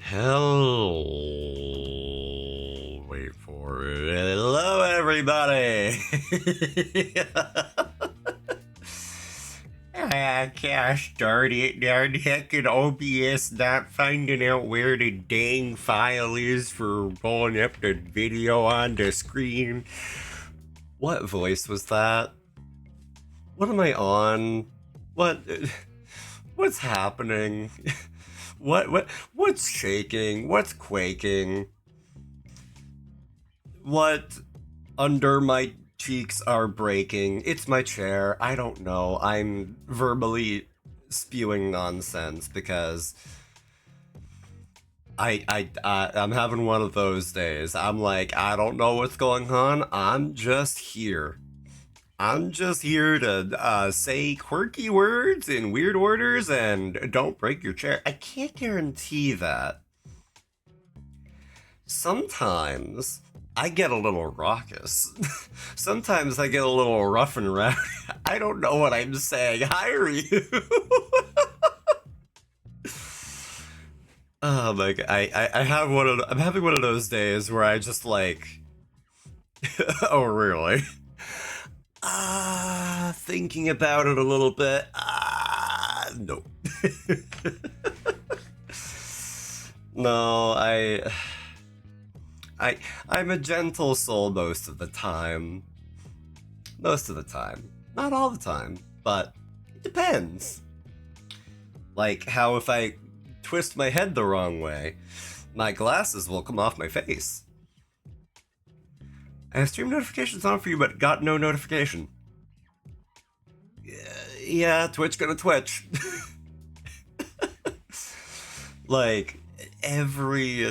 Hell, wait for it. Hello, everybody. I can't start it. Darn heckin' OBS not finding out where the dang file is for rolling up the video on the screen. What voice was that? What am I on? What? What's happening? What's shaking? What's quaking? What under my cheeks are breaking? It's my chair. I don't know. I'm verbally spewing nonsense because I'm having one of those days. I'm like, I don't know what's going on. I'm just here. I'm just here to say quirky words in weird orders and don't break your chair. I can't guarantee that. Sometimes I get a little raucous. Sometimes I get a little rough and rowdy. I don't know what I'm saying. Hire you. Oh my god. I'm having one of those days where I just like oh really? Thinking about it a little bit. No. No, I'm a gentle soul most of the time. Most of the time. Not all the time, but it depends. Like how if I twist my head the wrong way, my glasses will come off my face. I have stream notifications on for you, but got no notification. Yeah, Twitch gonna Twitch. Like every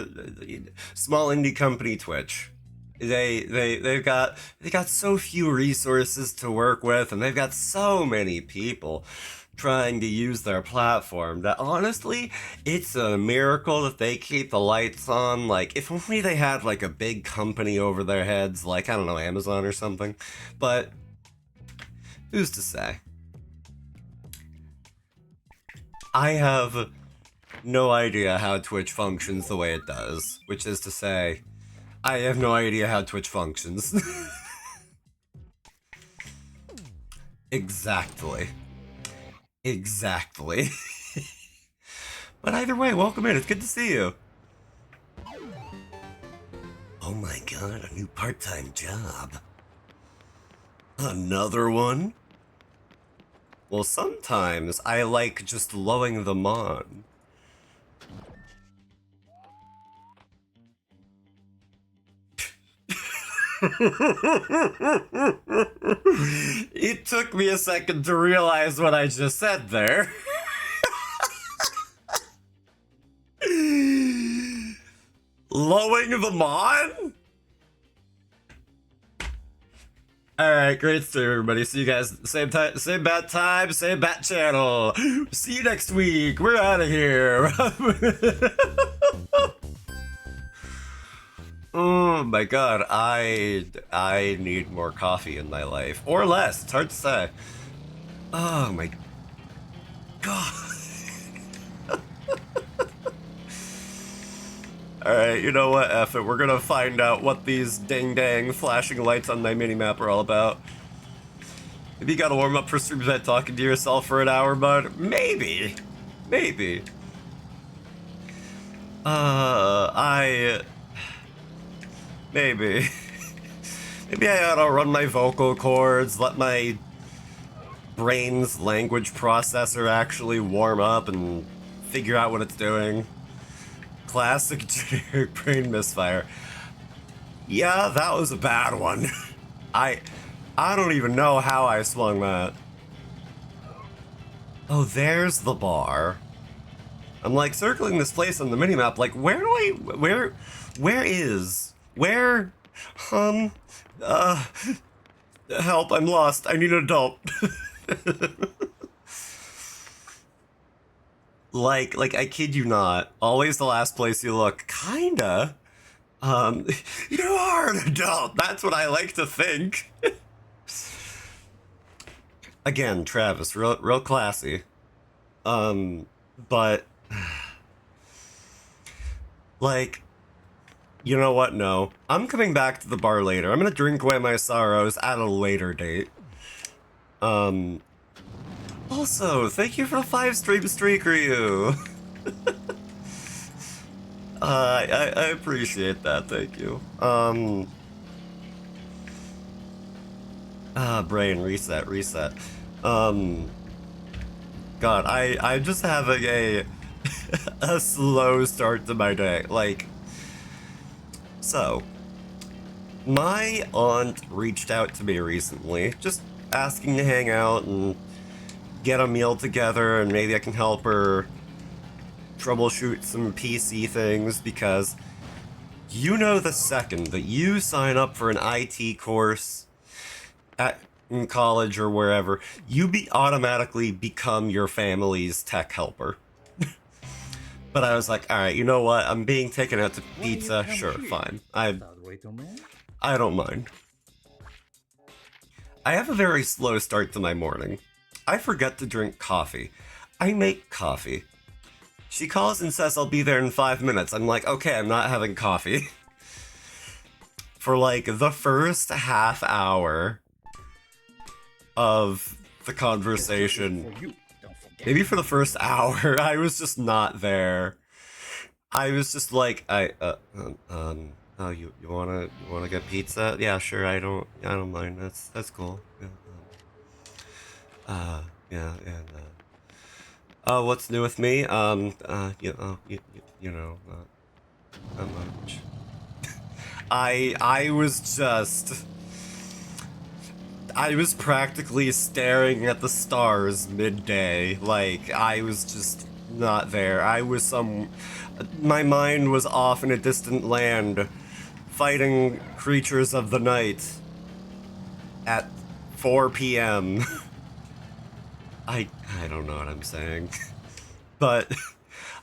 small indie company Twitch, they've got so few resources to work with, and they've got so many people trying to use their platform that honestly, it's a miracle that they keep the lights on. Like, if only they had like a big company over their heads, like, I don't know, Amazon or something. But who's to say? I have no idea how Twitch functions the way it does, which is to say, I have no idea how Twitch functions. Exactly. Exactly. But either way, welcome in. It's good to see you. Oh my god, a new part-time job. Another one? Well, sometimes I like just lowing them on. It took me a second to realize what I just said there. Lowing them on? Alright, great stream, everybody. See you guys same time, same bat time, same bat channel. See you next week. We're out of here. Oh my god, I need more coffee in my life. Or less, it's hard to say. Oh my god. Alright, you know what, F it. We're gonna find out what these ding-dang flashing lights on my minimap are all about. Maybe you gotta warm up for streams by talking to yourself for an hour, bud? Maybe. Maybe. Maybe. Maybe I ought to run my vocal cords, let my brain's language processor actually warm up and figure out what it's doing. Classic generic brain misfire. Yeah, that was a bad one. I don't even know how I swung that. Oh, there's the bar. I'm like circling this place on the minimap, like where is, help, I'm lost, I need an adult. Like, I kid you not, always the last place you look, kinda. You are an adult, that's what I like to think. Again, Travis, real classy. But Like, you know what? No. I'm coming back to the bar later. I'm gonna drink away my sorrows at a later date. Um, Also, thank you for the 5 stream streak, Ryu. I appreciate that, thank you. Brain, reset. Um, God, I'm just having a, a slow start to my day. Like, so, my aunt reached out to me recently, just asking to hang out and get a meal together, and maybe I can help her troubleshoot some PC things, because you know the second that you sign up for an IT course at in college or wherever, you be automatically become your family's tech helper. But I was like, all right, you know what? I'm being taken out to pizza. Sure, fine. I don't mind. I have a very slow start to my morning. I forget to drink coffee. I make coffee. She calls and says I'll be there in 5 minutes. I'm like, okay, I'm not having coffee. For like the first half hour of the conversation, maybe for the first hour, I was just not there. I was just like, oh, you wanna get pizza? Yeah, sure. I don't mind. That's cool. Yeah, yeah, and oh, what's new with me? You know, not much. I was just. I was practically staring at the stars midday. Like, I was just not there. My mind was off in a distant land, fighting creatures of the night at 4 p.m. I, I don't know what I'm saying. But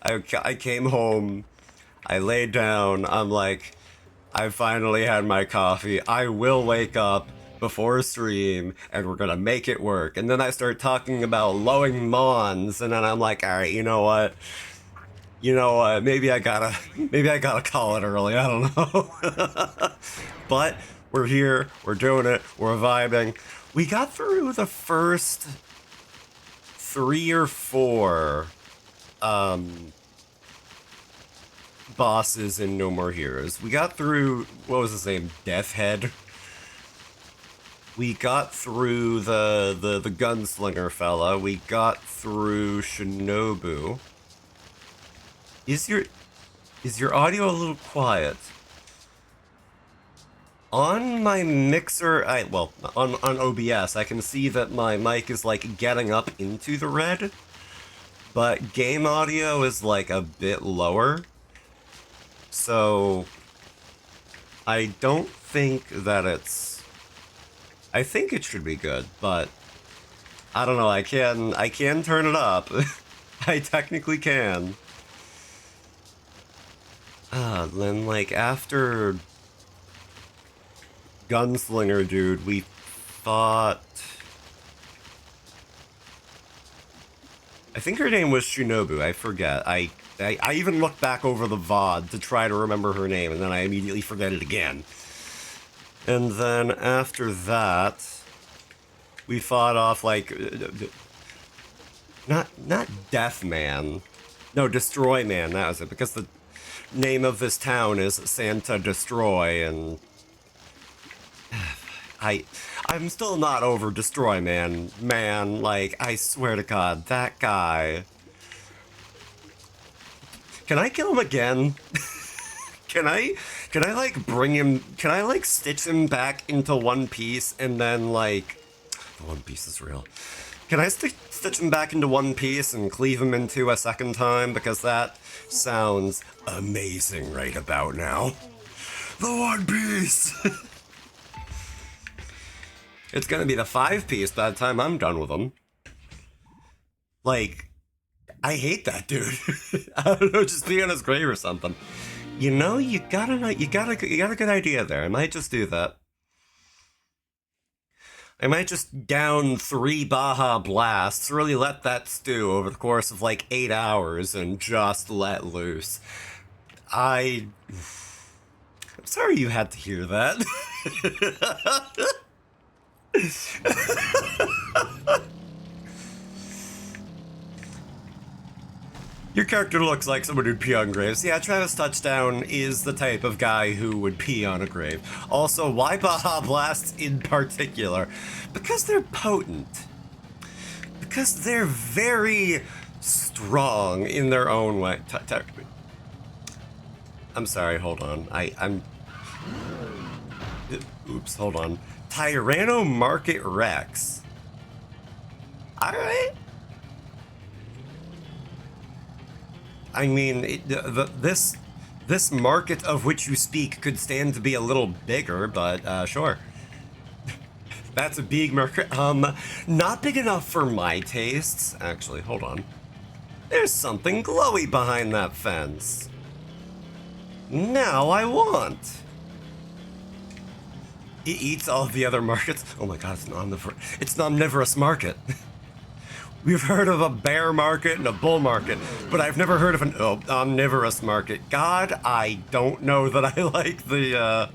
I came home, I laid down, I'm like, I finally had my coffee. I will wake up before stream and we're gonna make it work. And then I start talking about lowing Mons, and then I'm like, all right, you know what? You know what? Maybe I gotta call it early. I don't know. But we're here, we're doing it, we're vibing. We got through the first 3 or 4 bosses in No More Heroes. We got through, what was his name? Deathhead. We got through the gunslinger fella. We got through Shinobu. Is your audio a little quiet? On my mixer, on OBS, I can see that my mic is like getting up into the red, but game audio is like a bit lower. So I don't think that I think it should be good, but I don't know. I can turn it up. I technically can. Then like after Gunslinger dude, we fought. I think her name was Shinobu. I forget. I even looked back over the VOD to try to remember her name, and then I immediately forget it again. And then after that, we fought off like not Deathman, no, Destroy Man. That was it, because the name of this town is Santa Destroy, and I'm still not over Destroy Man. Man, like, I swear to God, that guy. Can I kill him again? Can I like bring him, can I like stitch him back into One Piece and then like, the One Piece is real. Can I stitch him back into one piece and cleave him into a second time? Because that sounds amazing right about now. The One Piece! It's gonna be the 5-piece by the time I'm done with him. Like, I hate that dude. I don't know, just be on his grave or something. You know, you got a good idea there. I might just do that. I might just down 3 Baja Blasts, really let that stew over the course of like 8 hours and just let loose. I'm sorry you had to hear that. Your character looks like someone who'd pee on graves. Yeah, Travis Touchdown is the type of guy who would pee on a grave. Also, why Baja Blasts in particular? Because they're potent. Because they're very strong in their own way. I'm sorry, hold on. Oops, hold on. Tyranno Market Rex. Alright. I mean, this market of which you speak could stand to be a little bigger, but sure. That's a big market. Not big enough for my tastes. Actually, hold on. There's something glowy behind that fence. Now I want. It eats all the other markets. Oh my god, it's an omnivorous market. We've heard of a bear market and a bull market, but I've never heard of an omnivorous market. God, I don't know that I like the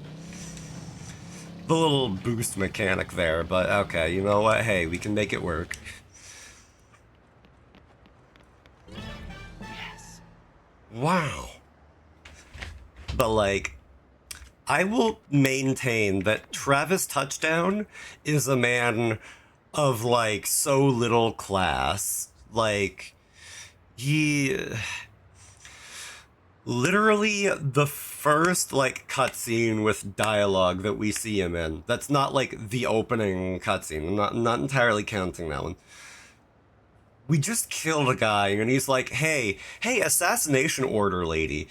little boost mechanic there, but okay, you know what? Hey, we can make it work. Yes. Wow. But like, I will maintain that Travis Touchdown is a man of like so little class. Like, he literally the first like cutscene with dialogue that we see him in. That's not like the opening cutscene. I'm not entirely counting that one. We just killed a guy and he's like, hey, assassination order lady.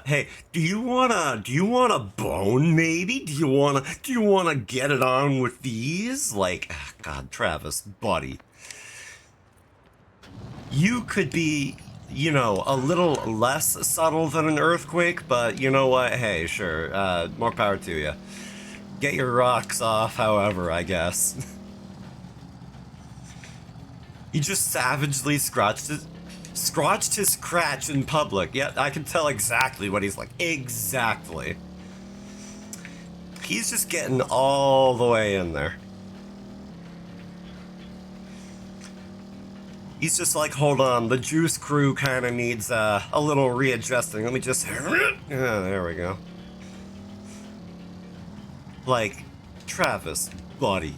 Hey, do you wanna bone maybe? Do you wanna get it on with these? Like, God, Travis, buddy. You could be, you know, a little less subtle than an earthquake, but you know what? Hey, sure, more power to you. Get your rocks off, however, I guess. He just savagely scratched his crotch in public. Yeah, I can tell exactly what he's like. Exactly. He's just getting all the way in there. He's just like, hold on, the juice crew kind of needs a little readjusting. Let me just... there we go. Like, Travis, buddy.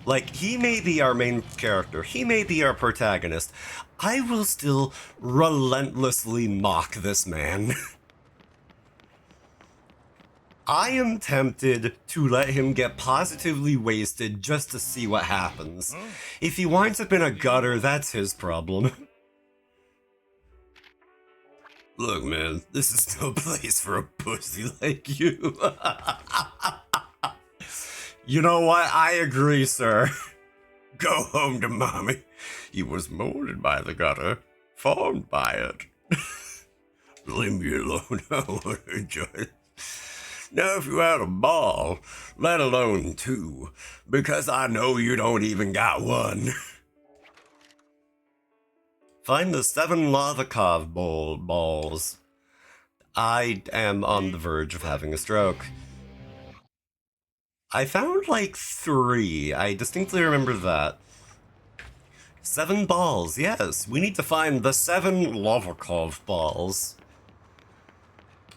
Like, he may be our main character, he may be our protagonist. I will still relentlessly mock this man. I am tempted to let him get positively wasted just to see what happens. If he winds up in a gutter, that's his problem. Look, man, this is no place for a pussy like you. You know what? I agree, sir. Go home to mommy. He was molded by the gutter, formed by it. Leave me alone. I want to enjoy it. Now, if you had a ball, let alone two, because I know you don't even got one. Find the 7 Lavakov balls. I am on the verge of having a stroke. I found like 3. I distinctly remember that. 7 balls, yes. We need to find the 7 Lavakov balls.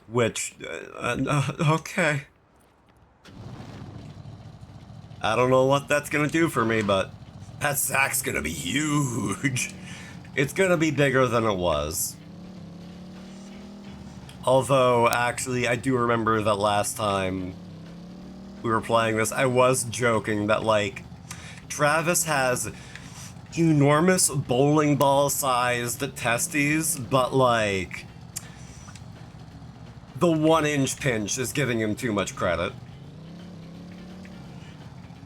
Which, okay. I don't know what that's gonna do for me, but that sack's gonna be huge. It's gonna be bigger than it was. Although, actually, I do remember that last time we were playing this, I was joking that, like, Travis has enormous bowling ball sized testes, but, like, the 1-inch pinch is giving him too much credit.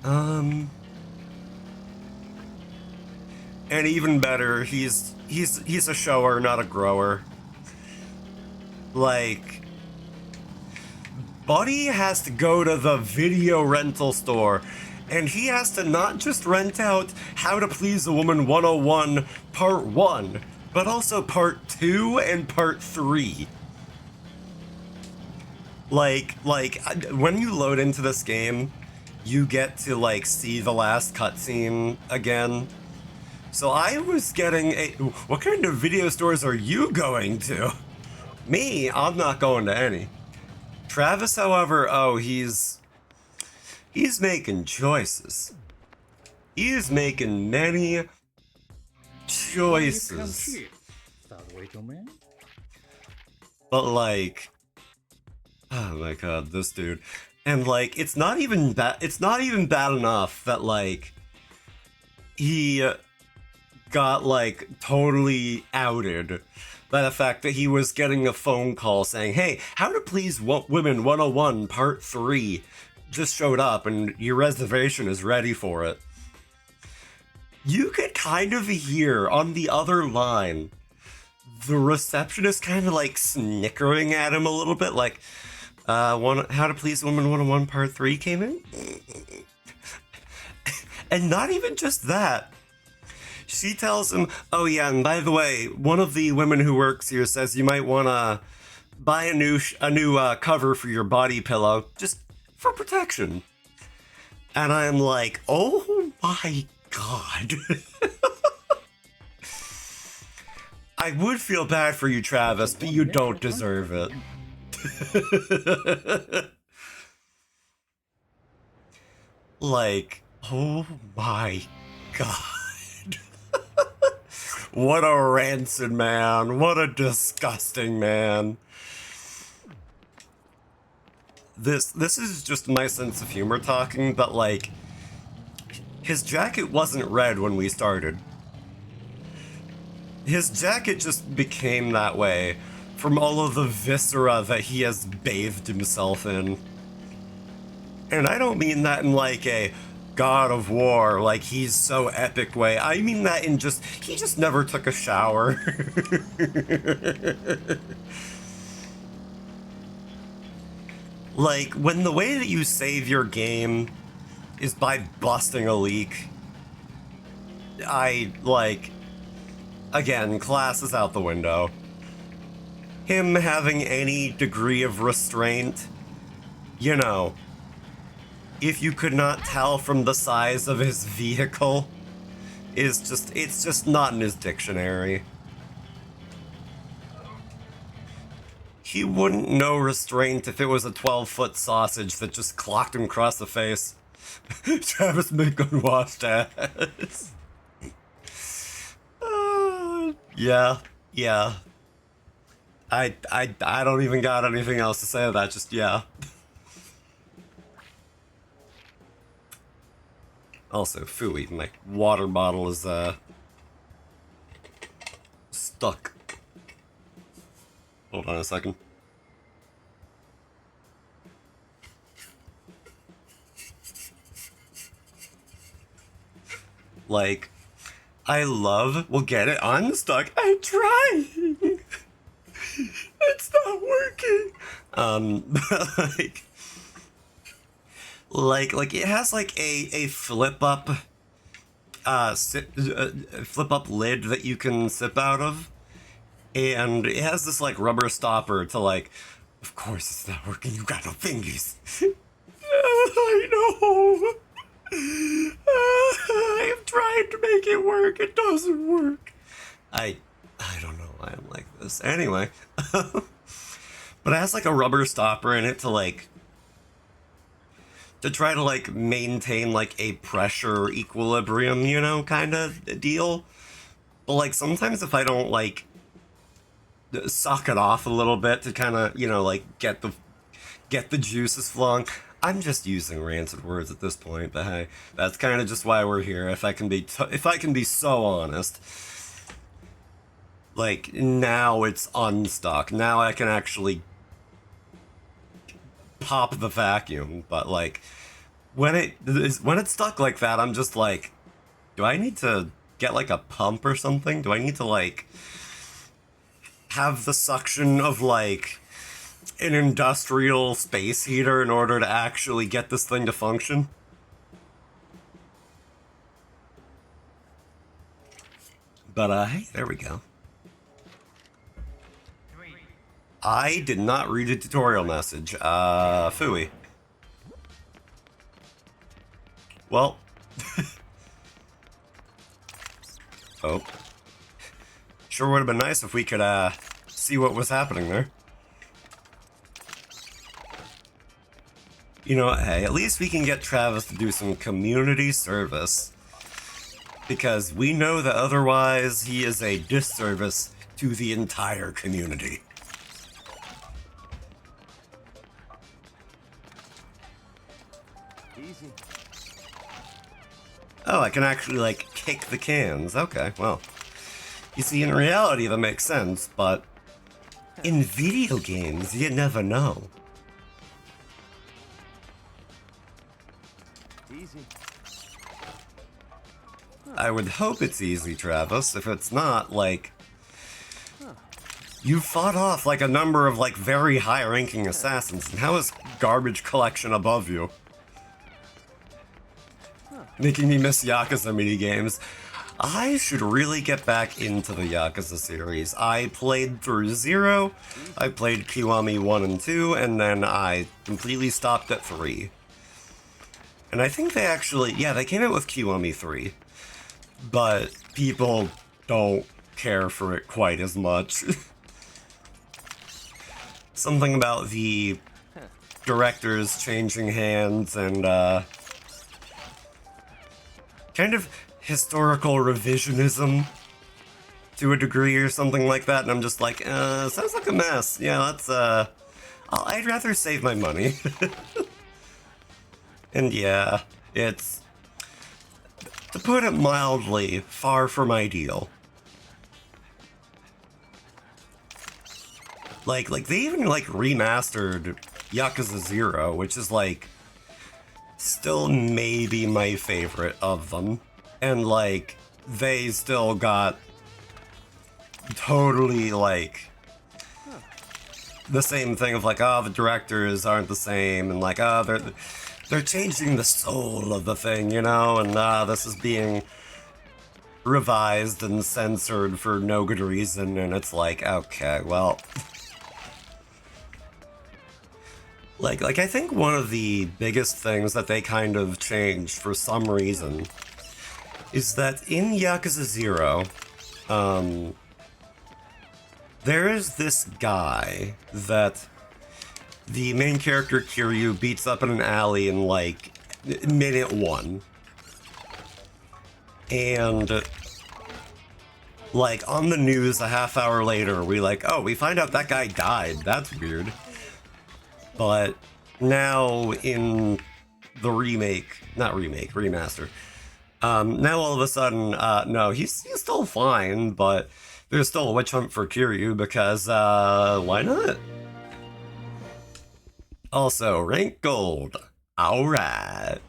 And even better, he's a shower, not a grower. Like, Buddy has to go to the video rental store, and he has to not just rent out How to Please a Woman 101 Part 1, but also part 2 and part 3. When you load into this game, you get to like see the last cutscene again. So I was getting a. What kind of video stores are you going to? Me, I'm not going to any. Travis, however, he's making choices. He is making many choices. But like, oh my god, this dude. And like, it's not even bad enough that like he got like totally outed by the fact that he was getting a phone call saying, "Hey, How to Please Women 101 Part 3 just showed up and your reservation is ready for it." You could kind of hear on the other line the receptionist kind of like snickering at him a little bit, like, How to Please Women 101 Part 3 came in? And not even just that. She tells him, "Oh yeah, and by the way, one of the women who works here says you might want to buy a new cover for your body pillow, just for protection." And I'm like, oh my god. I would feel bad for you, Travis, but you don't deserve it. Like, oh my god. What a rancid man. What a disgusting man. This is just my sense of humor talking, but like, his jacket wasn't red when we started. His jacket just became that way from all of the viscera that he has bathed himself in. And I don't mean that in like a God of War, like he's so epic way. I mean that in just, he just never took a shower. Like, when the way that you save your game is by busting a leak, again, class is out the window. Him having any degree of restraint, you know, if you could not tell from the size of his vehicle, it's just not in his dictionary. He wouldn't know restraint if it was a 12-foot sausage that just clocked him across the face. Travis Macon washed ass. Yeah. I don't even got anything else to say to that, just yeah. Also, phooey, my water bottle is stuck. Hold on a second. Like, we'll get it unstuck. I'm trying. It's not working. Like it has like a flip up flip up lid that you can sip out of, and it has this like rubber stopper to like, of course it's not working, you got no fingers. I know. I am trying to make it work, it doesn't work. I don't know why I'm like this. Anyway. But it has like a rubber stopper in it to like, to try to like maintain like a pressure equilibrium, you know, kind of deal. But like sometimes if I don't like suck it off a little bit to kind of, you know, like get the juices flowing. I'm just using rancid words at this point, but hey, that's kind of just why we're here. If I can be so honest. Like, now it's unstuck. Now I can actually pop the vacuum, but like when it's stuck like that, I'm just like, do I need to get like a pump or something? Do I need to like have the suction of like an industrial space heater in order to actually get this thing to function? But hey, there we go. I did not read a tutorial message. Phooey. Well. Oh. Sure would have been nice if we could, see what was happening there. You know, hey, at least we can get Travis to do some community service. Because we know that otherwise he is a disservice to the entire community. Easy. Oh, I can actually, like, kick the cans. Okay, well. You see, in reality, that makes sense, but in video games, you never know. Easy. I would hope it's easy, Travis. If it's not, like, you fought off, like, a number of, like, very high-ranking assassins, and how is garbage collection above you? Making me miss Yakuza minigames. I should really get back into the Yakuza series. I played through 0, I played Kiwami 1 and 2, and then I completely stopped at 3. And I think they actually, yeah, they came out with Kiwami 3. But people don't care for it quite as much. Something about the directors changing hands and, kind of historical revisionism to a degree or something like that, and I'm just like, sounds like a mess. Yeah, that's, I'd rather save my money. And yeah, it's, to put it mildly, far from ideal. Like they even, like, remastered Yakuza 0, which is, like, still maybe my favorite of them. And, like, they still got totally, like, the same thing of, like, oh, the directors aren't the same, and, like, oh, they're changing the soul of the thing, you know, and this is being revised and censored for no good reason, and it's like, okay, well... Like I think one of the biggest things that they kind of changed for some reason is that in Yakuza 0, there is this guy that the main character Kiryu beats up in an alley in, like, minute 1. And, like, on the news a half hour later, we find out that guy died. That's weird. But now in the remaster, now all of a sudden, no, he's still fine, but there's still a witch hunt for Kiryu because, why not? Also, rank gold. Alright.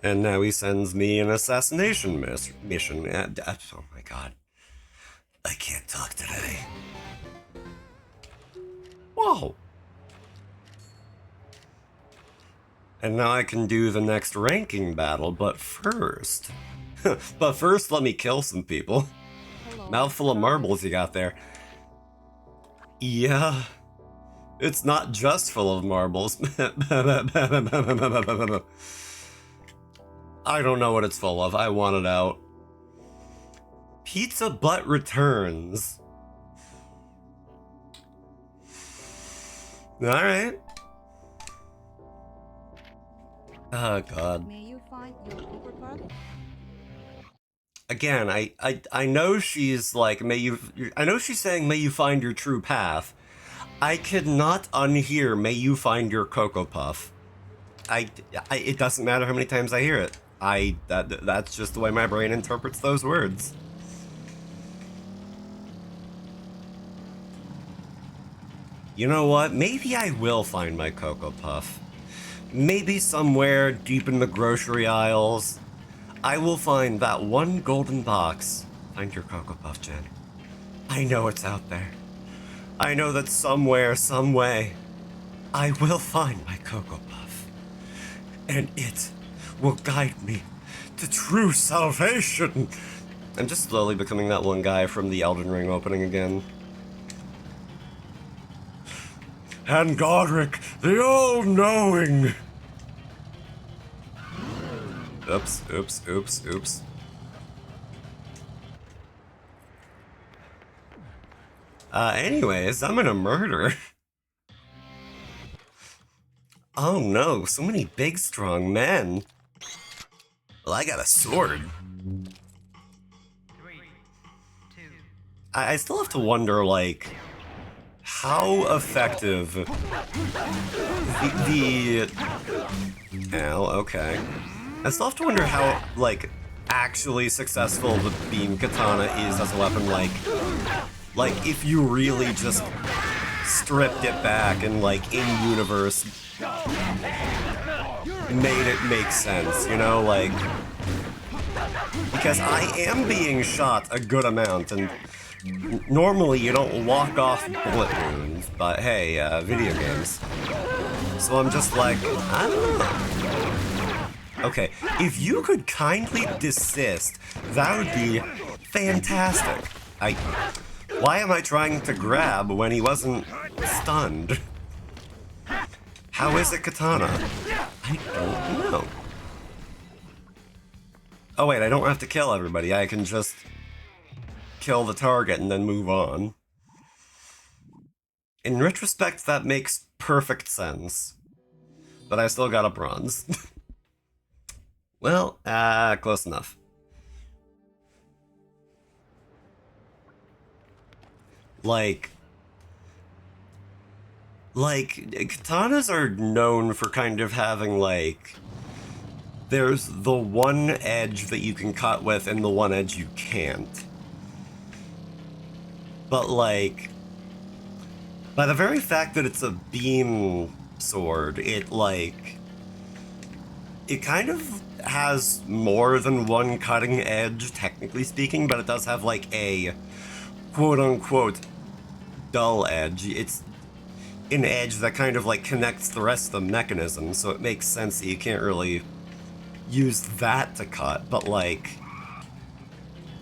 And now he sends me an assassination mission. Oh my god. I can't talk today. Whoa! And now I can do the next ranking battle, but first... let me kill some people. Hello. Mouthful of marbles you got there. Yeah. It's not just full of marbles. I don't know what it's full of. I want it out. Pizza Butt returns. Alright. Oh god. May you find your Cooper Puff? Again, I know she's like, I know she's saying, may you find your true path. I could not unhear, may you find your Cocoa Puff. It doesn't matter how many times I hear it. That's just the way my brain interprets those words. You know what? Maybe I will find my Cocoa Puff. Maybe somewhere deep in the grocery aisles, I will find that one golden box. Find your Cocoa Puff, Jen. I know it's out there. I know that somewhere, some way, I will find my Cocoa Puff. And it will guide me to true salvation. I'm just slowly becoming that one guy from the Elden Ring opening again. And Godric, the all-knowing! Oops, oops, oops, oops. Anyways, I'm gonna murder. Oh no, so many big, strong men. Well, I got a sword. 3, 2. I still have to wonder, like, how effective the Ow, okay. I still have to wonder how, like, actually successful the beam katana is as a weapon, like if you really just stripped it back and, like, in-universe made it make sense, you know, like, because I am being shot a good amount, and normally you don't walk off bullet wounds, but hey, video games. So I'm just like, I don't know. Okay, if you could kindly desist, that would be fantastic. Why am I trying to grab when he wasn't stunned? How is it katana? I don't know. Oh wait, I don't have to kill everybody. I can just kill the target and then move on. In retrospect, that makes perfect sense. But I still got a bronze. Well, close enough. Like, katanas are known for kind of having, like, there's the one edge that you can cut with and the one edge you can't. But, like, by the very fact that it's a beam sword, it, like, it kind of has more than one cutting edge, technically speaking, but it does have, like, a quote-unquote dull edge. It's an edge that kind of, like, connects the rest of the mechanism, so it makes sense that you can't really use that to cut, but, like,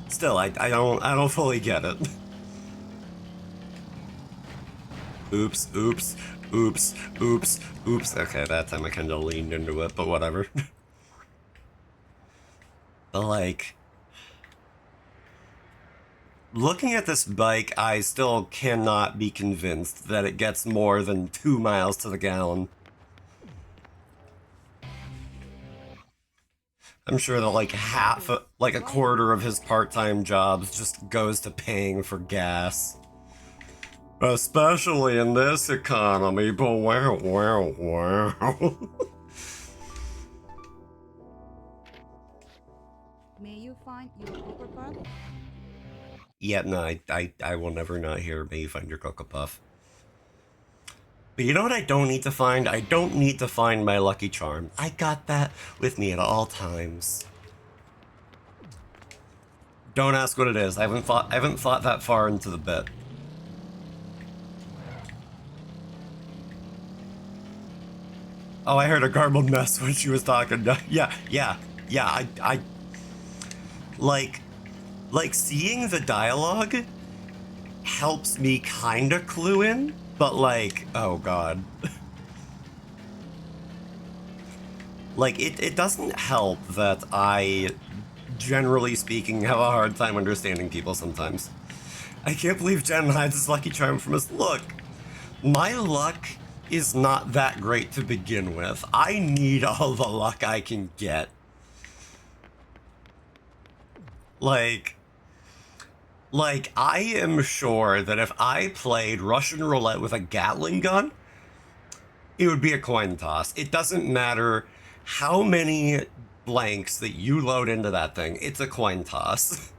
still, I don't fully get it. Oops, oops, oops, oops, oops. Okay, that time I kind of leaned into it, but whatever. But, like, looking at this bike, I still cannot be convinced that it gets more than 2 miles to the gallon. I'm sure that, like, like a quarter of his part-time jobs just goes to paying for gas. Especially in this economy, but wow. May you find your Cooper Puff? Yeah, no, I will never not hear May you find your Cocoa Puff. But you know what I don't need to find? I don't need to find my Lucky Charm. I got that with me at all times. Don't ask what it is. I haven't thought that far into the bit. Oh, I heard a garbled mess when she was talking. Yeah, I like seeing the dialogue helps me kinda clue in, but, like, oh god. Like, it doesn't help that I, generally speaking, have a hard time understanding people sometimes. I can't believe Jen hides his Lucky Charm from us. Look, my luck is not that great to begin with. I need all the luck I can get. Like, I am sure that if I played Russian roulette with a Gatling gun, it would be a coin toss. It doesn't matter how many blanks that you load into that thing, it's a coin toss.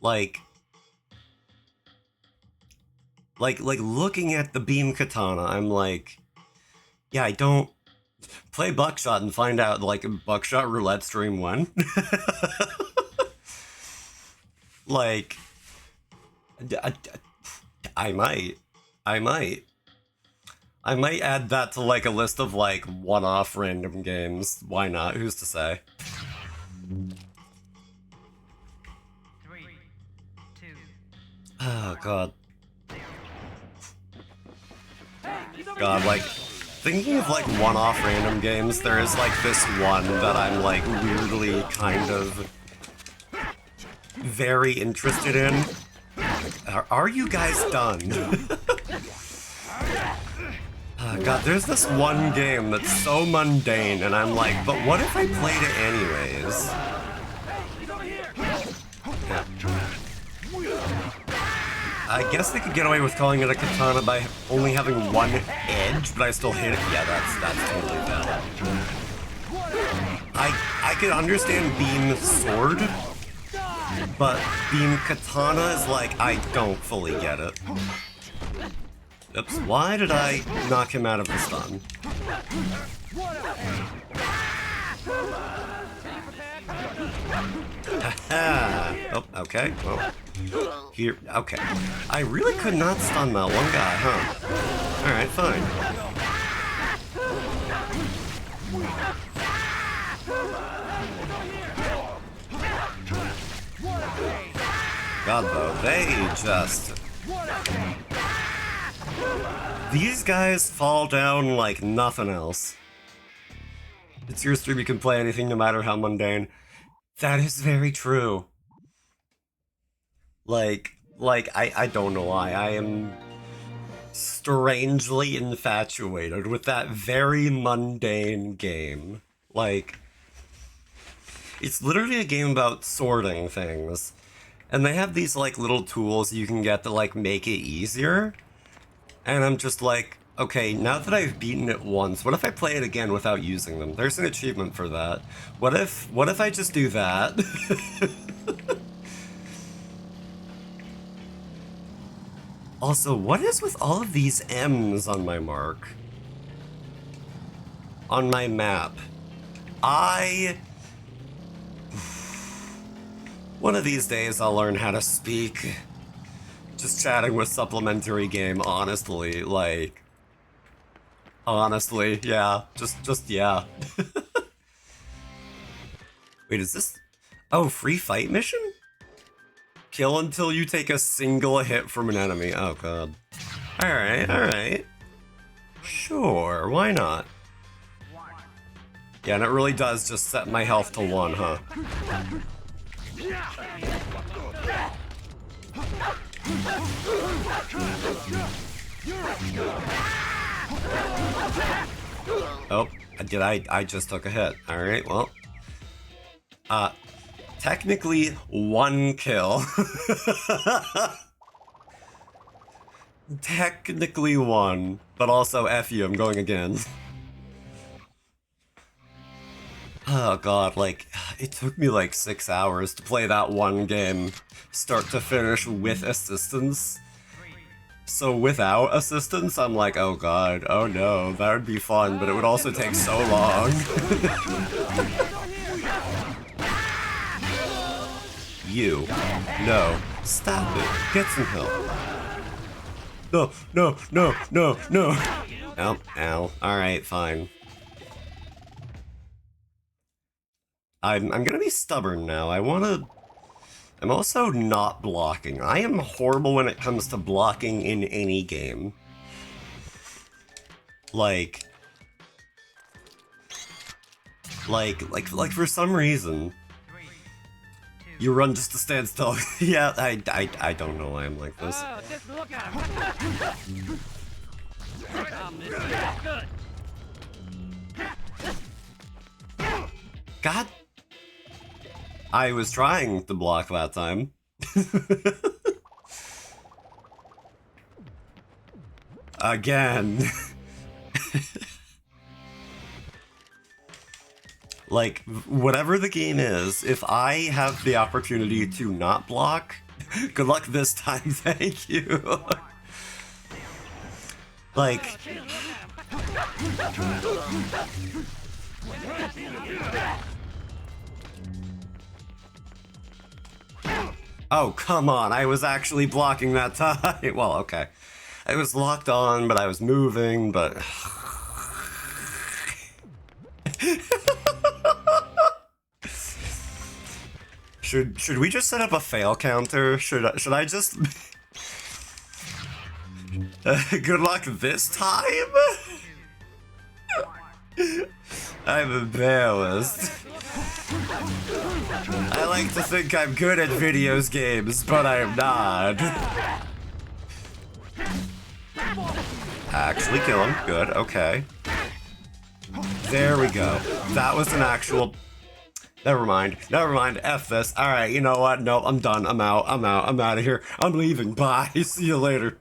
like looking at the beam katana, I'm like, yeah, I don't play Buckshot and find out, like, Buckshot Roulette Stream 1. Like, I might. I might add that to like a list of like one-off random games. Why not? Who's to say? 3, 2. Oh god. God, like thinking of like one-off random games, there is like this one that I'm like weirdly kind of very interested in. Are you guys done? God, there's this one game that's so mundane, and I'm like, but what if I played it anyways? Yeah. I guess they could get away with calling it a katana by only having one edge, but I still hit it. Yeah, that's totally valid. I could understand beam sword, but beam katana is like, I don't fully get it. Oops, why did I knock him out of the stun? Haha. Oh, okay, well. Here, okay. I really could not stun that one guy, huh? Alright, fine. God, though, they just... These guys fall down like nothing else. It's your stream, you can play anything no matter how mundane. That is very true. Like, I don't know why. I am strangely infatuated with that very mundane game. Like, it's literally a game about sorting things. And they have these, like, little tools you can get to, like, make it easier. And I'm just like, okay, now that I've beaten it once, what if I play it again without using them? There's an achievement for that. What if I just do that? Also, what is with all of these M's on my mark? On my map? One of these days I'll learn how to speak. Just chatting with supplementary game, honestly, like... Honestly, yeah. Just yeah. Wait, is this... Oh, free fight mission? Kill until you take a single hit from an enemy. Oh god. Alright, alright. Sure, why not? Yeah, and it really does just set my health to 1, huh? Oh, I just took a hit. Alright, well. Technically, 1 kill. Technically 1, but also F you, I'm going again. Oh god, like, it took me like 6 hours to play that one game, start to finish with assistance. So without assistance, I'm like, oh god, oh no, that would be fun, but it would also take so long. You. No. Stop it. Get some help. No, no, no, no, no. Ow, ow. Alright, fine. I'm gonna be stubborn now. I'm also not blocking. I am horrible when it comes to blocking in any game. Like for some reason, you run just to stand still. Yeah, I don't know why I'm like this. Oh, just look at him. Good. God. I was trying to block that time. Again. Like, whatever the game is, if I have the opportunity to not block, good luck this time, thank you. Like... Oh, come on, I was actually blocking that time. Well, okay. I was locked on, but I was moving, but... Should we just set up a fail counter? Should I just... good luck this time? I'm embarrassed. I like to think I'm good at videos games, but I am not. Actually kill him. Good, okay. There we go. That was an actual... Never mind. F this. Alright, you know what? No, I'm done. I'm out of here. I'm leaving. Bye. See you later.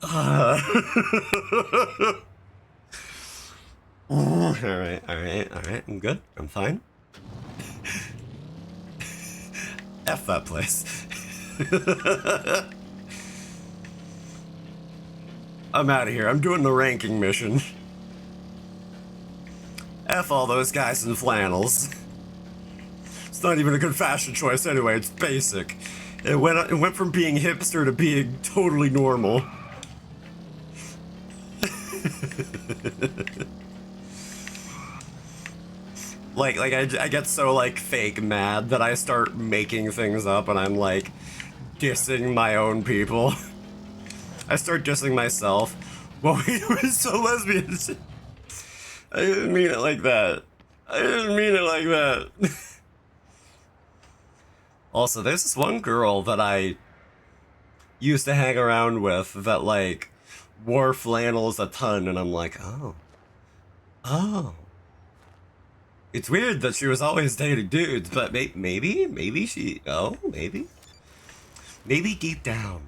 Alright. I'm good. I'm fine. F that place. I'm out of here. I'm doing the ranking mission. F all those guys in flannels. It's not even a good fashion choice anyway, it's basic. It went from being hipster to being totally normal. like I get so like fake mad that I start making things up and I'm like dissing my own people. I start dissing myself. Well, we were so lesbian. I didn't mean it like that. Also, there's this one girl that I used to hang around with that, like, wore flannels a ton, and I'm like, oh. It's weird that she was always dating dudes, but maybe deep down.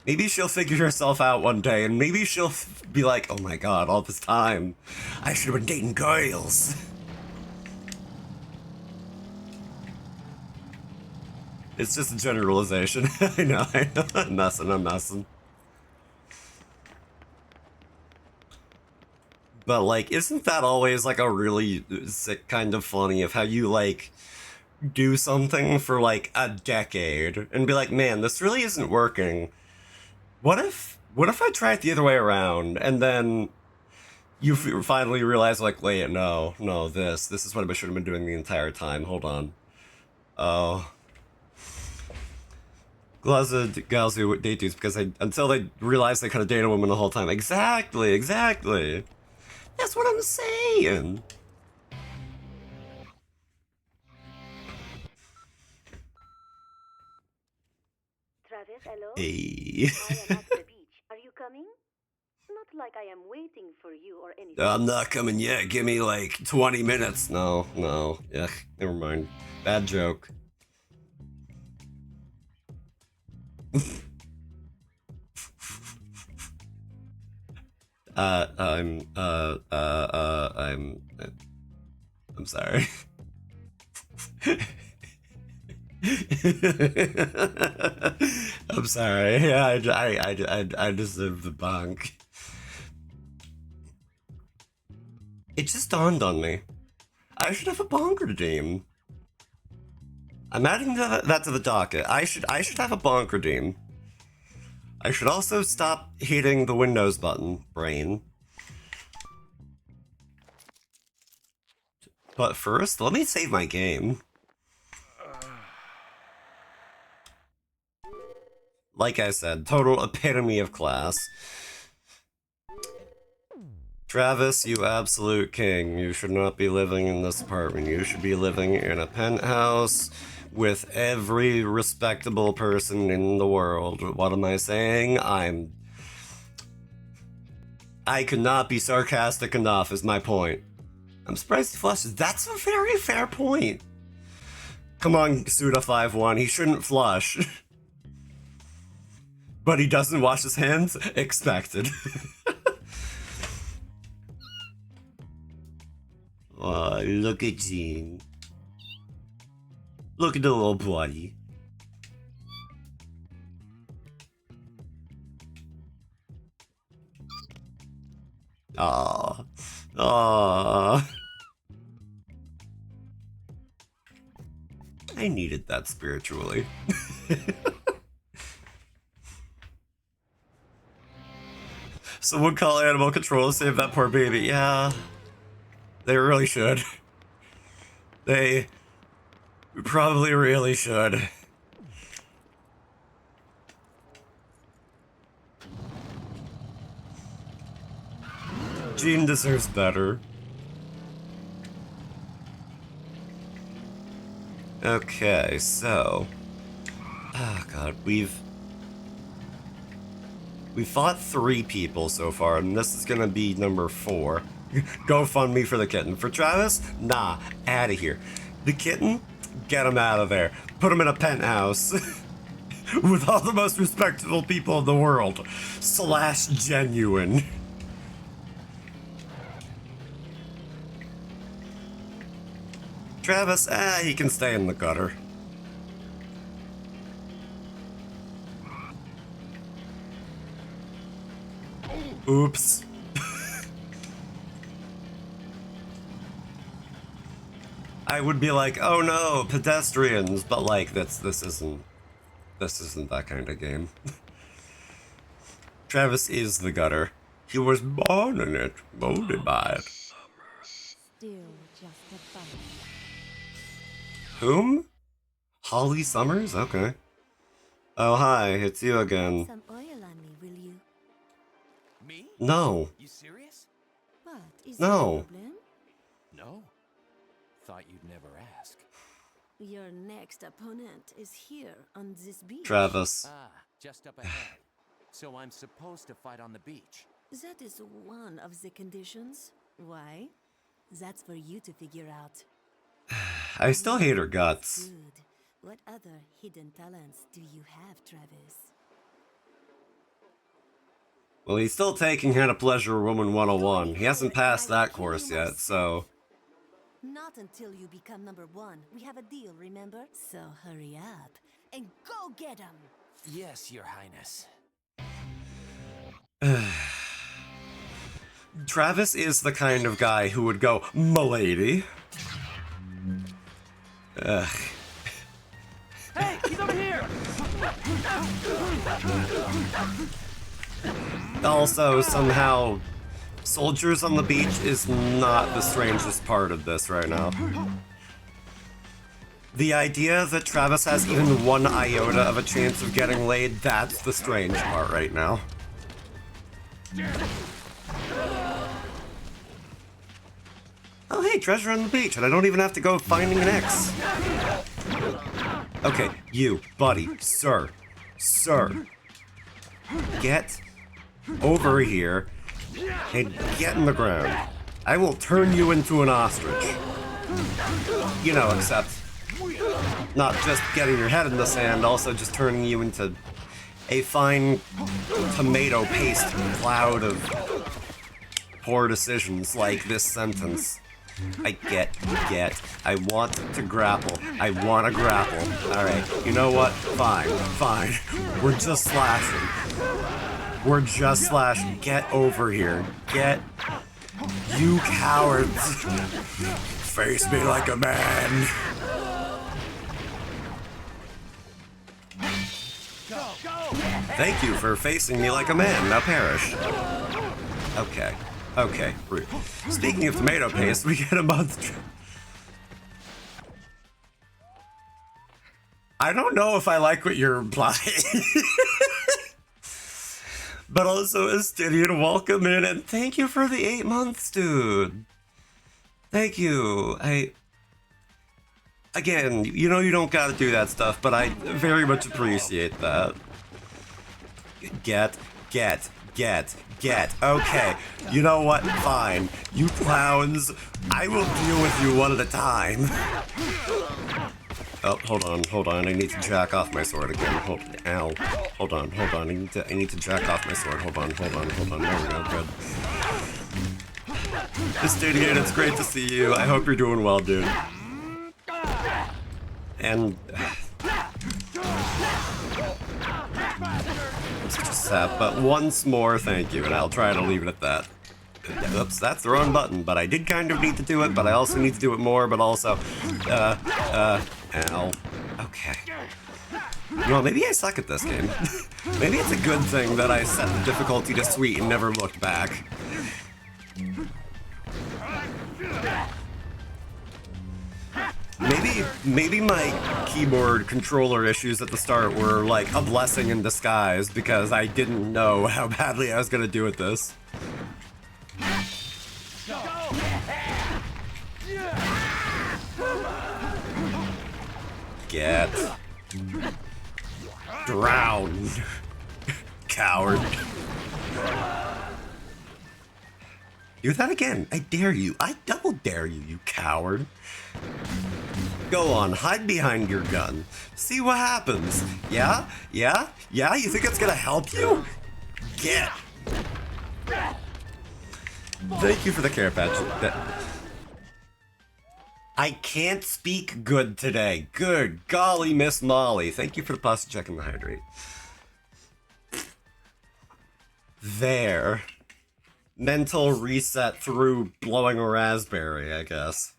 Maybe she'll figure herself out one day, and maybe she'll be like, oh my god, all this time, I should have been dating girls. It's just a generalization. I know, I'm messing. But, like, isn't that always, like, a really sick kind of funny of how you, like, do something for, like, a decade, and be like, man, this really isn't working. What if I try it the other way around, and then you finally realize, like, wait, no, this is what I should have been doing the entire time. Hold on. Oh. Lots of gals who date dudes because until they realize they could have dated a woman the whole time. Exactly. That's what I'm saying. Travis, hello? Hey. I am at the beach. Are you coming? Not like I am waiting for you or anything. I'm not coming yet. Give me like 20 minutes. No. Ugh, never mind. Bad joke. I'm sorry. I'm sorry. I deserve the bonk. It just dawned on me. I should have a bonk redeem. I'm adding that to the docket. I should have a bonk redeem. I should also stop hitting the Windows button, brain. But first, let me save my game. Like I said, total epitome of class. Travis, you absolute king. You should not be living in this apartment. You should be living in a penthouse with every respectable person in the world. What am I saying? I could not be sarcastic enough, is my point. I'm surprised he flushes. That's a very fair point. Come on, Suda51, he shouldn't flush. But he doesn't wash his hands? Expected. Oh, look at Gene. Look at the little buddy. Aww. Aww. I needed that spiritually. Someone call animal control to save that poor baby. Yeah, they really should. They probably really should. Jean deserves better. Okay, so... Oh god, we fought 3 people so far, and this is gonna be number 4. GoFundMe for the kitten. For Travis? Nah, out of here. The kitten? Get him out of there. Put him in a penthouse. With all the most respectable people in the world. / genuine. Travis, he can stay in the gutter. Oops. I would be like, oh no, pedestrians, but like this isn't that kind of game. Travis is the gutter. He was born in it, molded by it. Still just a bump. Whom? Holly Summers? Okay. Oh, hi, it's you again. Some oil on me, will you? Me? No. You serious? What? Is No. there a problem? No. Thought you'd never ask. Your next opponent is here on this beach. Travis. Ah, just up ahead. So I'm supposed to fight on the beach. That is one of the conditions. Why? That's for you to figure out. I still hate her guts. Good. What other hidden talents do you have, Travis? Well, he's still taking How to Pleasure a Woman 101. He hasn't passed that course yet, so... Not until you become number 1. We have a deal, remember? So hurry up and go get him! Yes, Your Highness. Travis is the kind of guy who would go, "M'lady." Ugh. Hey, he's over here! Also, somehow, soldiers on the beach is not the strangest part of this right now. The idea that Travis has even 1 iota of a chance of getting laid, that's the strange part right now. Oh hey, treasure on the beach, and I don't even have to go finding an X. Okay, you, buddy, sir, get over here and get in the ground. I will turn you into an ostrich. You know, except not just getting your head in the sand, also just turning you into a fine tomato paste cloud of poor decisions like this sentence. I want to grapple. I want to grapple. Alright, you know what? Fine. We're just slashing. Get over here. You cowards. Face me like a man. Thank you for facing me like a man. Now perish. Okay, rude. Speaking of tomato paste, we get a month. I don't know if I like what you're implying. But also, Astidian, welcome in, and thank you for the 8 months, dude. Thank you. Again, you know you don't gotta do that stuff, but I very much appreciate that. Get. Okay, you know what? Fine. You clowns, I will deal with you one at a time. Oh, hold on. I need to jack off my sword again. Ow. Hold on. I need to jack off my sword. Hold on. There we go. Good. Astidian, it's great to see you. I hope you're doing well, dude. And I'm such a sap, but once more, thank you, and I'll try to leave it at that. Oops, that's the wrong button, but I did kind of need to do it, but I also need to do it more, but also, ow. Okay. You know, maybe I suck at this game. Maybe it's a good thing that I set the difficulty to sweet and never looked back. Maybe my keyboard controller issues at the start were like a blessing in disguise because I didn't know how badly I was gonna do at this. Get drowned, coward. Do that again. I dare you. I double dare you, you coward. Go on, hide behind your gun. See what happens. Yeah? Yeah? Yeah? You think it's gonna help you? Get. Thank you for the care patch. I can't speak good today. Good golly, Miss Molly. Thank you for the pasta check and the hydrate. There. Mental reset through blowing a raspberry, I guess.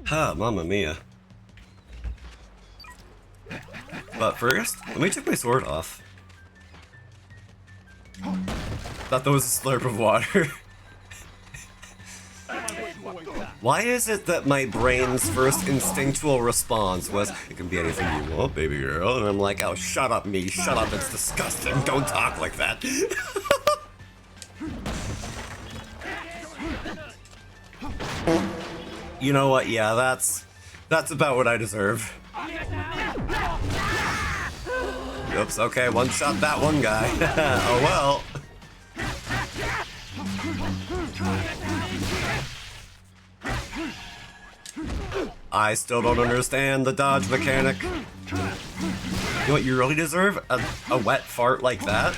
Ha, mamma mia. But first, let me check my sword off. Thought that was a slurp of water. Why is it that my brain's first instinctual response was, it can be anything you want, baby girl? And I'm like, oh, shut up, me. Shut up, it's disgusting. Don't talk like that. You know what? Yeah, that's about what I deserve. Oops, okay, one shot that one guy. Oh well. I still don't understand the dodge mechanic. You know what you really deserve? A wet fart like that?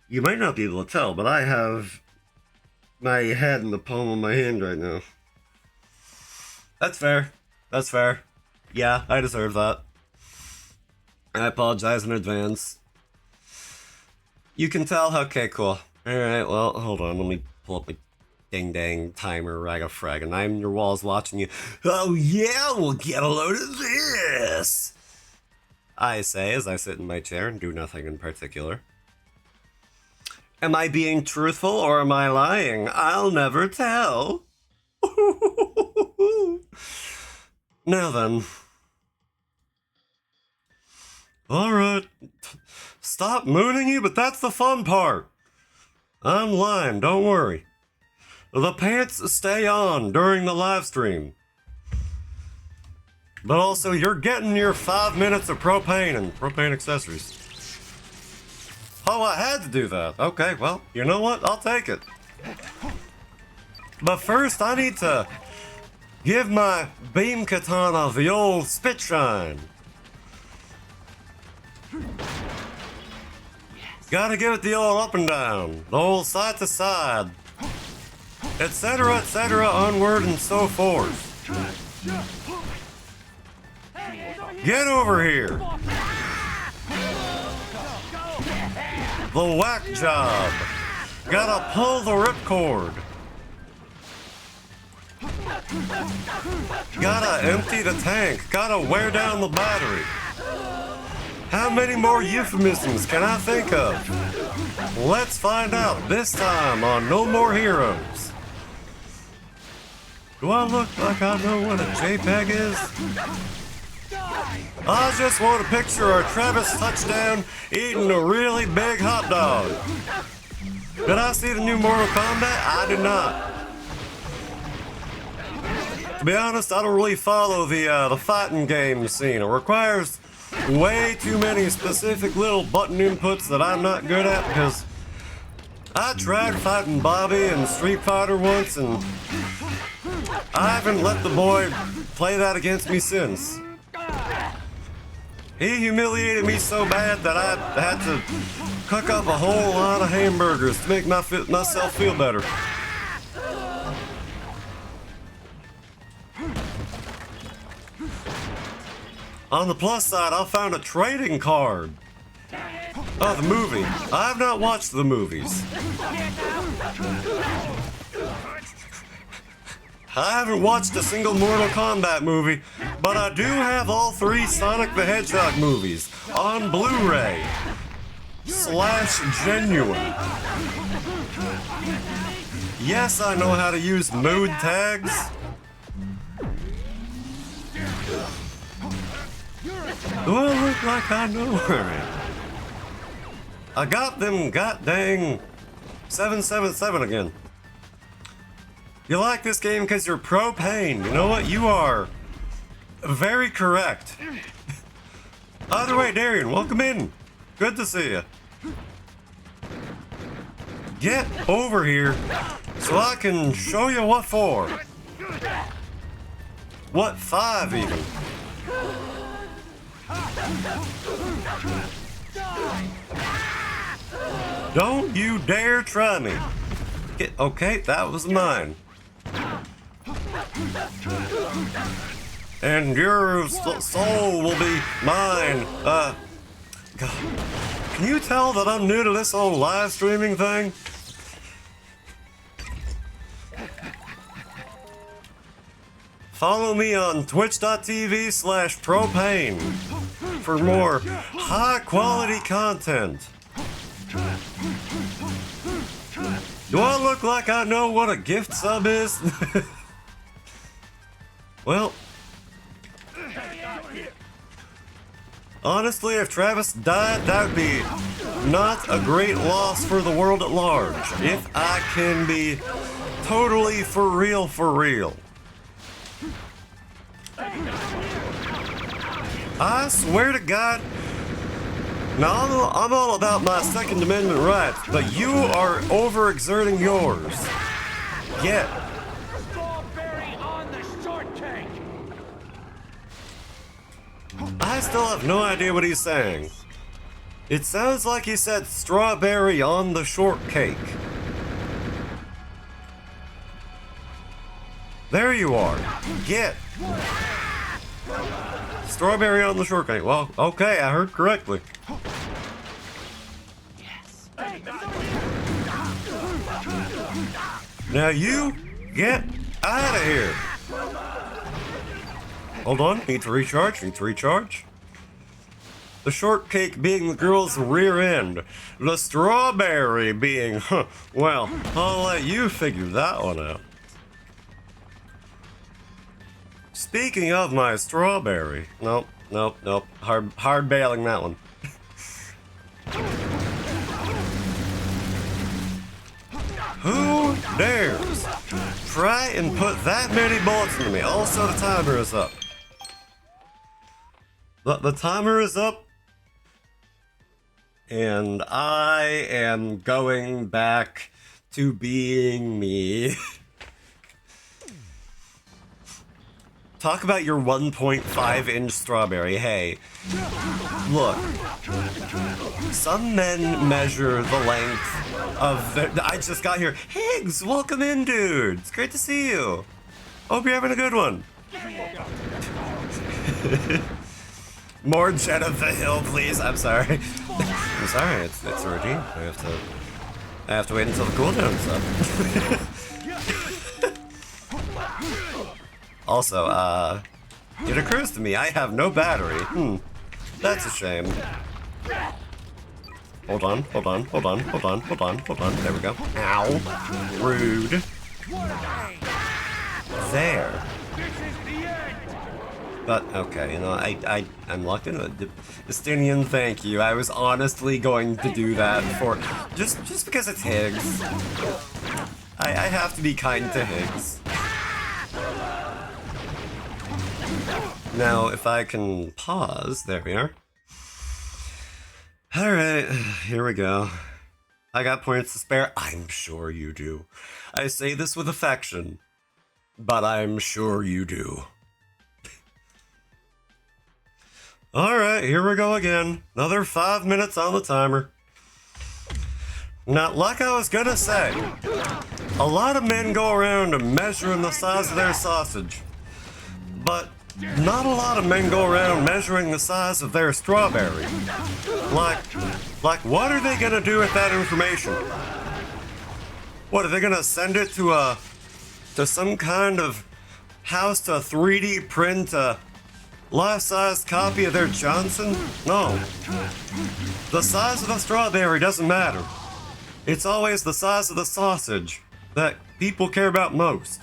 You might not be able to tell, but I have my head in the palm of my hand right now. That's fair. That's fair. Yeah, I deserve that. I apologize in advance. You can tell? Okay, cool. Alright, well, hold on. Let me pull up my ding-dang timer, rag-a-frag, and I'm in your walls watching you. Oh yeah, we'll get a load of this! I say as I sit in my chair and do nothing in particular. Am I being truthful or am I lying? I'll never tell. Now then. Alright. Stop mooning you, but that's the fun part. I'm lying, don't worry. The pants stay on during the live stream. But also, you're getting your 5 minutes of propane and propane accessories. Oh, I had to do that. Okay, well, you know what? I'll take it. But first, I need to give my beam katana the old spit shine. Gotta give it the old up and down, the old side to side, etc., onward and so forth. Get over here. The whack job. Gotta pull the ripcord. Gotta empty the tank. Gotta wear down the battery. How many more euphemisms can I think of? Let's find out this time on No More Heroes. Do I look like I know what a JPEG is? I just want a picture of Travis Touchdown eating a really big hot dog. Did I see the new Mortal Kombat? I did not. To be honest, I don't really follow the fighting game scene. It requires way too many specific little button inputs that I'm not good at because I tried fighting Bobby in Street Fighter once and I haven't let the boy play that against me since. He humiliated me so bad that I had to cook up a whole lot of hamburgers to make myself feel better. On the plus side, I found a trading card Oh, the movie. I have not watched the movies. I haven't watched a single Mortal Kombat movie, but I do have all 3 Sonic the Hedgehog movies on Blu-ray / genuine. Yes, I know how to use mode tags. Do I look like I know her? I got them goddamn 777 again. You like this game because you're propane. You know what? You are very correct. Either way, Darian, welcome in. Good to see you. Get over here so I can show you what for. What 5 even. Don't you dare try me. Okay, that was mine. And your soul will be mine. God. Can you tell that I'm new to this whole live streaming thing? Follow me on twitch.tv/propane for more high quality content. Do I look like I know what a gift sub is? Well, honestly, if Travis died, that would be not a great loss for the world at large. If I can be totally for real, for real. I swear to God, now I'm all about my Second Amendment rights, but you are overexerting yours. Get. Strawberry on the shortcake. I still have no idea what he's saying. It sounds like he said strawberry on the shortcake. There you are. Get. Strawberry on the shortcake. Well, okay, I heard correctly. Now you get out of here. Hold on, need to recharge. The shortcake being the girl's rear end. The strawberry being, well, I'll let you figure that one out. Speaking of my strawberry, nope. Hard bailing that one. Who dares try and put that many bullets into me? Also, the timer is up. The timer is up, and I am going back to being me. Talk about your 1.5-inch strawberry. Hey, look. Some men measure the length of their... I just got here. Higgs, welcome in, dude. It's great to see you. Hope you're having a good one. More Jet of the Hill, please. I'm sorry. I'm sorry. It's a routine. I have to wait until the cooldown's up. Also, it occurs to me I have no battery. That's a shame. Hold on. There we go. Ow. Rude. There. But, okay, you know, I'm locked in. Justinian, thank you. I was honestly going to do that for... Just because it's Higgs. I have to be kind to Higgs. Now, if I can pause, there we are. Alright, here we go. I got points to spare. I'm sure you do. I say this with affection, but I'm sure you do. Alright, here we go again. Another 5 minutes on the timer. Now, like I was gonna say, a lot of men go around measuring the size of their sausage, but not a lot of men go around measuring the size of their strawberry. Like, Like, what are they gonna do with that information? What, are they gonna send it to some kind of house to 3D print a life-size copy of their Johnson? No. The size of the strawberry doesn't matter. It's always the size of the sausage that people care about most.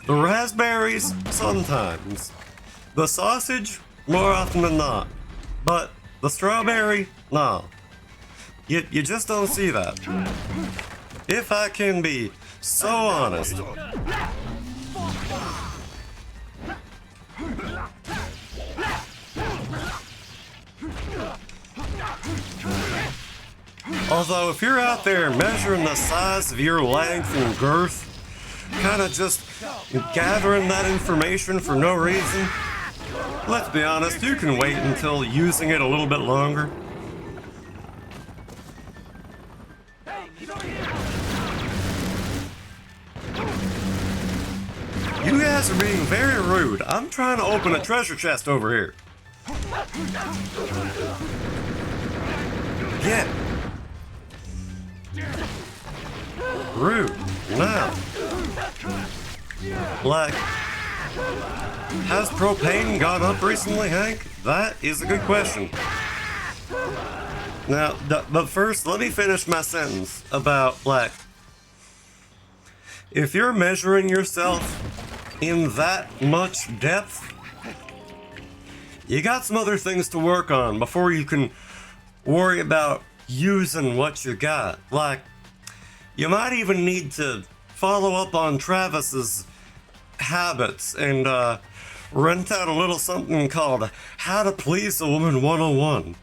The raspberries, sometimes. The sausage, more often than not. But the strawberry, no. You just don't see that. If I can be so honest. Although, if you're out there measuring the size of your length and girth, kind of just gathering that information for no reason, let's be honest, you can wait until using it a little bit longer. You guys are being very rude. I'm trying to open a treasure chest over here. Get rude. Now, like, has propane gone up recently, Hank? That is a good question. Now, but first, let me finish my sentence about, like, if you're measuring yourself in that much depth, you got some other things to work on before you can worry about using what you got. Like, you might even need to follow up on Travis's habits and rent out a little something called How to Please a Woman 101.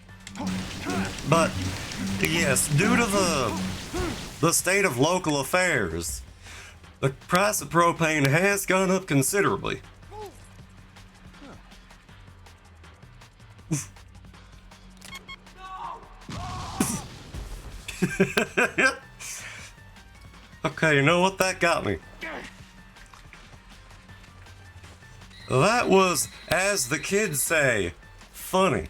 But yes, due to the state of local affairs, the price of propane has gone up considerably. Okay, you know what? That got me. That was, as the kids say, funny.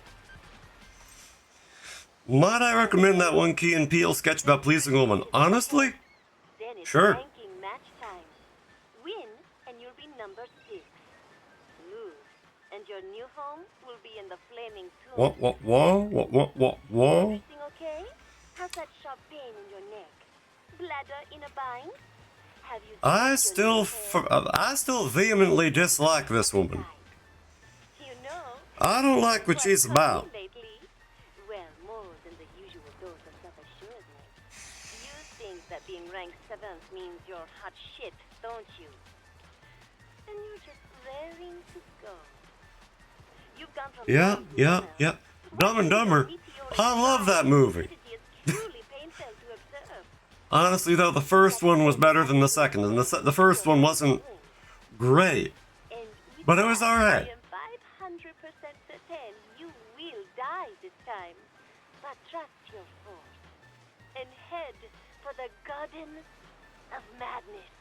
Might I recommend that one Key and Peele sketch about pleasing a woman? Honestly? Then it's Sure. ranking match time. Win, and you'll be number 6. Lose, and your new home will be in the flaming tomb. What? Everything okay? How's that sharp pain in your neck? Bladder in a bind? Have you I touched your still, new hair? I still vehemently dislike this woman. You know, I don't like what she's about. lately. Well, more than the usual dose of self-assuredness. You think that being ranked 7th means you're hot shit, don't you? And you're just raring to go. You've gone from Yeah. Dumb and Dumber. I love that movie. Truly painful to observe. Honestly, though, the first one was better than the second, and the first one wasn't great, And with but it was that, alright. I am 500% certain you will die this time. But trust your force and head for the Garden of Madness.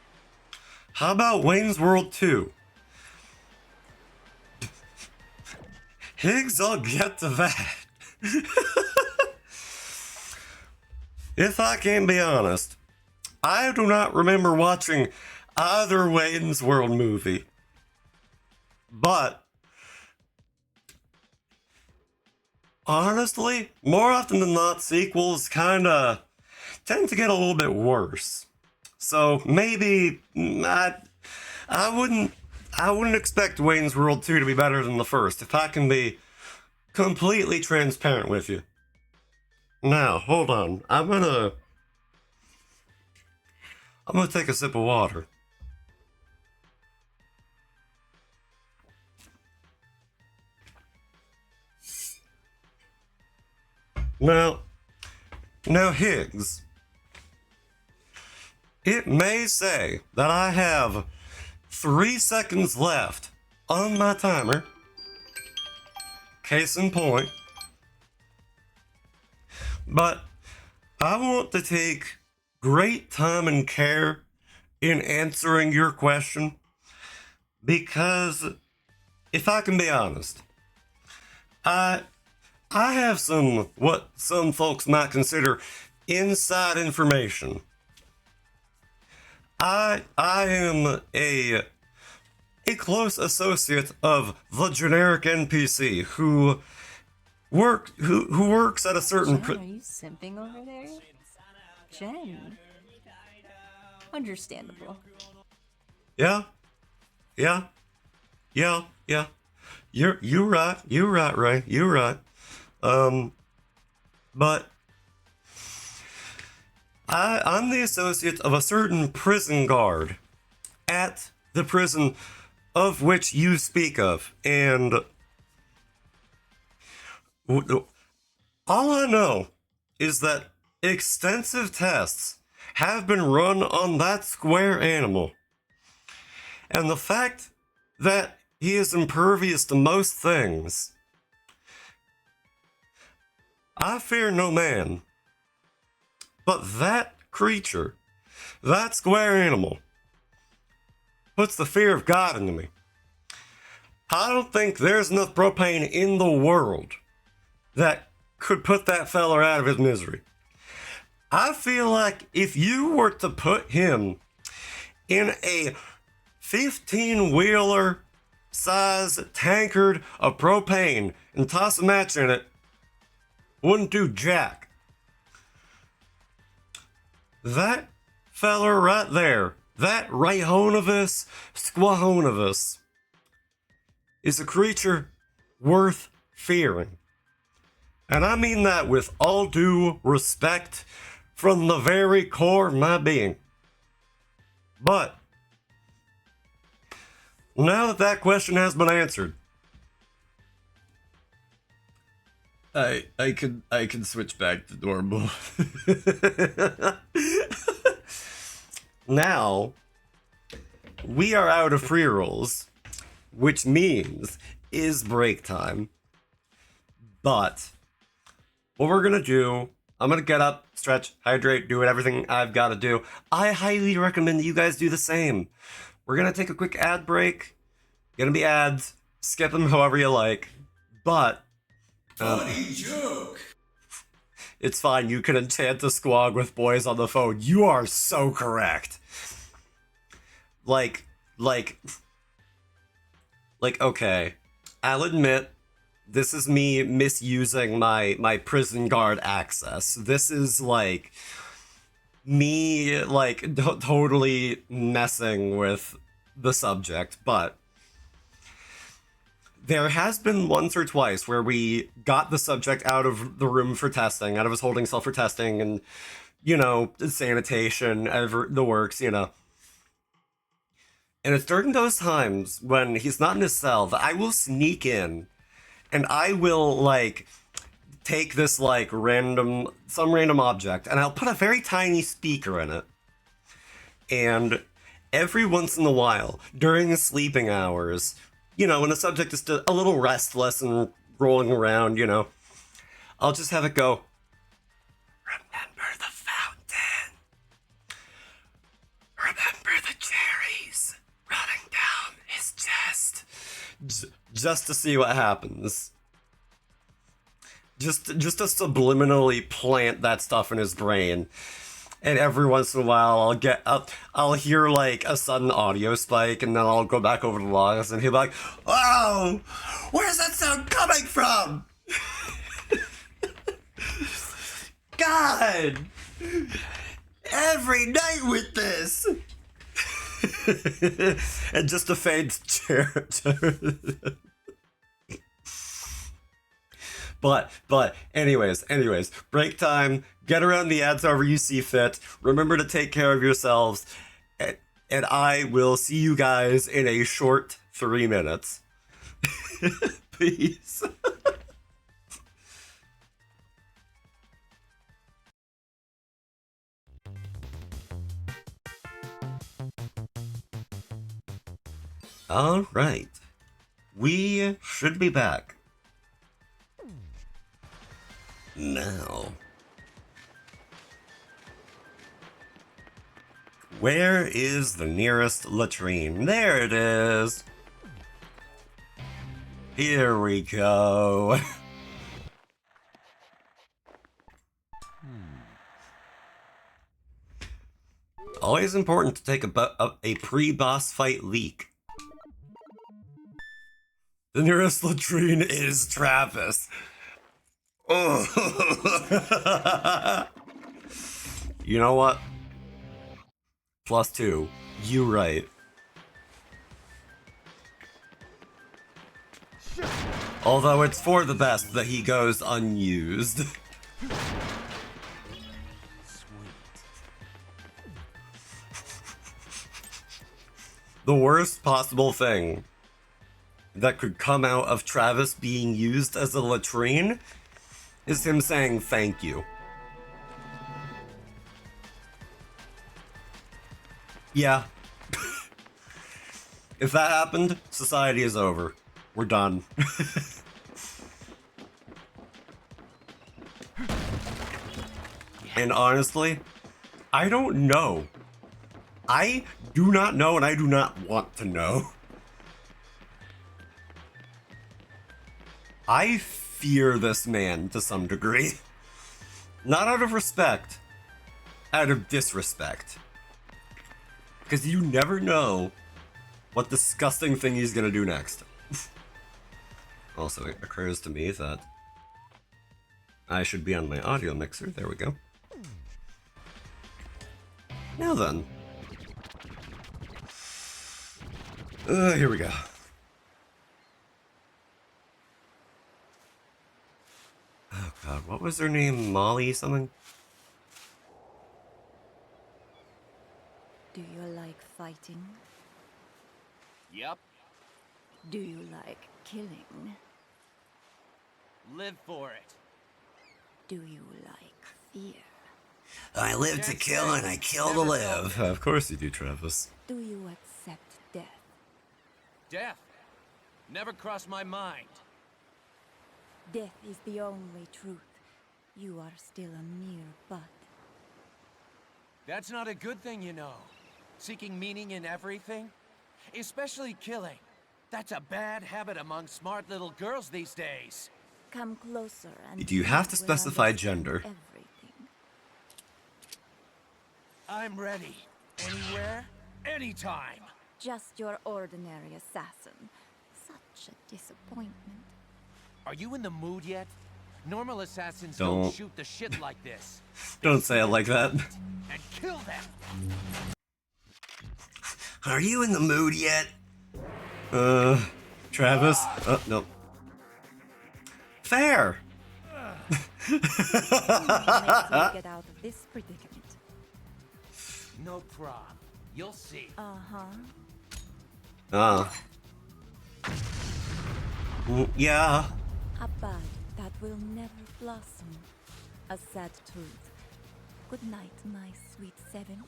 How about Wayne's World 2? Higgs, I'll get to that. If I can be honest, I do not remember watching either Wayne's World movie. But, honestly, more often than not, sequels kinda tend to get a little bit worse. So maybe I wouldn't expect Wayne's World 2 to be better than the first, if I can be completely transparent with you. Now, hold on. I'm gonna take a sip of water. Now, Higgs, it may say that I have 3 seconds left on my timer. Case in point. But I want to take great time and care in answering your question because, if I can be honest, I I have some what some folks might consider inside information. I am a close associate of the generic NPC who works at a certain Jen, are you simping over there? Jen. Understandable. yeah, yeah, yeah, yeah. You're right. You're right, Ray. You're right. But I'm the associate of a certain prison guard at the prison of which you speak of, and all I know is that extensive tests have been run on that square animal, and the fact that he is impervious to most things, I fear no man. But that creature, that square animal, puts the fear of God into me. I don't think there's enough propane in the world that could put that feller out of his misery. I feel like if you were to put him in a 15-wheeler size tankard of propane and toss a match in it, wouldn't do jack. That feller right there, that Rayhonovus Squahonovus, is a creature worth fearing. And I mean that with all due respect from the very core of my being. But now that that question has been answered, I can switch back to normal. Now we are out of pre-rolls, which means is break time. But what we're gonna do, I'm gonna get up, stretch, hydrate, do everything I've got to do. I highly recommend that you guys do the same. We're gonna take a quick ad break. Gonna be ads. Skip them however you like. But funny joke. It's fine. You can enchant the squad with boys on the phone. You are so correct. Like, okay. I'll admit, this is me misusing my prison guard access. This is like me totally messing with the subject, but there has been once or twice where we got the subject out of the room for testing, out of his holding cell for testing, and, you know, sanitation, the works, you know. And it's during those times when he's not in his cell that I will sneak in and I will, like, take this, like, some random object, and I'll put a very tiny speaker in it. And every once in a while, during the sleeping hours, you know, when the subject is a little restless and rolling around, you know, I'll just have it go, remember the fountain. Remember the cherries running down his chest. Just to see what happens. Just to subliminally plant that stuff in his brain. And every once in a while, I'll hear like a sudden audio spike, and then I'll go back over the logs, and he'll be like, "Oh, where's that sound coming from?" God, every night with this, and just a faint chair. But anyways, break time. Get around the ads however you see fit. Remember to take care of yourselves. And I will see you guys in a short 3 minutes. Peace. All right. We should be back. Now, where is the nearest latrine? There it is. Here we go. Always important to take a pre-boss fight leak. The nearest latrine is Travis. Oh. You know what? +2. You right. Although it's for the best that he goes unused. The worst possible thing that could come out of Travis being used as a latrine is him saying thank you. Yeah. If that happened, society is over. We're done. And honestly, I don't know. I do not know, and I do not want to know. I fear this man to some degree. Not out of respect, out of disrespect. Because you never know what disgusting thing he's gonna do next. Also, it occurs to me that I should be on my audio mixer. There we go. Now then. Here we go. Oh god, what was her name? Molly something? Do you like fighting? Yep. Do you like killing? Live for it. Do you like fear? I live to kill and I kill to live. Of course you do, Travis. Do you accept death? Death. Never crossed my mind. Death is the only truth. You are still a mere bud. That's not a good thing, you know. Seeking meaning in everything. Especially killing. That's a bad habit among smart little girls these days. Come closer and Do you have to will specify understand gender? Everything. I'm ready. Anywhere, anytime. Just your ordinary assassin. Such a disappointment. Are you in the mood yet? Normal assassins Don't. don't shoot the shit like this. Don't say it like that. And kill them. Are you in the mood yet? Travis? No. Fair! Makes you get out of this predicament. No problem. You'll see. Yeah. A bud that will never blossom. A sad truth. Good night, my sweet seven.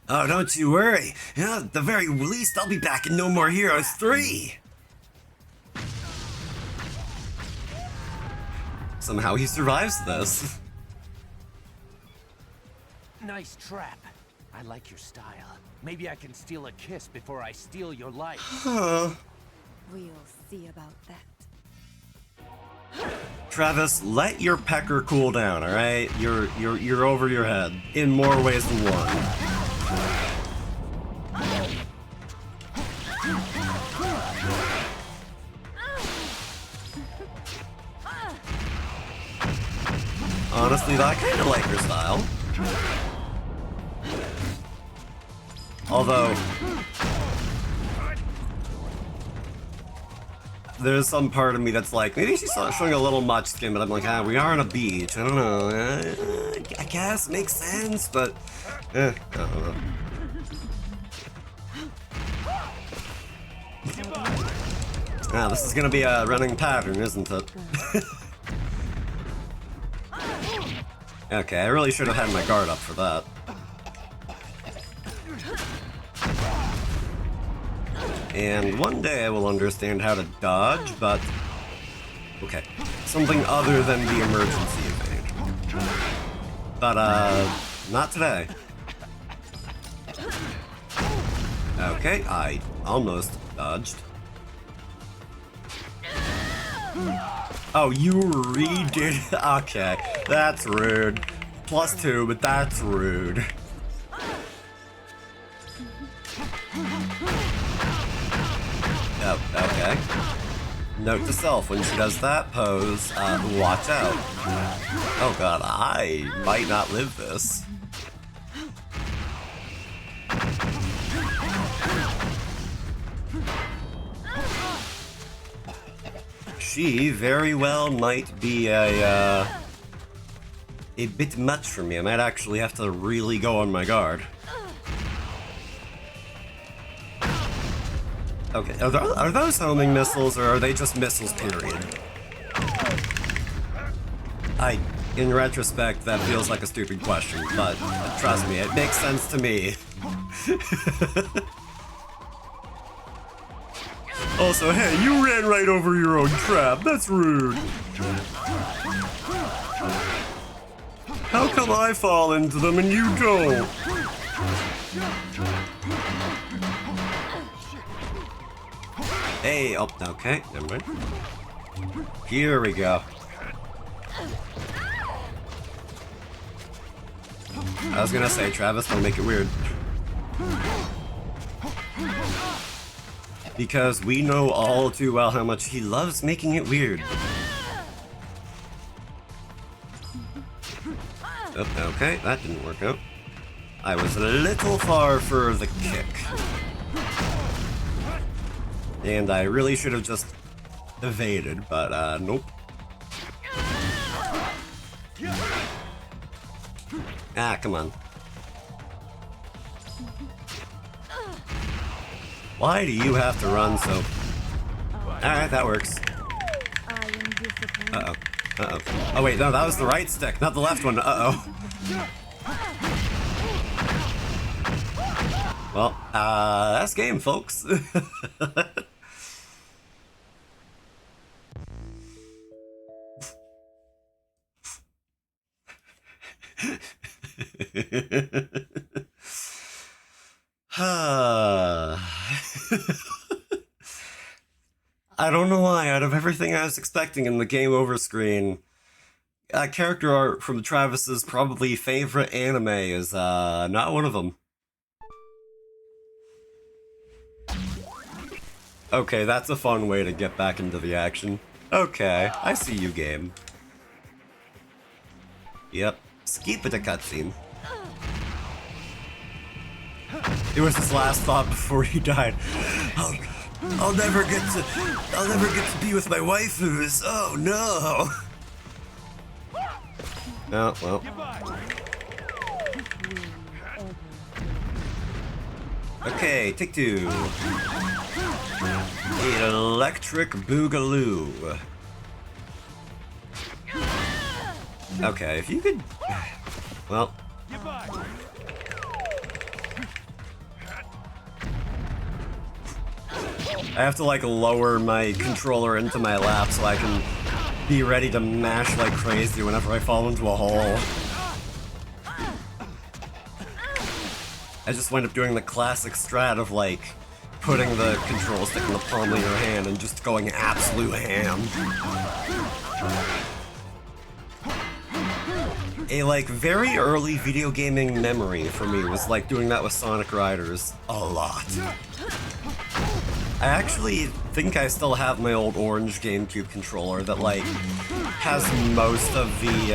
Oh, don't you worry. At the very least, I'll be back in No More Heroes 3. Somehow he survives this. Nice trap. I like your style. Maybe I can steal a kiss before I steal your life. We'll see about that. Travis, let your pecker cool down, alright? You're over your head. In more ways than one. Honestly, I kind of like her style. Although, there's some part of me that's like, maybe she's showing a little much skin, but I'm like, we are on a beach. I don't know. I guess makes sense, but I don't know. This is gonna be a running pattern, isn't it? Okay, I really should have had my guard up for that. And one day I will understand how to dodge, but... Okay, something other than the emergency evade. But, not today. Okay, I almost dodged. Oh, you redid it? Okay, that's rude. +2, but that's rude. Oh, okay. Note to self, when she does that pose, watch out. Oh god, I might not live this. She very well might be a bit much for me. I might actually have to really go on my guard. Okay, are those homing missiles, or are they just missiles, period? In retrospect, that feels like a stupid question, but trust me, it makes sense to me. Also, hey, you ran right over your own trap. That's rude. How come I fall into them and you don't? Hey, oh, okay, never mind. Here we go. I was gonna say, Travis, don't make it weird. Because we know all too well how much he loves making it weird. Oh, okay, that didn't work out. I was a little far for the kick. And I really should have just evaded, but nope. Ah, come on. Why do you have to run so... Alright, that works. Uh-oh. Uh-oh. Oh wait, no, that was the right stick, not the left one. Uh-oh. Well, that's game, folks. I don't know why, out of everything I was expecting in the game over screen, character art from Travis's probably favorite anime is not one of them. Okay, that's a fun way to get back into the action. Okay, I see you, game. Yep, skip it a cutscene. It was his last thought before he died. I'll never get to be with my waifus. Oh no. Oh well. Okay, take two. Electric Boogaloo. Okay, if you could. Well. I have to like lower my controller into my lap so I can be ready to mash like crazy whenever I fall into a hole. I just wind up doing the classic strat of like putting the control stick in the palm of your hand and just going absolute ham. A like very early video gaming memory for me was like doing that with Sonic Riders a lot. I actually think I still have my old orange GameCube controller that like has most of the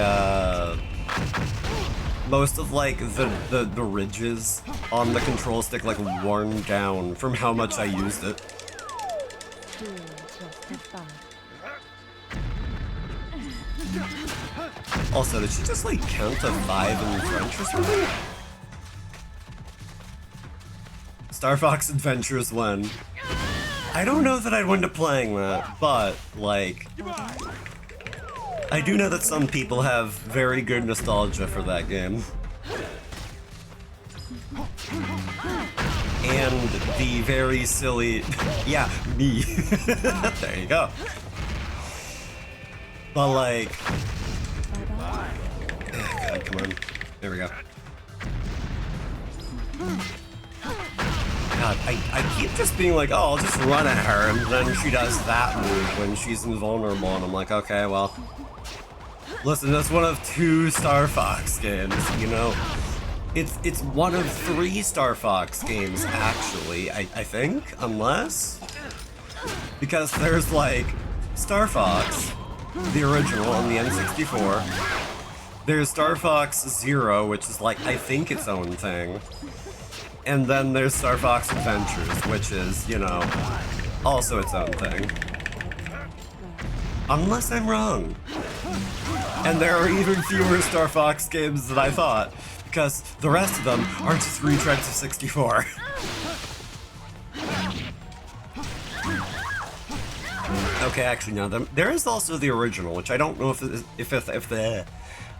ridges on the control stick like worn down from how much I used it. Also, did she just like count to 5 in French or something? Star Fox Adventures 1. I don't know that I'd wind up playing that, but, like, I do know that some people have very good nostalgia for that game. And the very silly... yeah, me. There you go. But, like... oh, God, come on. There we go. God, I keep just being like, oh, I'll just run at her, and then she does that move when she's invulnerable, and I'm like, okay, well, listen, that's one of 2 Star Fox games, you know? It's one of 3 Star Fox games, actually, I think, unless... Because there's, like, Star Fox, the original on the N64, there's Star Fox Zero, which is, like, I think its own thing, and then there's Star Fox Adventures, which is, you know, also its own thing. Unless I'm wrong. And there are even fewer Star Fox games than I thought, because the rest of them are just retreads of 64. Okay, actually, no, there is also the original, which I don't know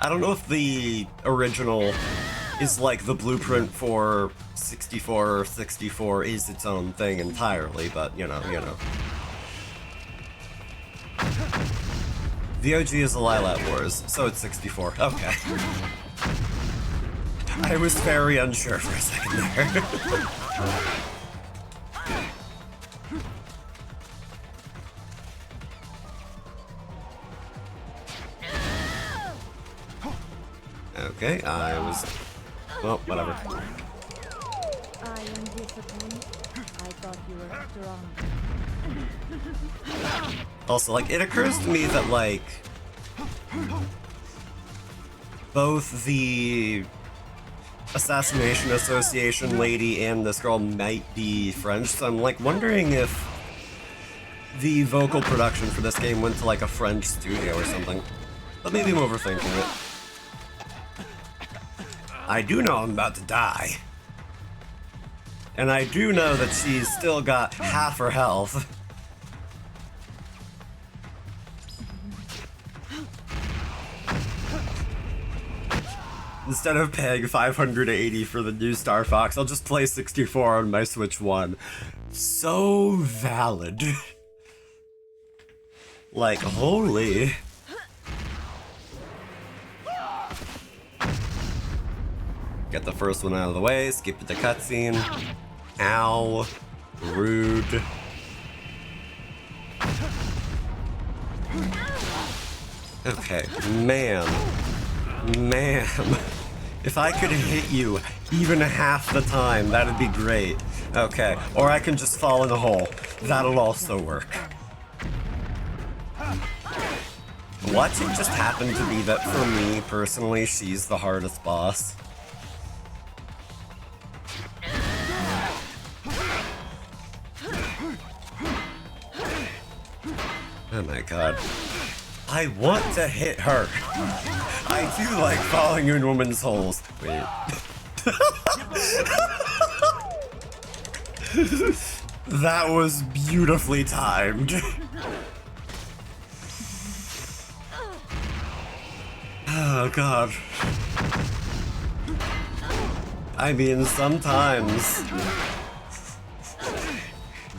I don't know if the original is like the blueprint for 64 or 64 is its own thing entirely, but you know. The OG is the Lilat Wars, so it's 64. Okay. I was very unsure for a second there. Okay, I was... Well, whatever. I am disappointed. I thought you were strong. Also, like, it occurs to me that, like... both the Assassination Association lady and this girl might be French, so I'm, like, wondering if the vocal production for this game went to, like, a French studio or something. But maybe I'm overthinking it. I do know I'm about to die. And I do know that she's still got half her health. Instead of paying $580 for the new Star Fox, I'll just play 64 on my Switch 1. So valid. Like, holy... Get the first one out of the way, skip the cutscene. Ow. Rude. Okay, ma'am. If I could hit you even half the time, that'd be great. Okay, or I can just fall in a hole. That'll also work. What? It just happened to be that for me, personally, she's the hardest boss. Oh my god. I want to hit her. I do like falling in women's holes. Wait. That was beautifully timed. Oh god. I mean, sometimes...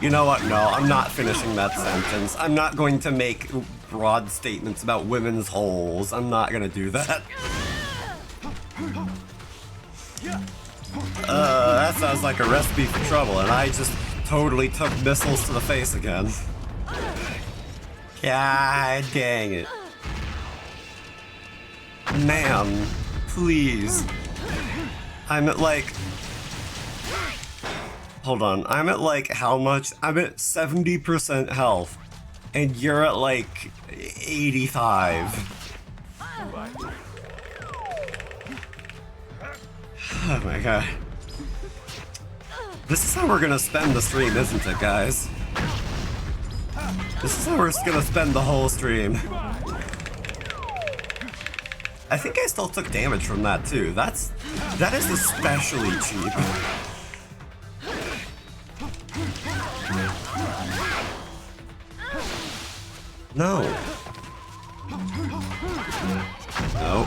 You know what? No, I'm not finishing that sentence. I'm not going to make broad statements about women's holes. I'm not gonna do that. That sounds like a recipe for trouble, and I just totally took missiles to the face again. God dang it. Ma'am, please. I'm at like... Hold on, I'm at like how much? I'm at 70% health, and you're at like 85. Oh my god. This is how we're gonna spend the stream, isn't it, guys? This is how we're gonna spend the whole stream. I think I still took damage from that too. That is especially cheap. No. No.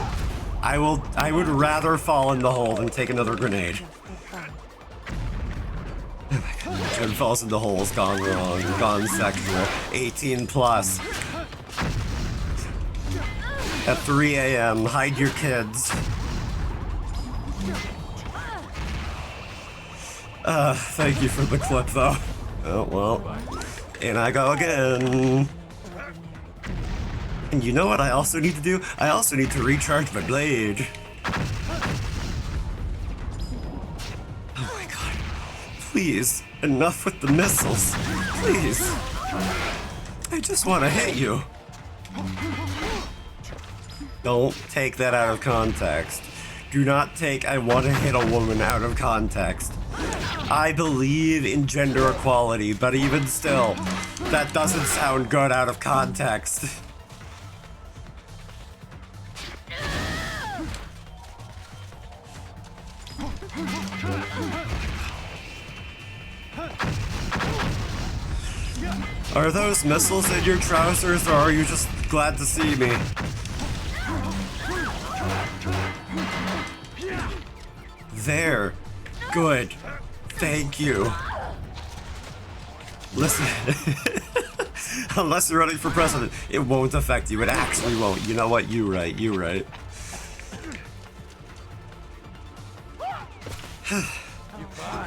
I would rather fall in the hole than take another grenade. Oh my god, Jen falls in the holes, gone wrong, gone sexual, 18 plus. At 3 a.m., hide your kids. Thank you for the clip, though. Oh, well. And I go again. And you know what I also need to do? I also need to recharge my blade. Oh my god. Please, enough with the missiles. Please. I just want to hit you. Don't take that out of context. Do not take "I want to hit a woman" out of context. I believe in gender equality, but even still, that doesn't sound good out of context. Are those missiles in your trousers, or are you just glad to see me? There. Good. Thank you. Listen. Unless you're running for president, it won't affect you. It actually won't. You know what? You right. You right.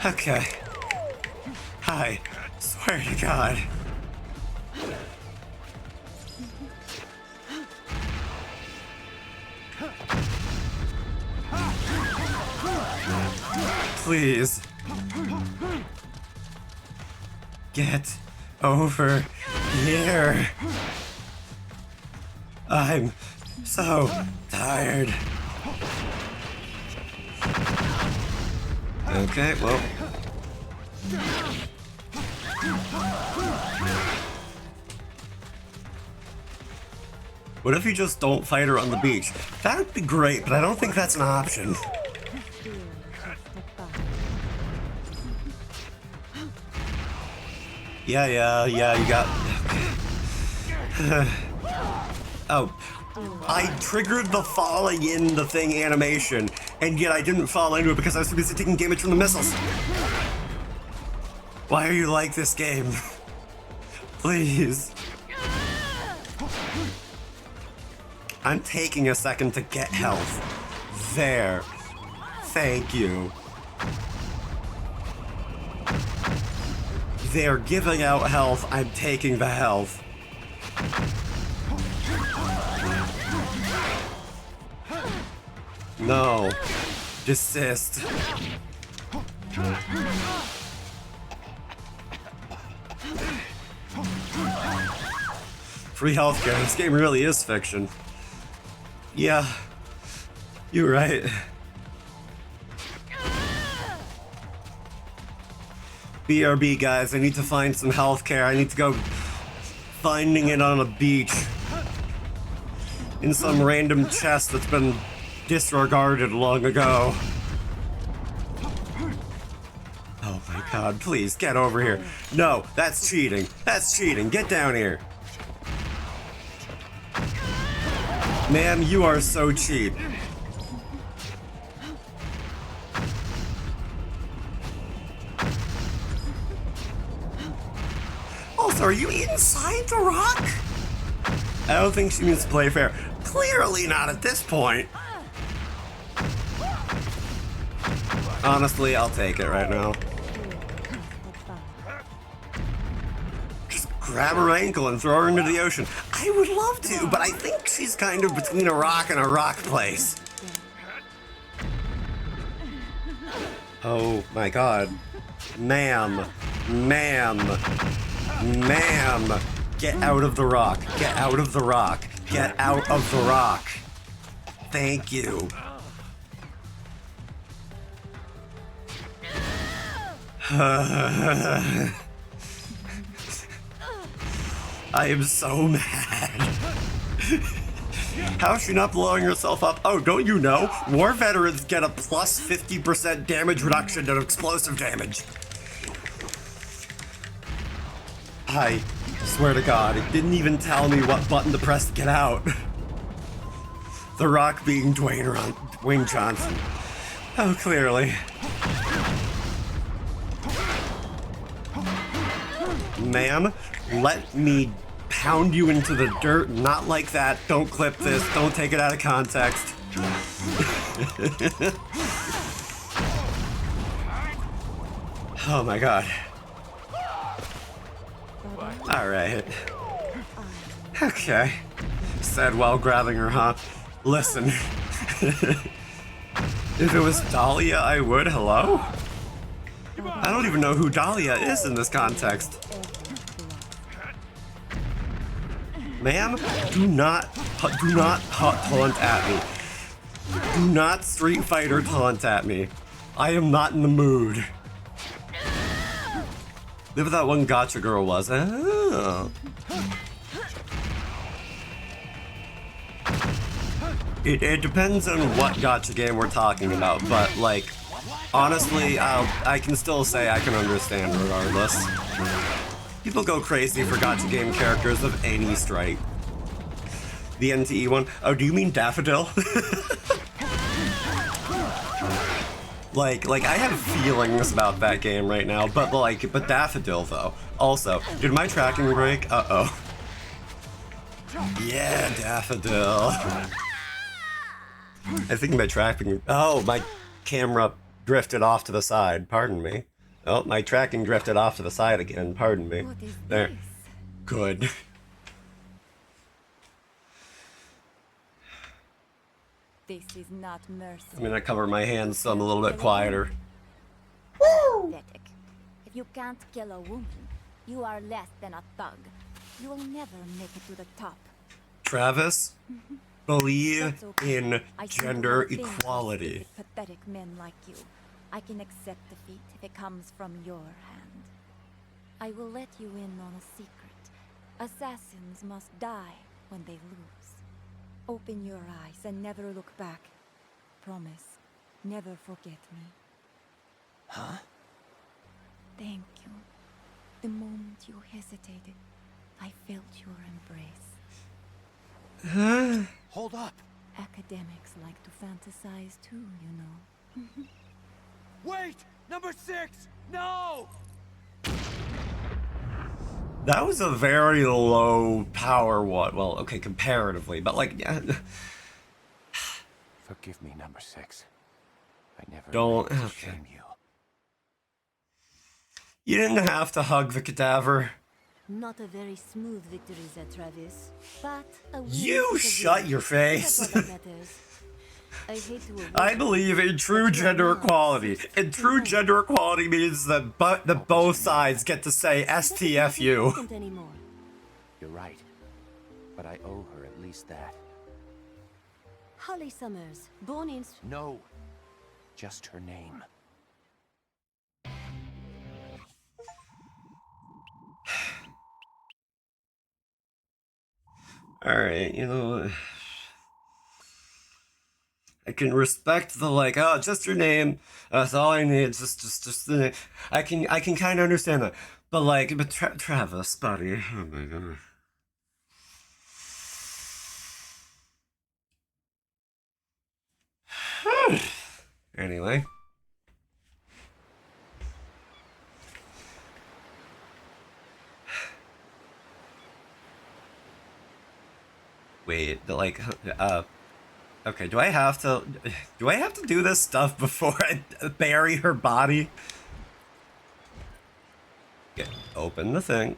Okay. Hi. Swear to God. Please. Get over here. I'm so tired. Okay, well. What if you just don't fight her on the beach? That would be great, but I don't think that's an option. Yeah, you got... Oh, I triggered the falling in the thing animation, and yet I didn't fall into it because I was too busy taking damage from the missiles. Why are you like this game? Please. I'm taking a second to get health. There. Thank you. They're giving out health. I'm taking the health. No. Desist. Free healthcare. This game really is fiction. Yeah. You're right. BRB, guys, I need to find some healthcare. I need to go finding it on a beach. In some random chest that's been disregarded long ago. Oh my god, please, get over here. No, that's cheating. That's cheating. Get down here. Ma'am, you are so cheap. Also, are you inside the rock? I don't think she means to play fair. Clearly not at this point. Honestly, I'll take it right now. Just grab her ankle and throw her into the ocean. I would love to, but I think she's kind of between a rock and a rock place. Oh my god. Ma'am. Ma'am. Ma'am. Get out of the rock. Get out of the rock. Get out of the rock. Thank you. I am so mad. How is she not blowing herself up? Oh, don't you know? War veterans get a plus 50% damage reduction to explosive damage. I swear to God, it didn't even tell me what button to press to get out. The Rock being Dwayne Johnson. Oh, clearly. Ma'am, let me pound you into the dirt. Not like that. Don't clip this. Don't take it out of context. Oh my god. Alright. Okay. Said while grabbing her, huh? Listen. If it was Dahlia, I would. Hello? I don't even know who Dahlia is in this context. Ma'am, do not taunt at me. Do not Street Fighter taunt at me. I am not in the mood. Whoever that one gotcha girl was. Oh. It depends on what gotcha game we're talking about, but like, honestly, I can still say I can understand regardless. People go crazy for gotcha game characters of any stripe. The NTE one. Oh, do you mean Daffodil? Like I have feelings about that game right now, but Daffodil though. Also, did my tracking break? Uh-oh. Yeah, Daffodil. I think my tracking. Oh, my camera drifted off to the side. Pardon me. Oh, my tracking drifted off to the side again. Pardon me. What is There. this? Good. This is not mercy. I'm gonna cover my hands so I'm a little bit quieter. Pathetic. If you can't kill a woman, you are less than a thug. You will never make it to the top. Travis, believe That's okay. in I see gender one thing with equality. Pathetic men like you. I can accept defeat if it comes from your hand. I will let you in on a secret. Assassins must die when they lose. Open your eyes and never look back. Promise, never forget me. Huh? Thank you. The moment you hesitated, I felt your embrace. Hold up! Academics like to fantasize too, you know. Wait! Number 6! No! That was a very low power one. Well, okay, comparatively, but like, yeah. Forgive me, number 6. I never Don't- meant to okay. shame you. You didn't have to hug the cadaver. Not a very smooth victory, there, Travis. But a win You is a shut win. your face. That's what matters. I hate to avoid I believe in true gender equality. And true gender equality means that both sides get to say STFU. Isn't anymore. You're right. But I owe her at least that. Holly Summers, born in... No. Just her name. Alright, you know, I can respect the like, oh, just your name. That's all I need. Just the name. I can kind of understand that. But like, Travis, buddy. Oh my god. Anyway. Wait, like, okay, do I have to do this stuff before I bury her body? Okay, open the thing.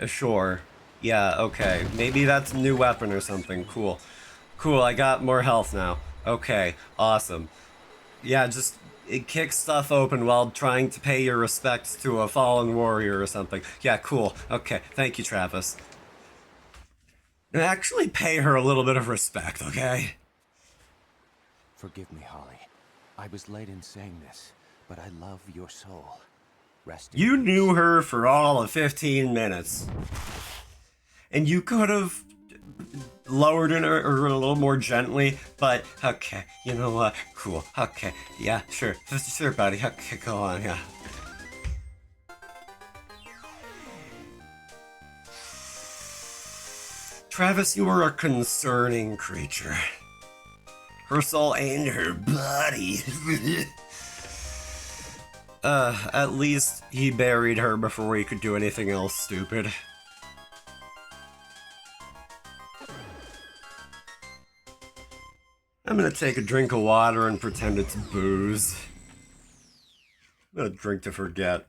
Sure. Yeah, okay. Maybe that's a new weapon or something. Cool. Cool, I got more health now. Okay, awesome. Yeah, just it kicks stuff open while trying to pay your respects to a fallen warrior or something. Yeah, cool. Okay, thank you, Travis. And actually pay her a little bit of respect, okay? Forgive me, Holly. I was late in saying this, but I love your soul. Rest in You peace. knew her for all of 15 minutes. And you could have lowered it or a little more gently, but okay, you know what? Cool. Okay, yeah, sure. Sure, buddy. Okay, go on, yeah. Travis, you are a concerning creature. Her soul and her body. At least he buried her before he could do anything else stupid. I'm gonna take a drink of water and pretend it's booze. A drink to forget.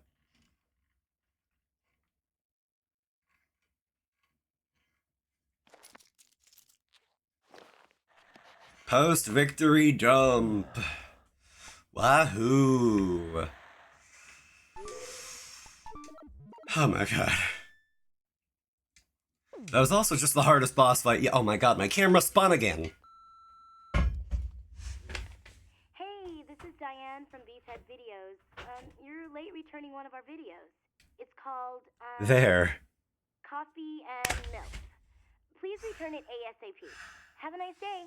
Post-victory dump. Wahoo. Oh my god. That was also just the hardest boss fight. Yeah, oh my god, my camera spun again. Hey, this is Diane from Beefhead Videos. You're late returning one of our videos. It's called, There. Coffee and Milk. Please return it ASAP. Have a nice day.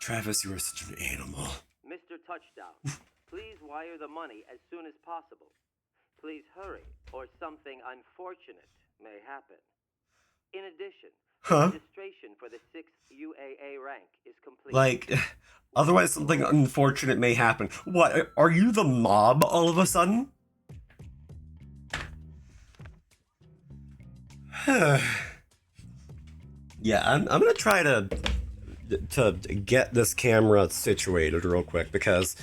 Travis, you are such an animal. Mr. Touchdown, please wire the money as soon as possible. Please hurry, or something unfortunate may happen. In addition, registration for the 6th UAA rank is complete. Like, otherwise something unfortunate may happen. What, are you the mob all of a sudden? Yeah, I'm gonna try to get this camera situated real quick because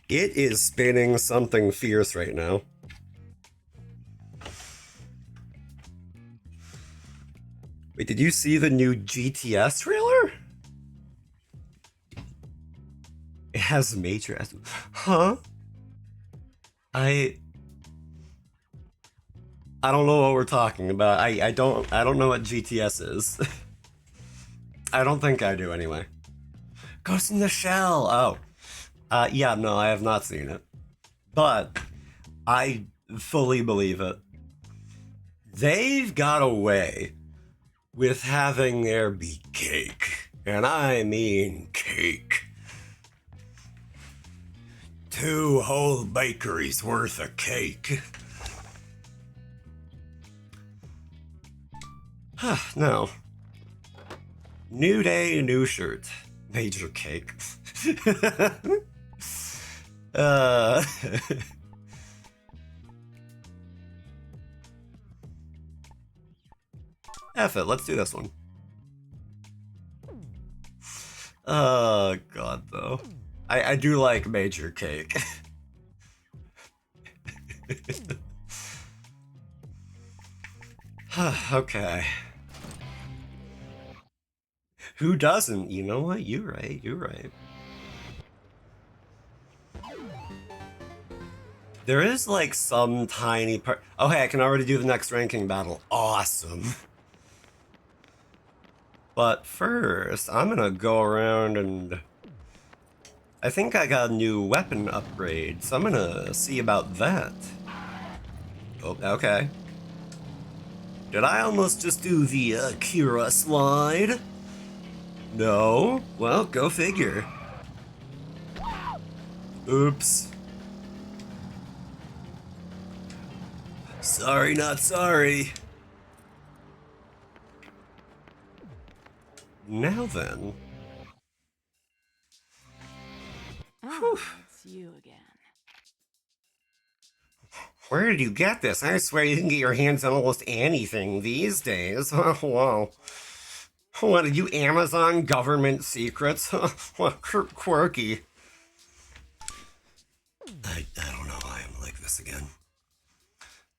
it is spinning something fierce right now. Wait, did you see the new GTS trailer? It has major huh? I don't know what we're talking about. I don't know what GTS is. I don't think I do anyway. Ghost in the Shell. Oh. Yeah, no, I have not seen it. But I fully believe it. They've got a way with having there be cake. And I mean cake. 2 whole bakeries worth of cake. No. New day, new shirt. Major cake. F it, let's do this one. Oh god, though. I do like major cake. Okay. Who doesn't? You know what? You're right. You're right. There is like some tiny part. Oh, hey, I can already do the next ranking battle. Awesome. But first, I'm gonna go around and I think I got a new weapon upgrade, so I'm gonna see about that. Oh, okay. Did I almost just do the Kira slide? No? Well, go figure. Oops. Sorry, not sorry. Now then. Oh, it's you again. Where did you get this? I swear you can get your hands on almost anything these days. Oh, whoa. What, are you Amazon government secrets? What, quirky. I don't know why I'm like this again.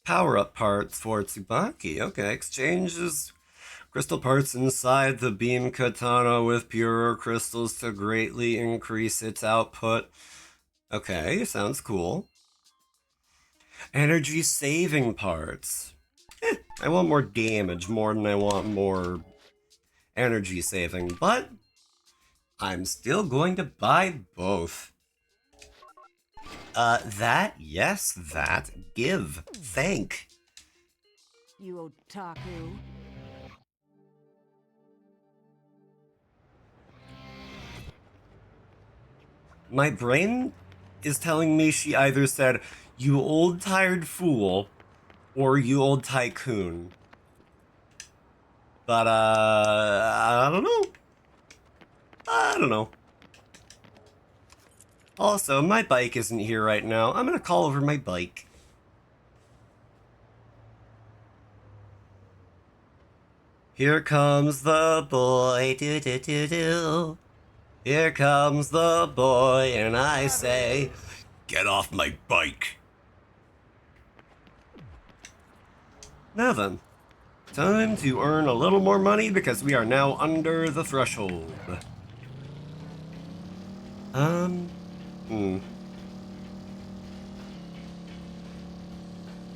Power-up parts for Tsubaki. Okay, exchanges crystal parts inside the beam katana with purer crystals to greatly increase its output. Okay, sounds cool. Energy saving parts. I want more damage more than I want more energy saving, but I'm still going to buy both. That, yes, that, give, thank. You otaku. My brain is telling me she either said, you old tired fool, or you old tycoon. But, I don't know. I don't know. Also, my bike isn't here right now. I'm gonna call over my bike. Here comes the boy, do-do-do-do. Here comes the boy, and I say, Get off my bike. Now then, time to earn a little more money because we are now under the threshold.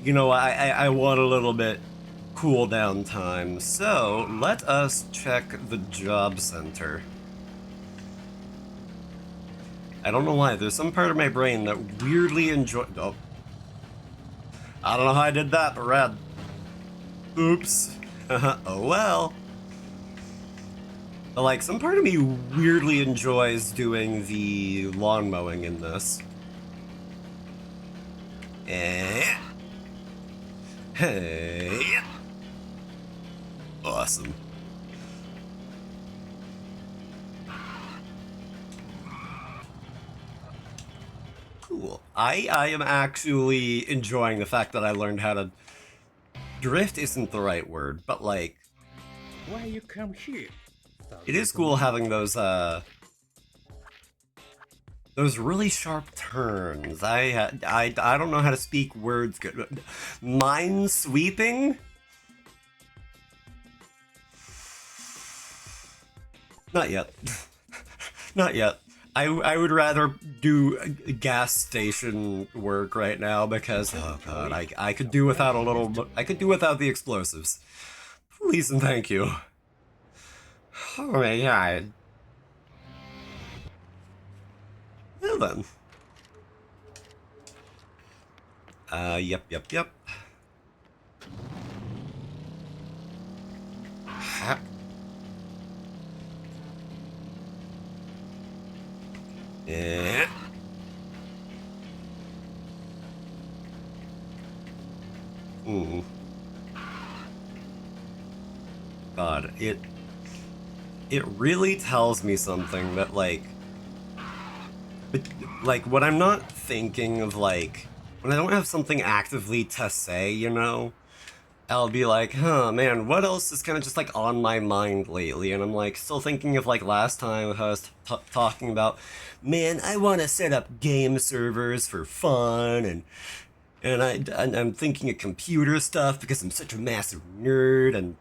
You know, I want a little bit cooldown time, so let us check the job center. I don't know why, there's some part of my brain that weirdly oh. I don't know how I did that, but rad. Oops. Oh well. But like, some part of me weirdly enjoys doing the lawn mowing in this. Hey. Awesome. Cool. I am actually enjoying the fact that I learned how to... Drift isn't the right word, but like... Why you come here? It is cool having those really sharp turns. I don't know how to speak words good. Minesweeping? Not yet. Not yet. I would rather do gas station work right now because, oh god, I could do without I could do without the explosives. Please and thank you. Oh my god. Well then. Yep. Ha. Yeah. God, it really tells me something that like when I'm not thinking of like when I don't have something actively to say, you know, I'll be like, huh, man, what else is kind of just like on my mind lately? And I'm like still thinking of like last time I was talking about, man, I want to set up game servers for fun, and I'm thinking of computer stuff because I'm such a massive nerd, and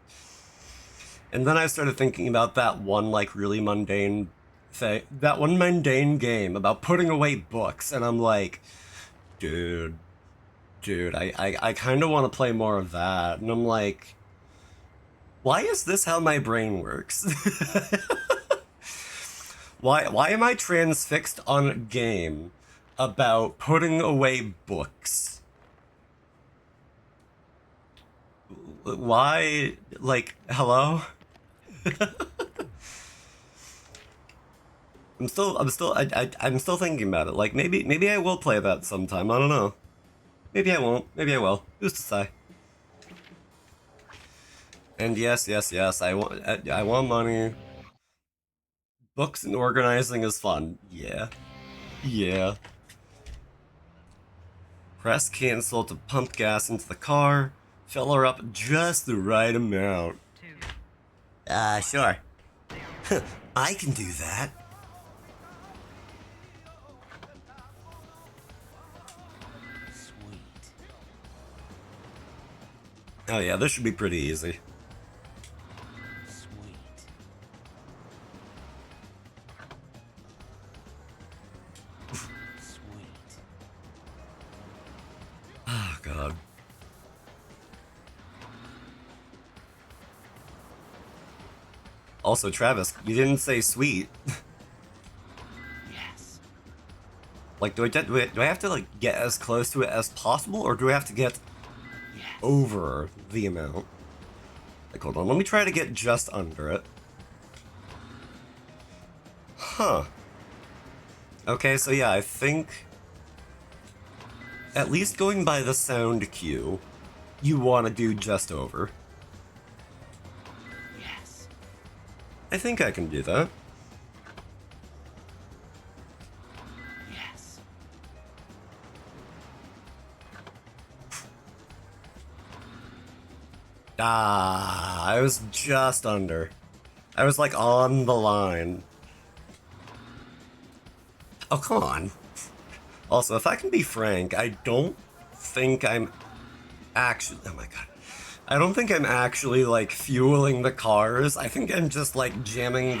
then I started thinking about that one like really mundane thing, that one mundane game about putting away books, and I'm like, dude, I kind of want to play more of that. And I'm like, why is this how my brain works? Why am I transfixed on a game about putting away books? Why, like, hello? I'm still thinking about it. Like, maybe I will play that sometime. I don't know. Maybe I won't. Maybe I will. Who's to say? And yes. I want money. Books and organizing is fun. Yeah. Press cancel to pump gas into the car. Fill her up just the right amount. Sure. I can do that. Oh yeah, this should be pretty easy. Oh god. Also, Travis, you didn't say sweet. Yes. Like, do I have to like get as close to it as possible, or do I have to get over the amount? Like, hold on, let me try to get just under it. Huh. Okay, so yeah, I think at least going by the sound cue, you want to do just over. Yes. I think I can do that. Yes. I was just under. I was like on the line. Oh, come on. Also, if I can be frank, I don't think I'm actually... Oh my god. I don't think I'm actually, like, fueling the cars. I think I'm just, like, jamming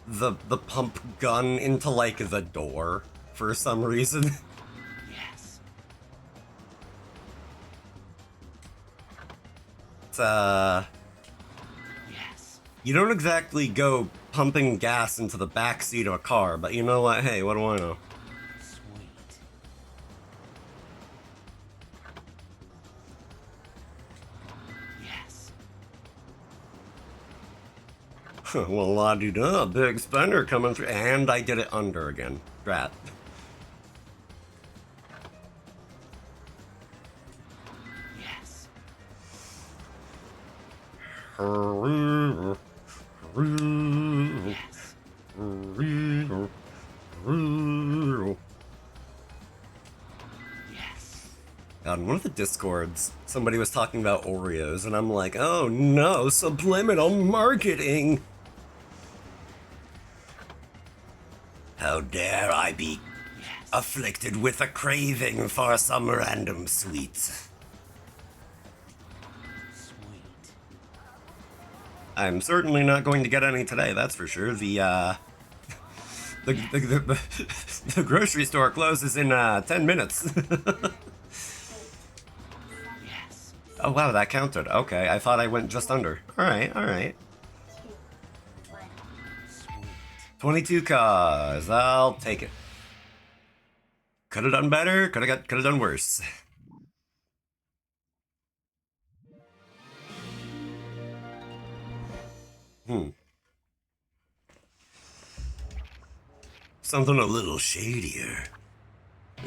the pump gun into, like, the door for some reason. Yes. It's, Yes. you don't exactly go pumping gas into the backseat of a car, but you know what? Hey, what do I know? Sweet. Yes. Well, la-di-da, big spender coming through. And I did it under again. Drat. Yes. Yes. Yes. On one of the discords, somebody was talking about Oreos, and I'm like, oh no, subliminal marketing! How dare I be afflicted with a craving for some random sweets. Sweet. I'm certainly not going to get any today, that's for sure. The grocery store closes in 10 minutes. Yes. Oh wow, that counted. Okay, I thought I went just under. Alright, alright. 22 cars, I'll take it. Could have done better, could have done worse. Something a little shadier.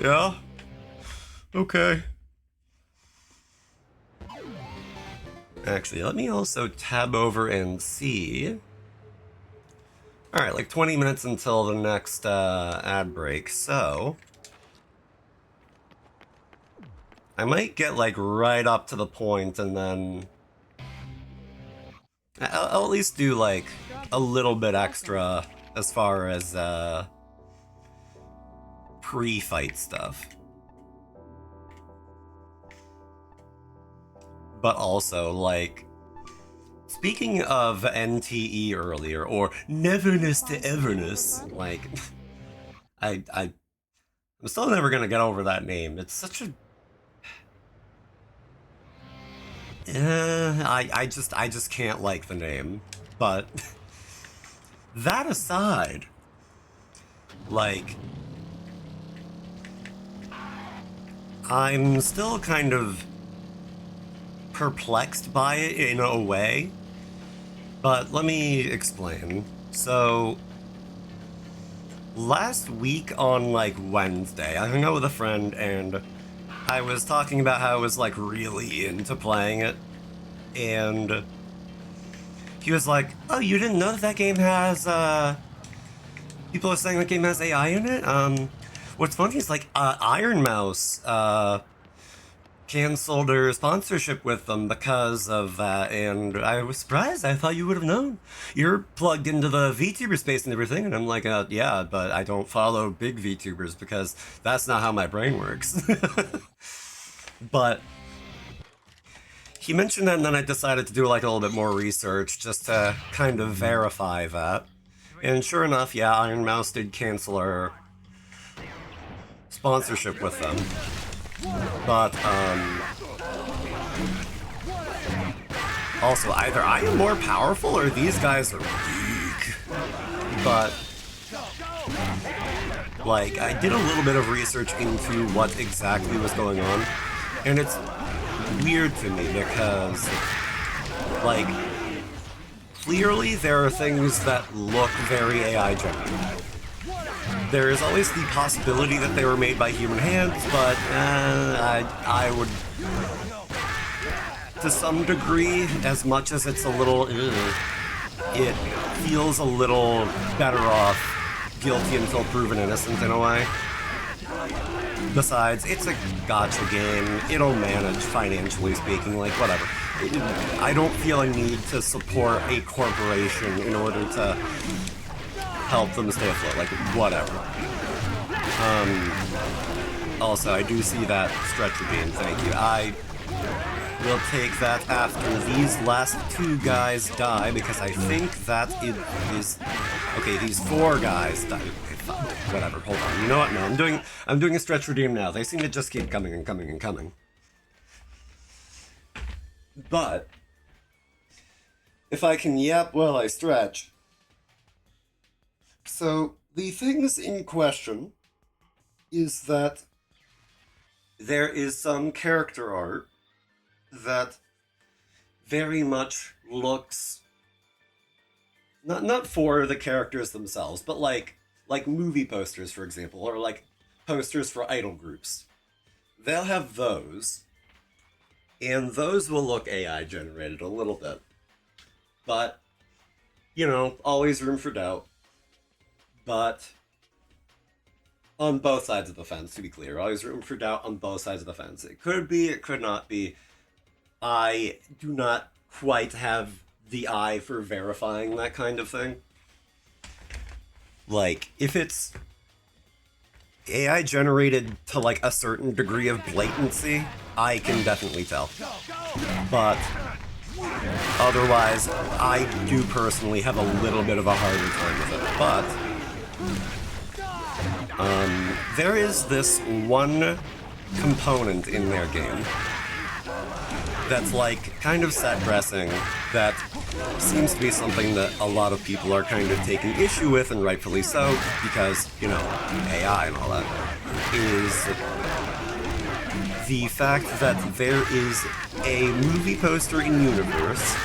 Yeah? Okay. Actually, let me also tab over and see. Alright, like 20 minutes until the next ad break, so... I might get like right up to the point and then... I'll at least do like a little bit extra as far as pre-fight stuff. But also, like, speaking of NTE earlier, or neverness to everness, like, I'm still never gonna get over that name. It's such a... I just can't like the name. But, that aside, like, I'm still kind of perplexed by it in a way, but let me explain. So, last week on like Wednesday, I hung out with a friend and I was talking about how I was like really into playing it, and he was like, oh, you didn't know that that game has, people are saying that game has AI in it? What's funny is like, Iron Mouse, canceled their sponsorship with them because of that, and I was surprised. I thought you would have known. You're plugged into the VTuber space and everything, and I'm like, yeah, but I don't follow big VTubers because that's not how my brain works. But he mentioned that, and then I decided to do like a little bit more research just to kind of verify that. And sure enough, yeah, Iron Mouse did cancel our sponsorship with them. But, also, either I am more powerful or these guys are weak. But, like, I did a little bit of research into what exactly was going on, and it's weird to me because, like, clearly there are things that look very AI generated. There is always the possibility that they were made by human hands, but I would, to some degree, as much as it's a little, it feels a little better off guilty until proven innocent in a way. Besides, it's a gacha game. It'll manage, financially speaking, like, whatever. I don't feel a need to support a corporation in order to help them stay afloat, like, whatever. Also, I do see that stretcher beam, thank you. I will take that after these last 2 guys die, because I think that it is... Okay, these 4 guys die. Okay, fine. Whatever, hold on. You know what? No, I'm doing a stretch redeem now. They seem to just keep coming and coming and coming. But if I can yap while I stretch. So, the things in question is that there is some character art that very much looks not for the characters themselves, but like movie posters, for example, or like posters for idol groups. They'll have those, and those will look AI generated a little bit. But, you know, always room for doubt. But on both sides of the fence, to be clear. Always room for doubt on both sides of the fence. It could be, it could not be. I do not quite have the eye for verifying that kind of thing. Like, if it's AI generated to like a certain degree of blatancy, I can definitely tell. But otherwise, I do personally have a little bit of a harder time with it. But there is this one component in their game that's like kind of set dressing that seems to be something that a lot of people are kind of taking issue with, and rightfully so, because, you know, AI and all that, is the fact that there is a movie poster in universe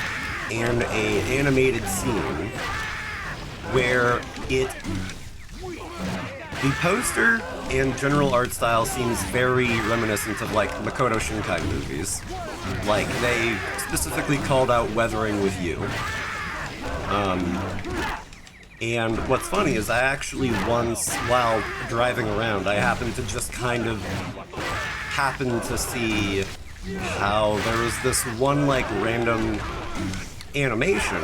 and an animated scene where the poster and general art style seems very reminiscent of like Makoto Shinkai movies. Like, they specifically called out Weathering with You. And what's funny is I actually once, while driving around, I happened to just kind of happen to see how there was this one like random animation,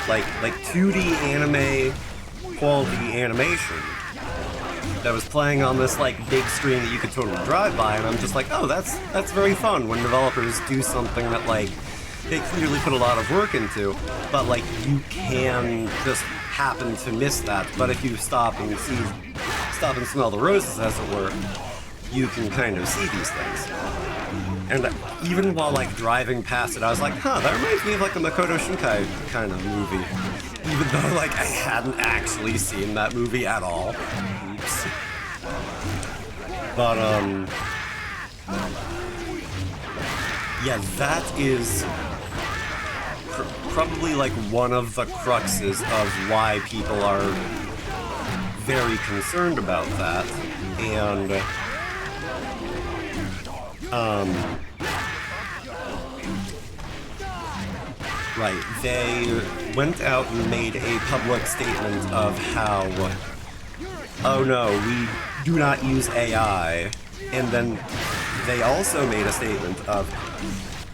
like 2D anime quality animation that was playing on this like big screen that you could totally drive by, and I'm just like, oh, that's very fun when developers do something that like they clearly put a lot of work into, but like you can just happen to miss that. But if you stop and smell the roses, as it were, you can kind of see these things. And even while like driving past it, I was like, huh, that reminds me of like a Makoto Shinkai kind of movie, even though like I hadn't actually seen that movie at all. Oops. But yeah, that is probably like one of the cruxes of why people are very concerned about that. And right, they went out and made a public statement of how, oh no, we do not use AI, and then they also made a statement of,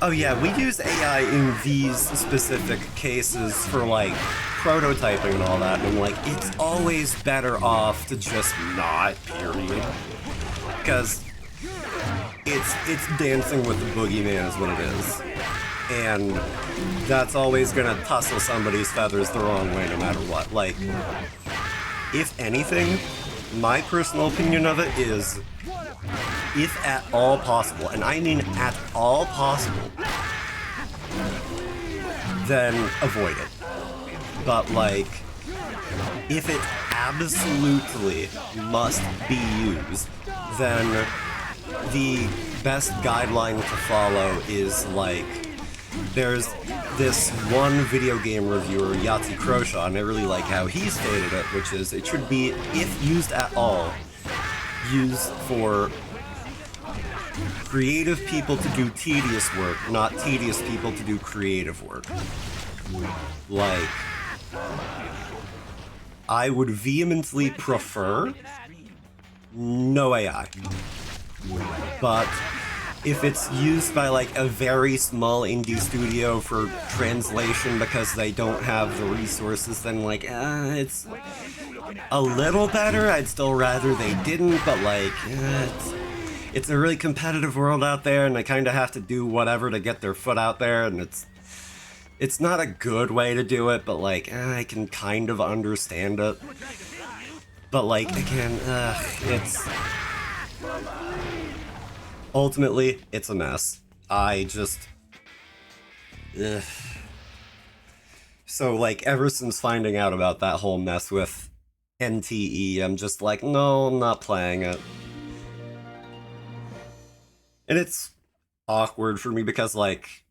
oh yeah, we use AI in these specific cases for like prototyping and all that, and I'm like, it's always better off to just not, period. Because it's dancing with the boogeyman is what it is. And that's always gonna tussle somebody's feathers the wrong way no matter what. Like, if anything, my personal opinion of it is, if at all possible, and I mean at all possible, then avoid it. But like, if it absolutely must be used, then the best guideline to follow is like, there's this one video game reviewer, Yahtzee Croshaw, and I really like how he stated it, which is, it should be, if used at all, used for creative people to do tedious work, not tedious people to do creative work. Like, I would vehemently prefer no AI. But if it's used by like a very small indie studio for translation because they don't have the resources, then like, it's a little better. I'd still rather they didn't, but like, it's a really competitive world out there, and they kind of have to do whatever to get their foot out there, and it's not a good way to do it, but like, I can kind of understand it. But like, again, it's... Ultimately, it's a mess. I just... Ugh. So like, ever since finding out about that whole mess with NTE, I'm just like, no, I'm not playing it. And it's awkward for me because like,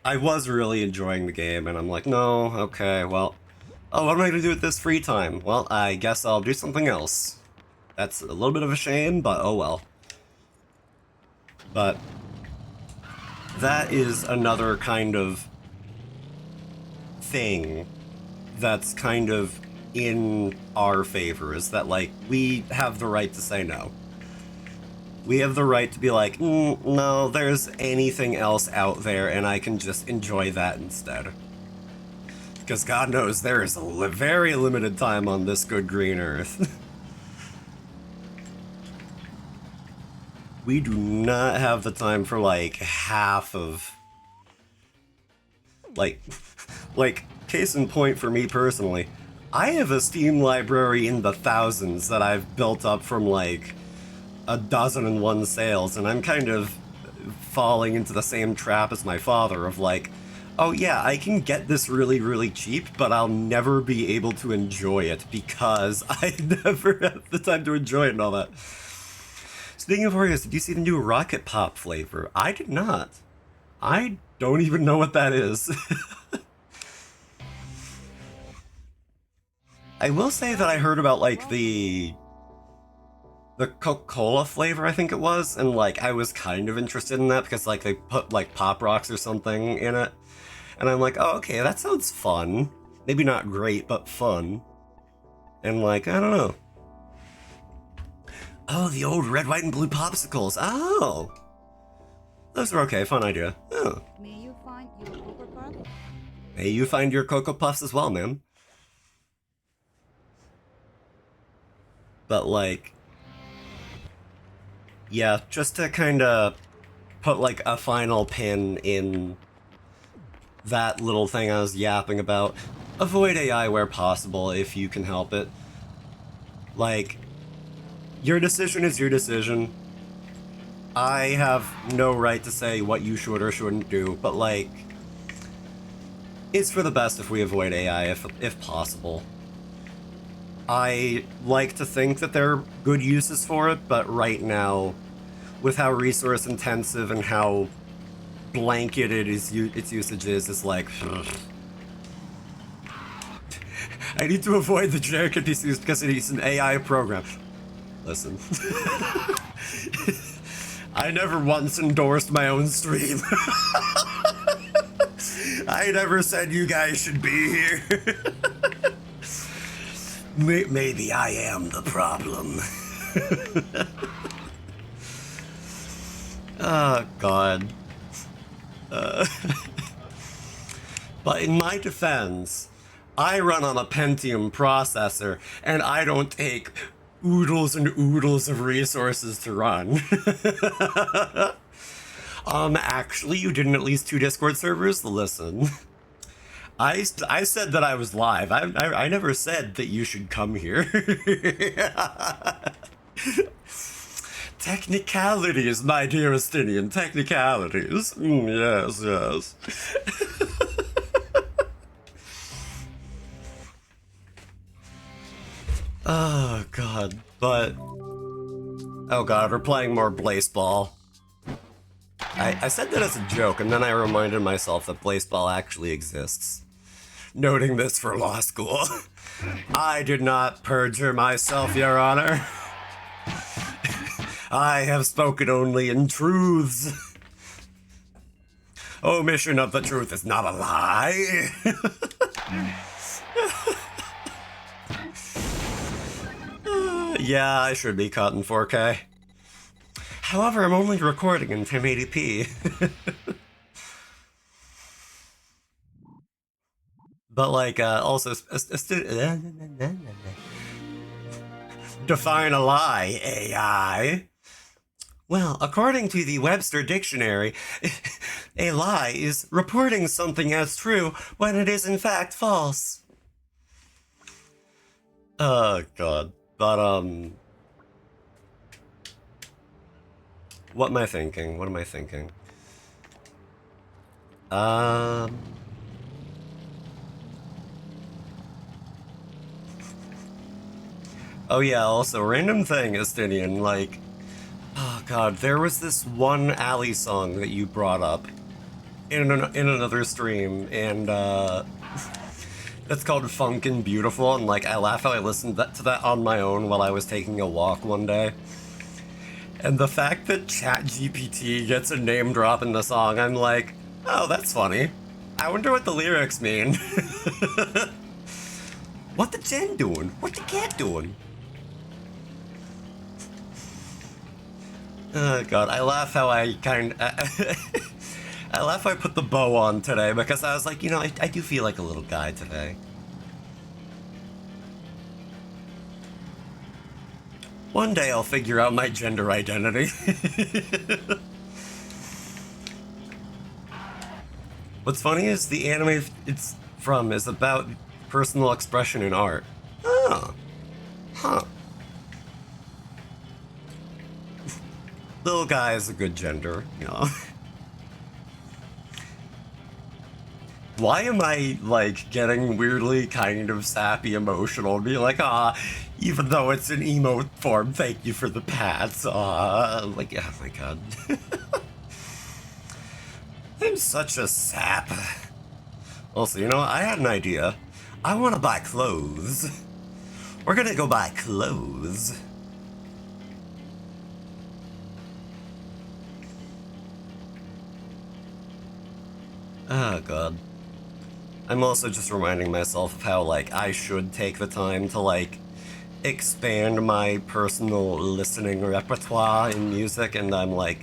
I was really enjoying the game, and I'm like, no, okay, well, oh, what am I gonna do with this free time? Well, I guess I'll do something else. That's a little bit of a shame, but oh well. But that is another kind of thing that's kind of in our favor, is that like, we have the right to say no. We have the right to be like, no, there's anything else out there, and I can just enjoy that instead. Because God knows there is a very limited time on this good green earth. We do not have the time for like half of... Like, case in point for me personally, I have a Steam library in the thousands that I've built up from like 1,001 sales, and I'm kind of falling into the same trap as my father of like, oh yeah, I can get this really, really cheap, but I'll never be able to enjoy it because I never have the time to enjoy it and all that. Speaking of Oreos, did you see the new Rocket Pop flavor? I did not. I don't even know what that is. I will say that I heard about like the Coca-Cola flavor, I think it was, and like I was kind of interested in that because like they put like Pop Rocks or something in it, and I'm like, oh, okay, that sounds fun. Maybe not great, but fun. And like, I don't know. Oh, the old red, white, and blue popsicles. Oh, those are okay. Fun idea. Oh. May you find your Cocoa Puff? May you find your Cocoa Puffs as well, ma'am. But like, yeah, just to kind of put like a final pin in that little thing I was yapping about, avoid AI where possible if you can help it. Like, your decision is your decision. I have no right to say what you should or shouldn't do, but like, it's for the best if we avoid AI if possible. I like to think that there are good uses for it, but right now, with how resource intensive and how blanketed its usage is, it's like, ugh. I need to avoid the generic NPCs because it is an AI program. Listen. I never once endorsed my own stream. I never said you guys should be here. Maybe I am the problem. Oh, God. But in my defense, I run on a Pentium processor, and I don't take oodles and oodles of resources to run. Actually, you did in at least 2 Discord servers? Listen. I said that I was live. I never said that you should come here. Technicalities, my dear Estinian. Technicalities. Yes, yes. Oh, God. But... oh, God, we're playing more Blaseball. I said that as a joke, and then I reminded myself that Blaseball actually exists. Noting this for law school. I did not perjure myself, Your Honor. I have spoken only in truths. Omission of the truth is not a lie. Yeah, I should be cut in 4K. However, I'm only recording in 1080p. But like, also, define a lie, AI? Well, according to the Webster Dictionary, a lie is reporting something as true when it is in fact false. Oh, God. But, what am I thinking? What am I thinking? Oh yeah, also, random thing, Estinian, like, oh god, there was this one alley song that you brought up in another stream, and, it's called Funkin' Beautiful, and, like, I laugh how I listened to that on my own while I was taking a walk one day. And the fact that ChatGPT gets a name drop in the song, I'm like, oh, that's funny. I wonder what the lyrics mean. What the Jen doing? What the cat doing? Oh god, I laugh how I I laugh how I put the bow on today because I was like, you know, I do feel like a little guy today. One day I'll figure out my gender identity. What's funny is the anime it's from is about personal expression in art. Oh. Huh. Little guy is a good gender, you know. Why am I, like, getting weirdly kind of sappy emotional and be like, ah, even though it's an emo form, thank you for the pats, like, oh my god. I'm such a sap. Also, you know, I had an idea. I want to buy clothes. We're gonna go buy clothes. Oh god. I'm also just reminding myself of how, like, I should take the time to, like, expand my personal listening repertoire in music, and I'm like,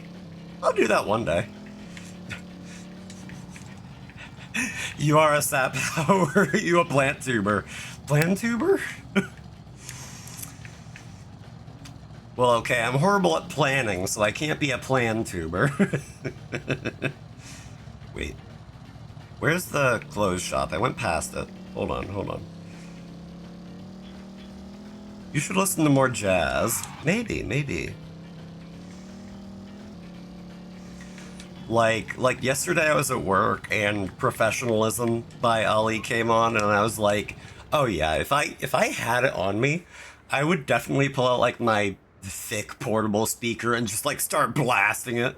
I'll do that one day. You are a sap. How are you a plant tuber? Plant tuber? Well, okay, I'm horrible at planning, so I can't be a plan tuber. Wait. Where's the clothes shop? I went past it. Hold on, hold on. You should listen to more jazz. Maybe, maybe. Like yesterday I was at work and Professionalism by Ali came on and I was like, oh yeah, if I had it on me, I would definitely pull out like my thick portable speaker and just like start blasting it.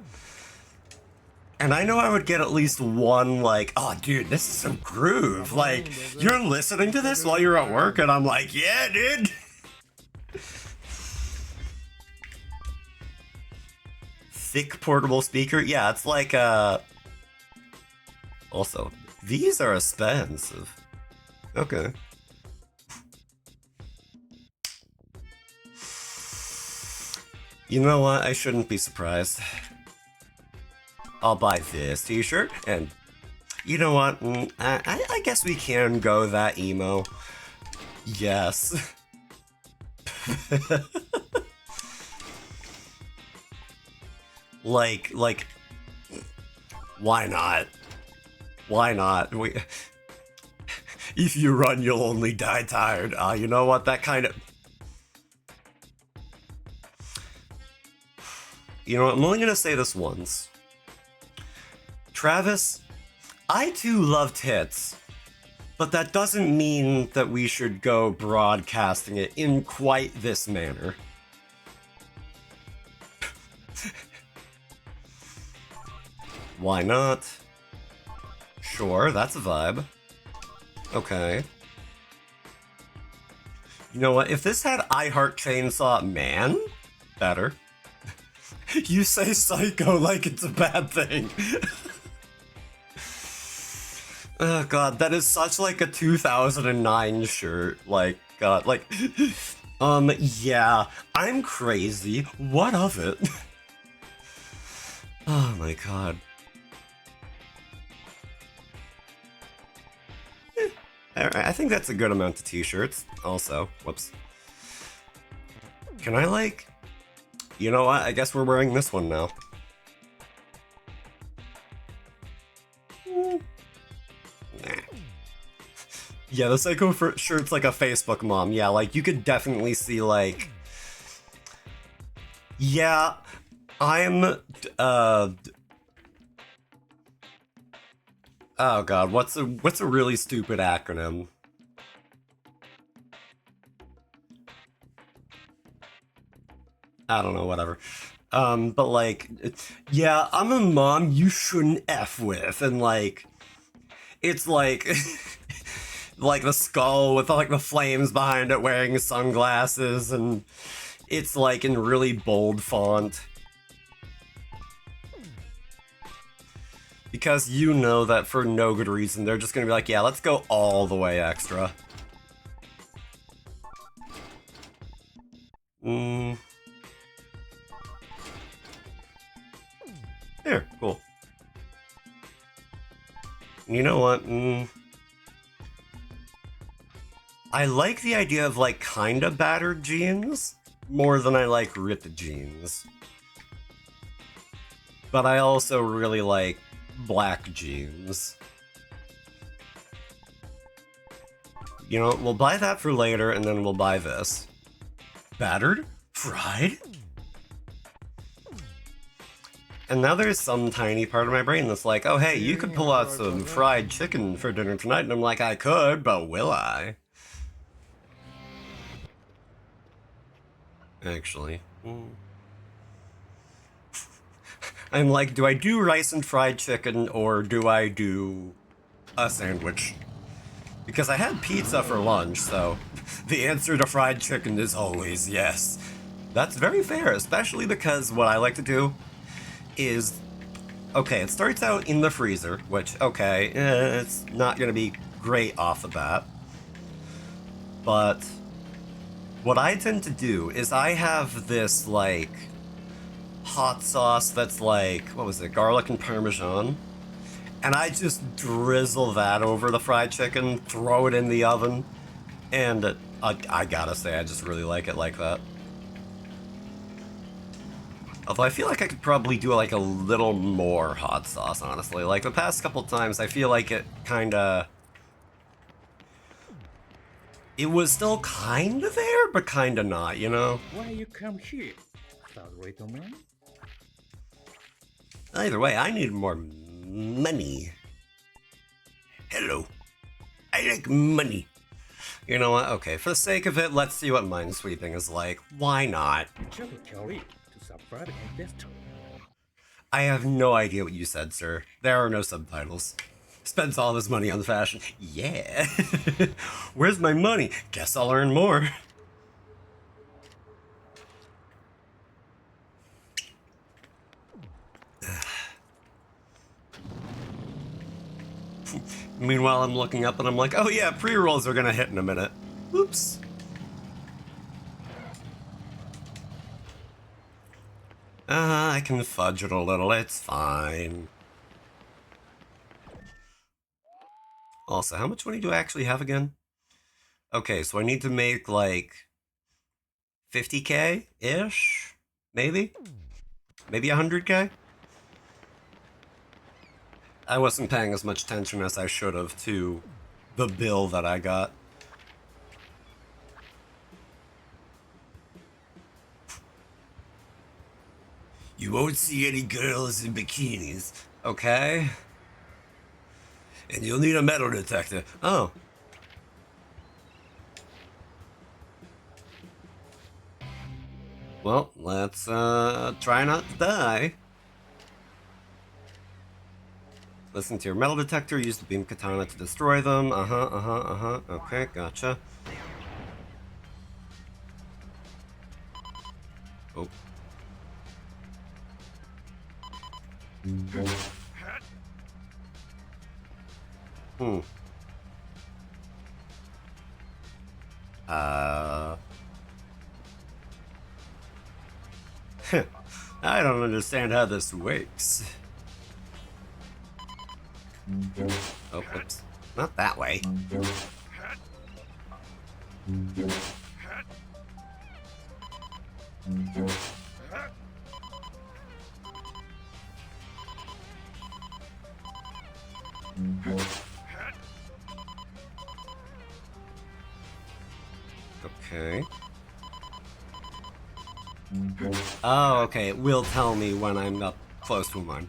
And I know I would get at least one like, oh dude, this is some groove. Like, you're listening to this while you're at work and I'm like, yeah, dude. Thick portable speaker? Yeah, it's like, also, these are expensive. Okay. You know what? I shouldn't be surprised. I'll buy this t-shirt, and you know what? I guess we can go that emo. Yes. like, why not? Why not? If you run, you'll only die tired. You know what? That kind of... You know what? I'm only gonna say this once. Travis, I too love tits, but that doesn't mean that we should go broadcasting it in quite this manner. Why not? Sure, that's a vibe. Okay. You know what? If this had I Heart Chainsaw Man, better. You say psycho like it's a bad thing. Oh god, that is such like a 2009 shirt. Like, god, like, yeah, I'm crazy. What of it? Oh my god. I think that's a good amount of t-shirts, also. Whoops. Can I, like... You know what? I guess we're wearing this one now. Nah. Yeah, the Psycho shirt's like a Facebook mom. Yeah, like, you could definitely see, like... Yeah, I'm... Oh god, what's a really stupid acronym? I don't know, whatever. But like, yeah, I'm a mom you shouldn't F with, and like, it's like, like the skull with like the flames behind it wearing sunglasses, and it's like in really bold font. Because you know that for no good reason, they're just gonna be like, yeah, let's go all the way extra. There, cool. You know what? I like the idea of, like, kinda battered jeans more than I like ripped jeans. But I also really like black jeans. You know, we'll buy that for later, and then we'll buy this. Battered? Fried? And now there's some tiny part of my brain that's like, oh hey, you could pull out some fried chicken for dinner tonight, and I'm like, I could, but will I? Actually. I'm like, do I do rice and fried chicken, or do I do a sandwich? Because I had pizza for lunch, so the answer to fried chicken is always yes. That's very fair, especially because what I like to do is, okay, it starts out in the freezer, which, okay, it's not gonna be great off the bat. But what I tend to do is I have this, like, hot sauce that's like, what was it, garlic and Parmesan? And I just drizzle that over the fried chicken, throw it in the oven, and I gotta say, I just really like it like that. Although I feel like I could probably do like a little more hot sauce, honestly. Like the past couple times, I feel like it kinda... It was still kinda there, but kinda not, you know? Why you come here? Thought little man? Either way, I need more money. Hello. I like money. You know what? Okay, for the sake of it, let's see what Minesweeping is like. Why not? I have no idea what you said, sir. There are no subtitles. Spends all his money on the fashion. Yeah. Where's my money? Guess I'll earn more. Meanwhile, I'm looking up and I'm like, oh yeah, pre-rolls are gonna hit in a minute. Oops. I can fudge it a little, it's fine. Also, how much money do I actually have again? Okay, so I need to make like 50k-ish? Maybe? Maybe 100k? I wasn't paying as much attention as I should have to the bill that I got. You won't see any girls in bikinis, okay? And you'll need a metal detector. Oh. Well, let's try not to die. Listen to your metal detector, use the beam katana to destroy them. Okay, gotcha. Oh. I don't understand how this works. Oh, whoops. Not that way. Okay. Oh, okay. It will tell me when I'm up close to mine.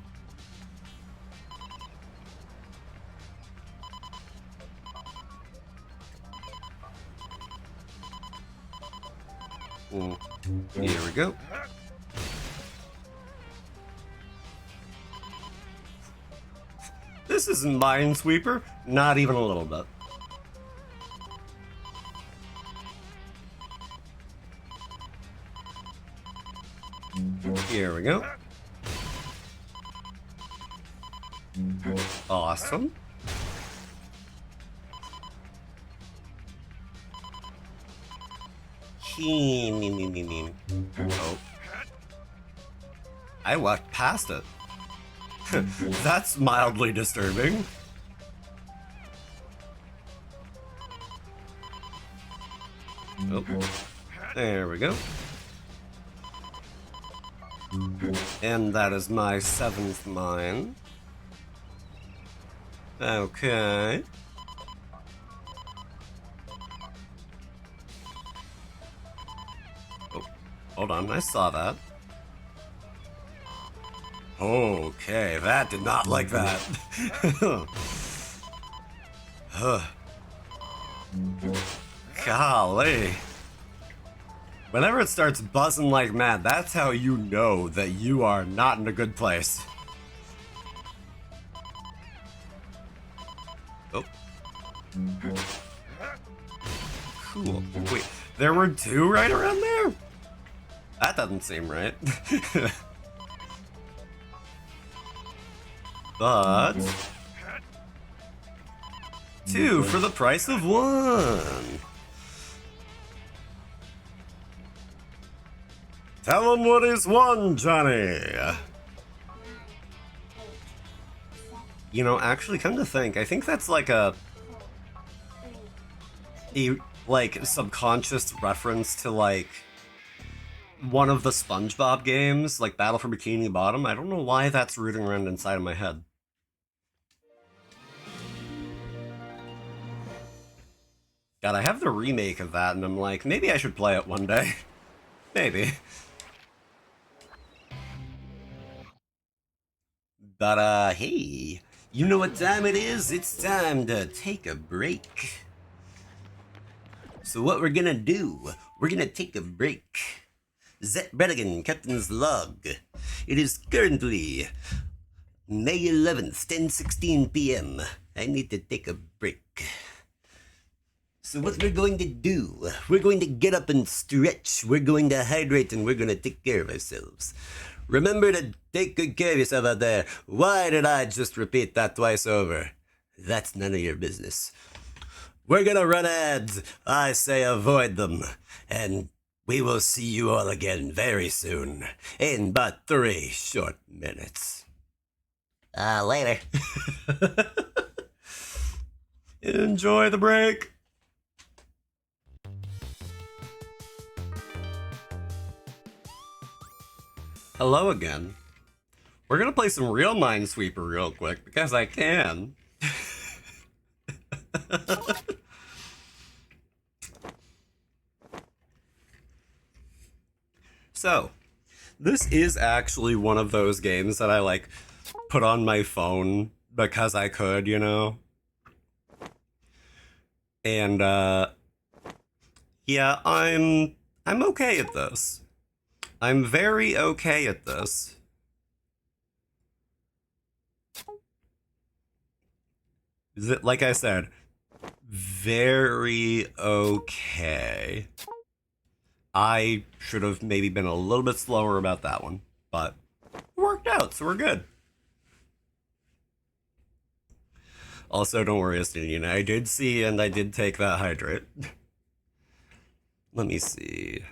Here we go. This isn't Minesweeper. Not even a little bit. Here we go. Awesome. Oh. I walked past it. That's mildly disturbing. Oh. There we go. And that is my 7th mine. Okay. Oh, hold on, I saw that. Okay, that did not like that. Golly. Whenever it starts buzzing like mad, that's how you know that you are not in a good place. Oh. Cool. Wait, there were 2 right around there? That doesn't seem right. But 2 for the price of 1. Tell him what he's won, Johnny. You know, actually, come to think, I think that's like a like subconscious reference to like one of the SpongeBob games, like Battle for Bikini Bottom. I don't know why that's rooting around inside of my head. God, I have the remake of that, and I'm like, maybe I should play it one day. Maybe. But, hey, you know what time it is? It's time to take a break. So what we're gonna do, we're gonna take a break. Zet Bredigan, Captain's Log. It is currently May 11th, 10:16 p.m. I need to take a break. So what we're going to do, we're going to get up and stretch, we're going to hydrate, and we're going to take care of ourselves. Remember to take good care of yourself out there. Why did I just repeat that twice over? That's none of your business. We're gonna run ads. I say avoid them. And we will see you all again very soon. In but 3 short minutes. Later. Enjoy the break. Hello again. We're gonna play some real Minesweeper real quick, because I can. So, this is actually one of those games that I, like, put on my phone because I could, you know? And, yeah, I'm okay at this. I'm very okay at this. Like I said, very okay. I should have maybe been a little bit slower about that one, but it worked out, so we're good. Also, don't worry, Estinian, I did see and I did take that hydrate. Let me see.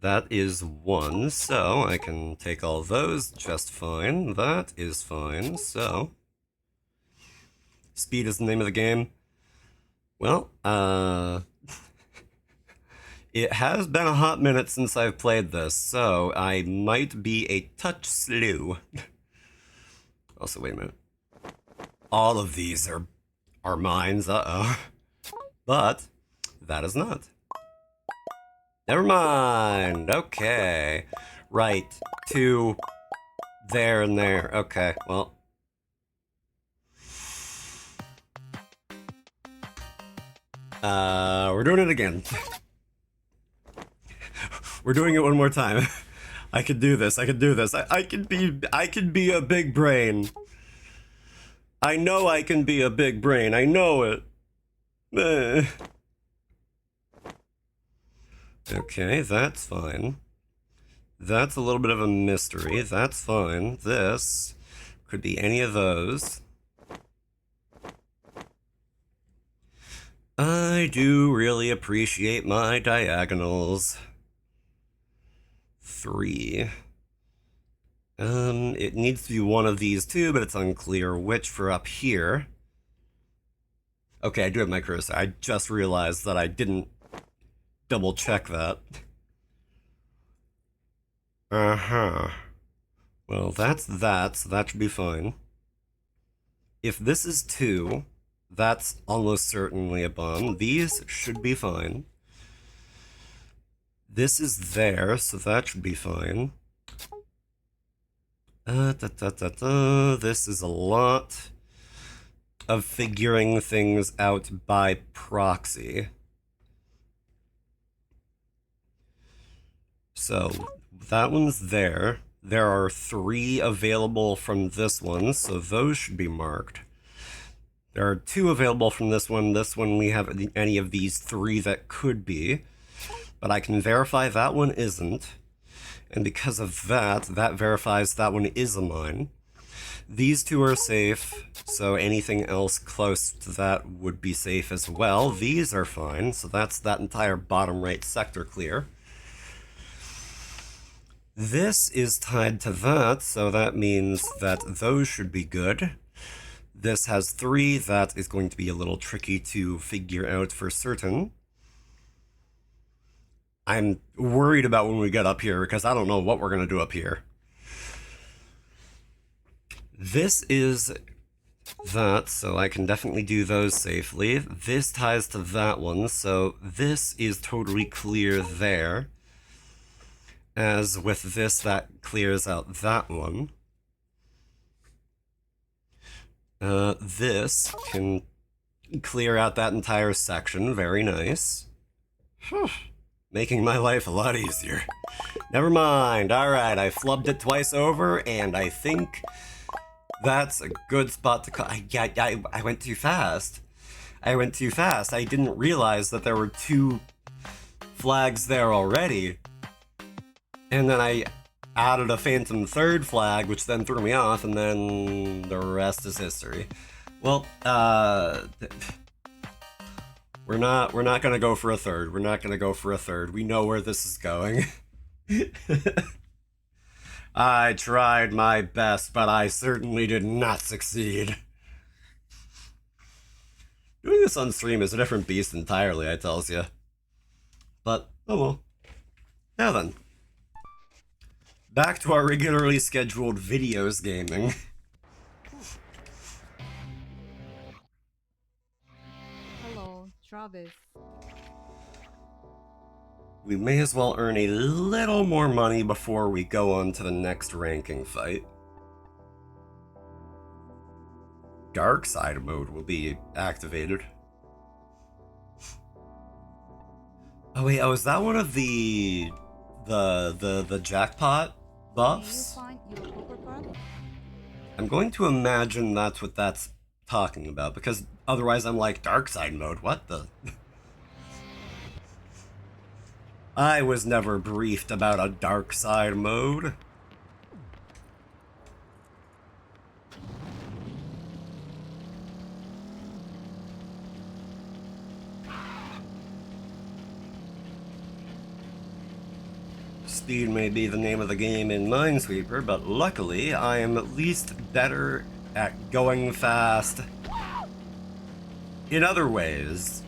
That is 1, so I can take all those just fine. That is fine, so... Speed is the name of the game. Well, It has been a hot minute since I've played this, so I might be a touch slow. Also, wait a minute. All of these are mines, uh-oh. But that is not. Never mind. Okay. Right. 2 there and there. Okay, well. We're doing it again. We're doing it one more time. I could do this. I could do this. I could be a big brain. I know I can be a big brain. I know it. Okay, that's fine. That's a little bit of a mystery. That's fine. This could be any of those. I do really appreciate my diagonals. 3. It needs to be one of these two, but it's unclear which for up here. Okay, I do have my cursor. I just realized that I didn't double check that. Uh-huh. Well, that's that, so that should be fine. If this is 2, that's almost certainly a bomb. These should be fine. This is there, so that should be fine. This is a lot of figuring things out by proxy. So, that one's there. There are 3 available from this one, so those should be marked. There are 2 available from this one. This one we have any of these 3 that could be. But I can verify that one isn't. And because of that, that verifies that one is a mine. These 2 are safe, so anything else close to that would be safe as well. These are fine, so that's that entire bottom right sector clear. This is tied to that, so that means that those should be good. This has 3, that is going to be a little tricky to figure out for certain. I'm worried about when we get up here, because I don't know what we're going to do up here. This is that, so I can definitely do those safely. This ties to that one, so this is totally clear there. As with this, that clears out that one. This can clear out that entire section. Very nice. Making my life a lot easier. Never mind. Alright, I flubbed it twice over, and I think that's a good spot to call. I went too fast. I went too fast. I didn't realize that there were 2 flags there already. And then I added a phantom 3rd flag, which then threw me off, and then the rest is history. Well, we're not gonna go for a 3rd. We're not gonna go for a 3rd. We know where this is going. I tried my best, but I certainly did not succeed. Doing this on stream is a different beast entirely, I tells you. But, oh well. Now then. Back to our regularly scheduled videos gaming. Hello, Travis. We may as well earn a little more money before we go on to the next ranking fight. Dark side mode will be activated. Oh wait, is that one of the jackpot buffs? I'm going to imagine that's what that's talking about, because otherwise I'm like, dark side mode, what the? I was never briefed about a dark side mode. Speed may be the name of the game in Minesweeper, but luckily I am at least better at going fast in other ways.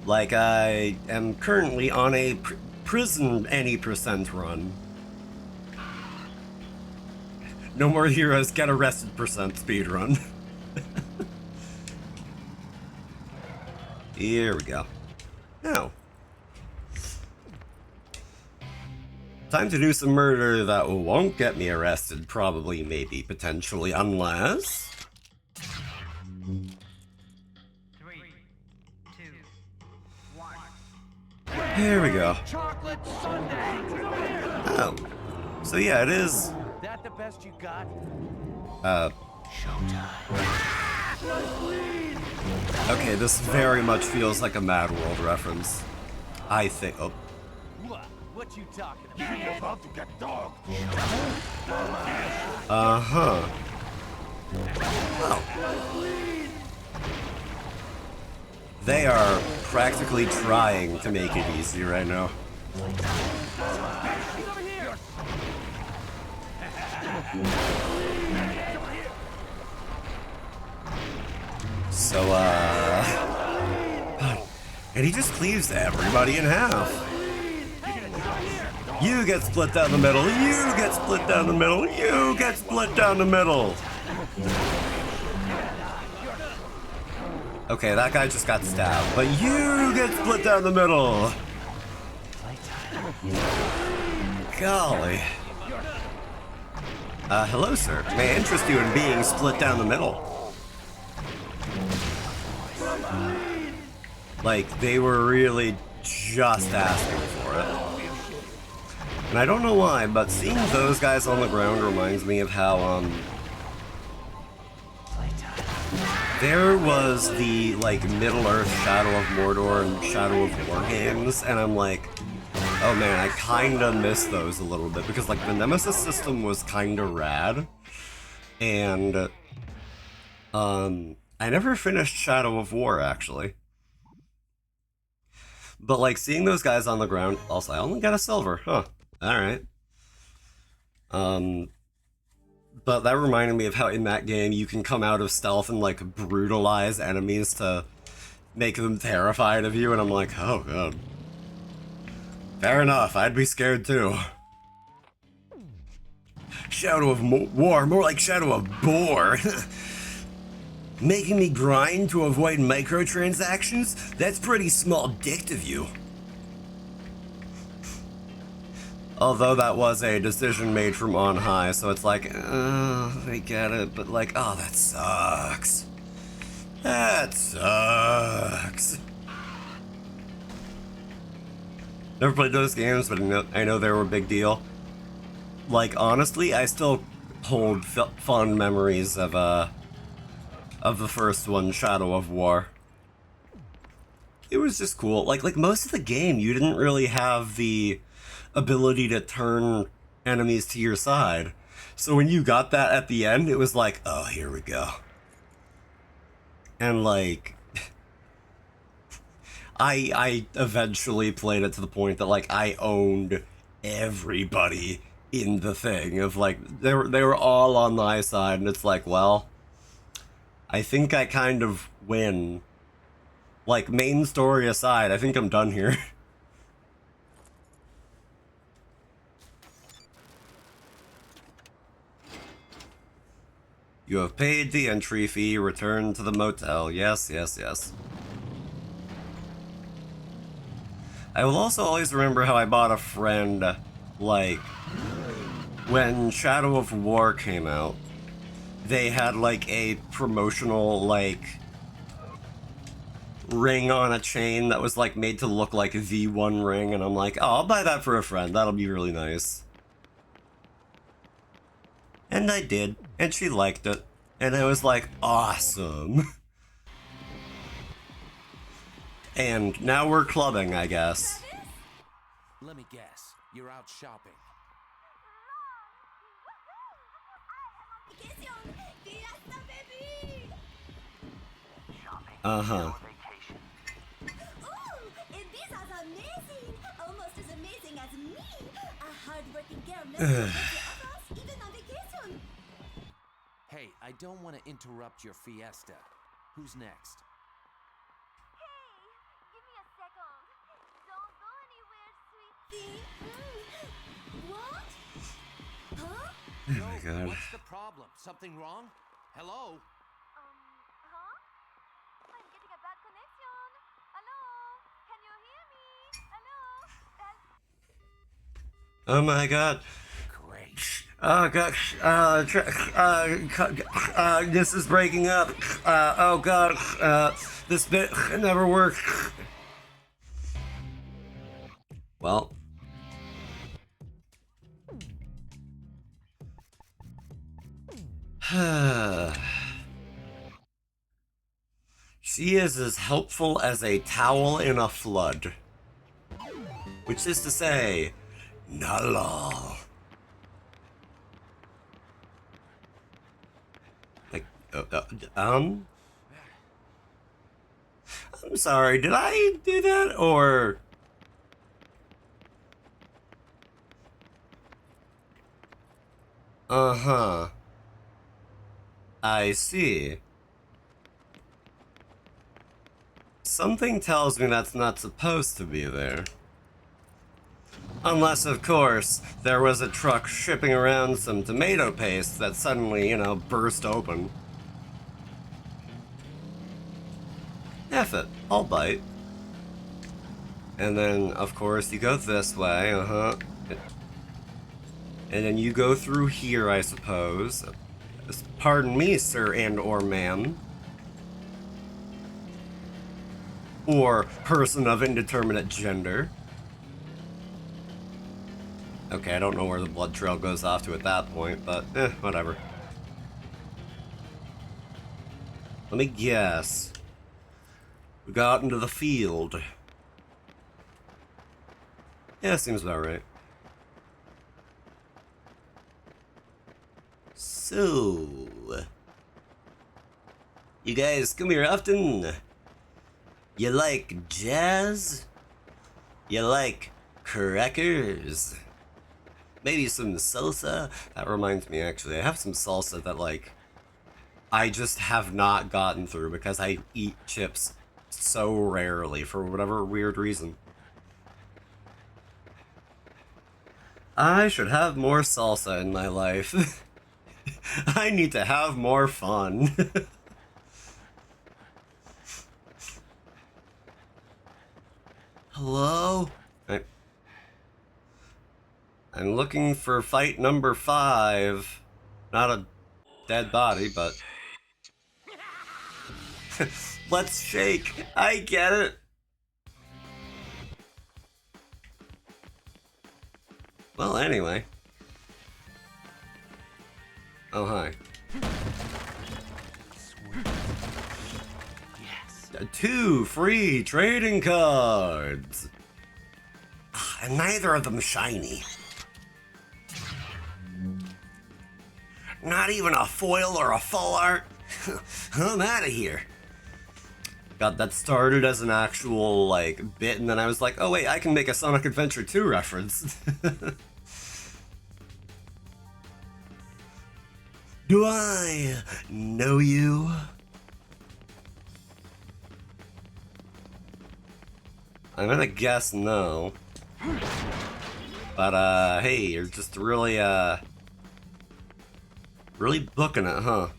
Like, I am currently on a prison any percent run. No more heroes get arrested percent speed run. Here we go. Now, time to do some murder that won't get me arrested, probably, maybe, potentially, unless... 3, 2, 1. Here we go. Chocolate sundae. Oh. So yeah, it is... That the best you got? Okay, this very much feels like a Mad World reference. I think... Oh. What you talking about? You're about to get dogged. Uh-huh. Oh. They are practically trying to make it easy right now. So, and he just cleaves everybody in half. You get split down the middle, you get split down the middle, you get split down the middle. Okay, that guy just got stabbed, but you get split down the middle. Golly. Hello, sir. May I interest you in being split down the middle? Like, they were really just asking for it. And I don't know why, but seeing those guys on the ground reminds me of how, there was the, like, Middle-earth Shadow of Mordor and Shadow of War games, and I'm like, oh man, I kinda miss those a little bit, because, like, the Nemesis system was kinda rad, and, I never finished Shadow of War, actually. But, like, seeing those guys on the ground... Also, I only got a silver. Huh. Alright. But that reminded me of how in that game you can come out of stealth and, like, brutalize enemies to make them terrified of you, and I'm like, oh god. Fair enough, I'd be scared too. Shadow of War, more like Shadow of Bore. Making me grind to avoid microtransactions? That's pretty small dicked of you. Although that was a decision made from on high, so it's like, I get it, but like, oh, that sucks. That sucks. Never played those games, but I know they were a big deal. Like, honestly, I still hold fond memories of the first one, Shadow of War. It was just cool. Like most of the game, you didn't really have the ability to turn enemies to your side. So when you got that at the end, it was like, oh, here we go. And like, I eventually played it to the point that like I owned everybody in the thing of like, they were all on my side, and it's like, well, I think I kind of win. Like, main story aside, I think I'm done here. You have paid the entry fee, return to the motel. Yes, yes, yes. I will also always remember how I bought a friend, like, when Shadow of War came out, they had, like, a promotional, like, ring on a chain that was, like, made to look like a V1 ring, and I'm like, oh, I'll buy that for a friend. That'll be really nice. And I did, and she liked it, and I was like, awesome. And now we're clubbing, I guess. Let me guess, you're out shopping. Ooh, Uh-huh. and these are amazing! Almost as amazing as me! A hard-working girl never gets the others, even on vacation! Hey, I don't want to interrupt your fiesta. Who's next? Hey, give me a Oh my god. What's the problem? Something wrong? Hello? Huh? I'm getting a bad connection. Hello? Can you hear me? Hello? Oh my god. Great. Oh gosh. This is breaking up. Oh god. This bit never worked. Well. She is as helpful as a towel in a flood. Which is to say, Nala. Like, I'm sorry, did I do that, or? Uh-huh. I see. Something tells me that's not supposed to be there. Unless, of course, there was a truck shipping around some tomato paste that suddenly, you know, burst open. F it, I'll bite. And then, of course, you go this way, and then you go through here, I suppose. Pardon me, sir and or ma'am. Or person of indeterminate gender. Okay, I don't know where the blood trail goes off to at that point, but whatever. Let me guess. We got into the field. Yeah, seems about right. So, you guys come here often? You like jazz? You like crackers? Maybe some salsa? That reminds me, actually, I have some salsa that, like, I just have not gotten through because I eat chips so rarely for whatever weird reason. I should have more salsa in my life. I need to have more fun. Hello? I'm looking for fight number 5. Not a dead body, but... Let's shake. I get it. Well, anyway. Oh, hi. Yes. 2 free trading cards. And neither of them shiny. Not even a foil or a full art. I'm out of here. God, that started as an actual, like, bit, and then I was like, oh wait, I can make a Sonic Adventure 2 reference. Do I know you? I'm gonna guess no. But, hey, you're just really, really booking it, huh?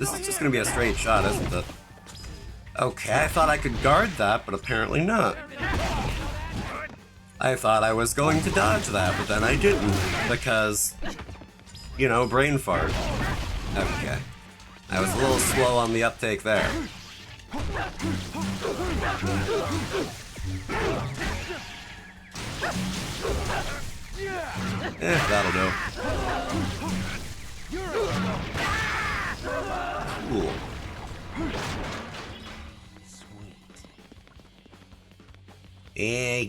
This is just gonna be a straight shot, isn't it? Okay, I thought I could guard that, but apparently not. I thought I was going to dodge that, but then I didn't, because, you know, brain fart. Okay. I was a little slow on the uptake there. That'll do. Cool.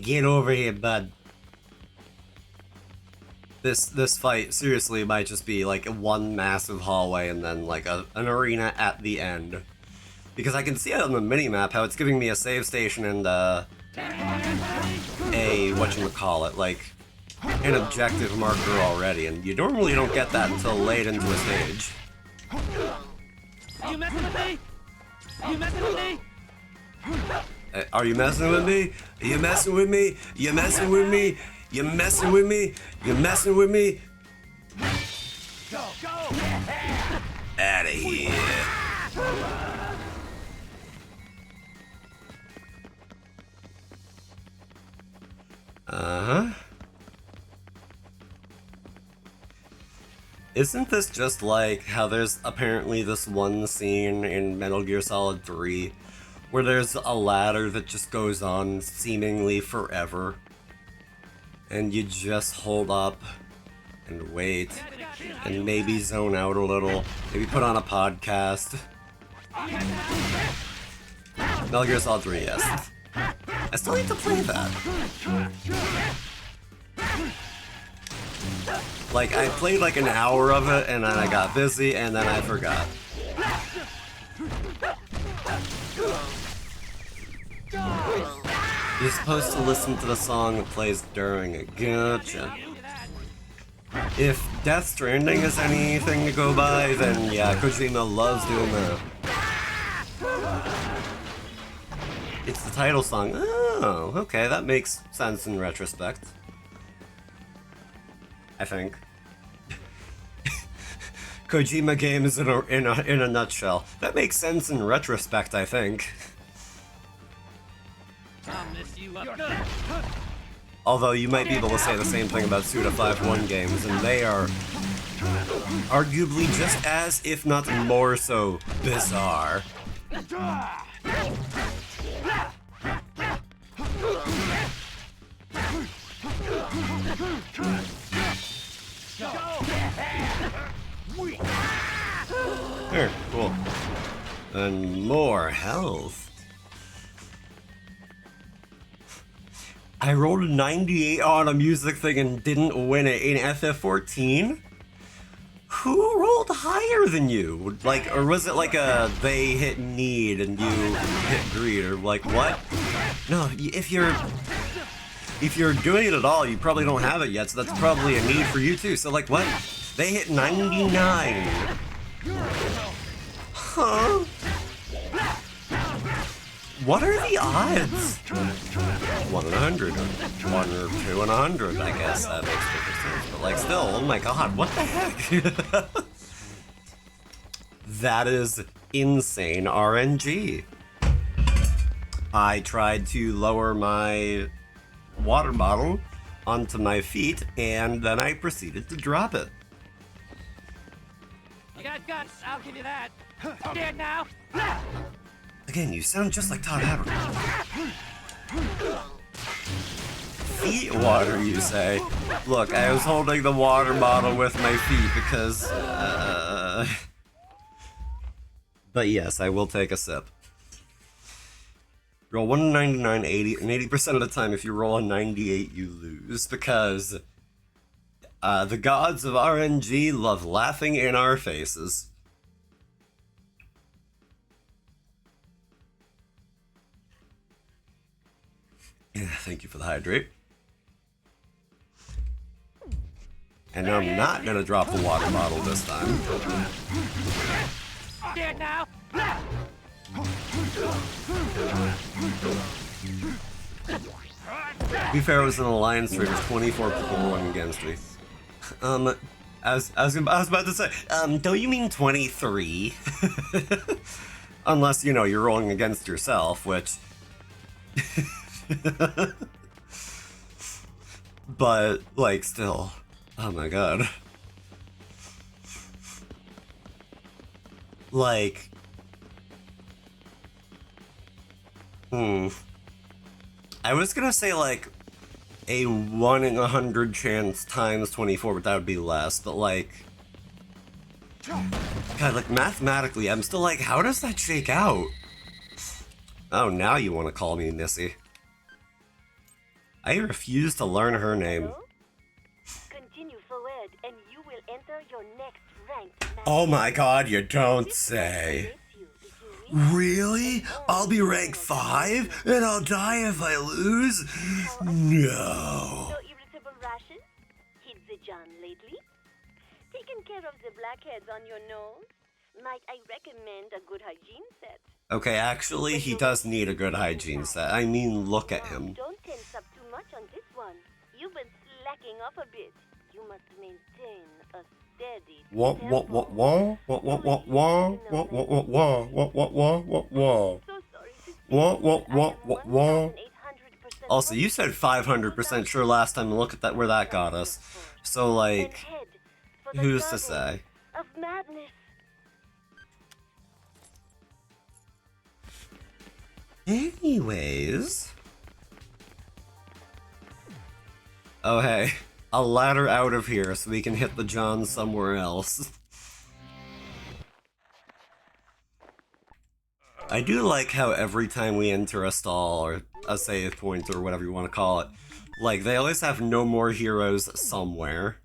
Get over here, bud. This fight seriously might just be like one massive hallway and then like an arena at the end. Because I can see it on the minimap how it's giving me a save station and a whatchamacallit, like an objective marker already, and you normally don't get that until late into a stage. You messing with me? You messing with me? Are you messing with me? Are you messing with me? You messing with me? You messing with me? You messing with me? Go! Go! Outta here. Uh-huh. Isn't this just like how there's apparently this one scene in Metal Gear Solid 3 where there's a ladder that just goes on seemingly forever and you just hold up and wait and maybe zone out a little, maybe put on a podcast. Metal Gear Solid 3, yes. I still need to play that. Like, I played like an hour of it, and then I got busy, and then I forgot. You're supposed to listen to the song that plays during it. Gotcha. If Death Stranding is anything to go by, then yeah, Kojima loves doing that. It's the title song. Oh, okay, that makes sense in retrospect. I think. Kojima games in a nutshell. That makes sense in retrospect, I think. I'll mess you up. Although you might be able to say the same thing about Suda 5-1 games, and they are arguably just as, if not more so, bizarre. Here, cool. And more health. I rolled a 98 on a music thing and didn't win it in FF14? Who rolled higher than you? Like, or was it like a they hit need and you hit greed, or like what? No, if you're doing it at all, you probably don't have it yet, so that's probably a need for you too. So like what? They hit 99. Huh? What are the odds? 1 in 100, 1 or 2 in 100, I guess that makes perfect sense. But like still, oh my god, what the heck? That is insane RNG. I tried to lower my water bottle onto my feet, and then I proceeded to drop it. You got guts, I'll give you that. Dead now. Again, you sound just like Todd Haverford. Feet water, you say? Look, I was holding the water bottle with my feet because, But yes, I will take a sip. Roll 1 in 99, 80, and 80% of the time if you roll a 98, you lose, because the gods of RNG love laughing in our faces. Yeah, thank you for the hydrate. And I'm not gonna drop the water bottle this time. Dead now. To be fair, it was an alliance where there's 24 people rolling against me. I was about to say, don't you mean 23? Unless, you know, you're rolling against yourself, which... But, like, still. Oh my god. Like... I was gonna say, like, a 1 in 100 chance times 24, but that would be less, but, like... God, like, mathematically, I'm still like, how does that shake out? Oh, now you want to call me Missy. I refuse to learn her name. Continue forward, and you will enter your next ranked match. Oh my god, you don't say. Really? I'll be rank 5? And I'll die if I lose? No. So irritable ration? Hit the John lately? Taking care of the blackheads on your nose? Might I recommend a good hygiene set? Okay, actually, he does need a good hygiene set. I mean, look at him. Don't tense up too much on this one. You've been warming up a bit. You must maintain a steady What? tempo. So sorry to say, I am 1,800% Also, you said 500% sure last time, and look at that where that got us. So, and like, head for the who's to garden say? of madness. Anyways. Oh, hey. A ladder out of here so we can hit the John somewhere else. I do like how every time we enter a stall, or a save point, or whatever you want to call it, like, they always have no more heroes somewhere.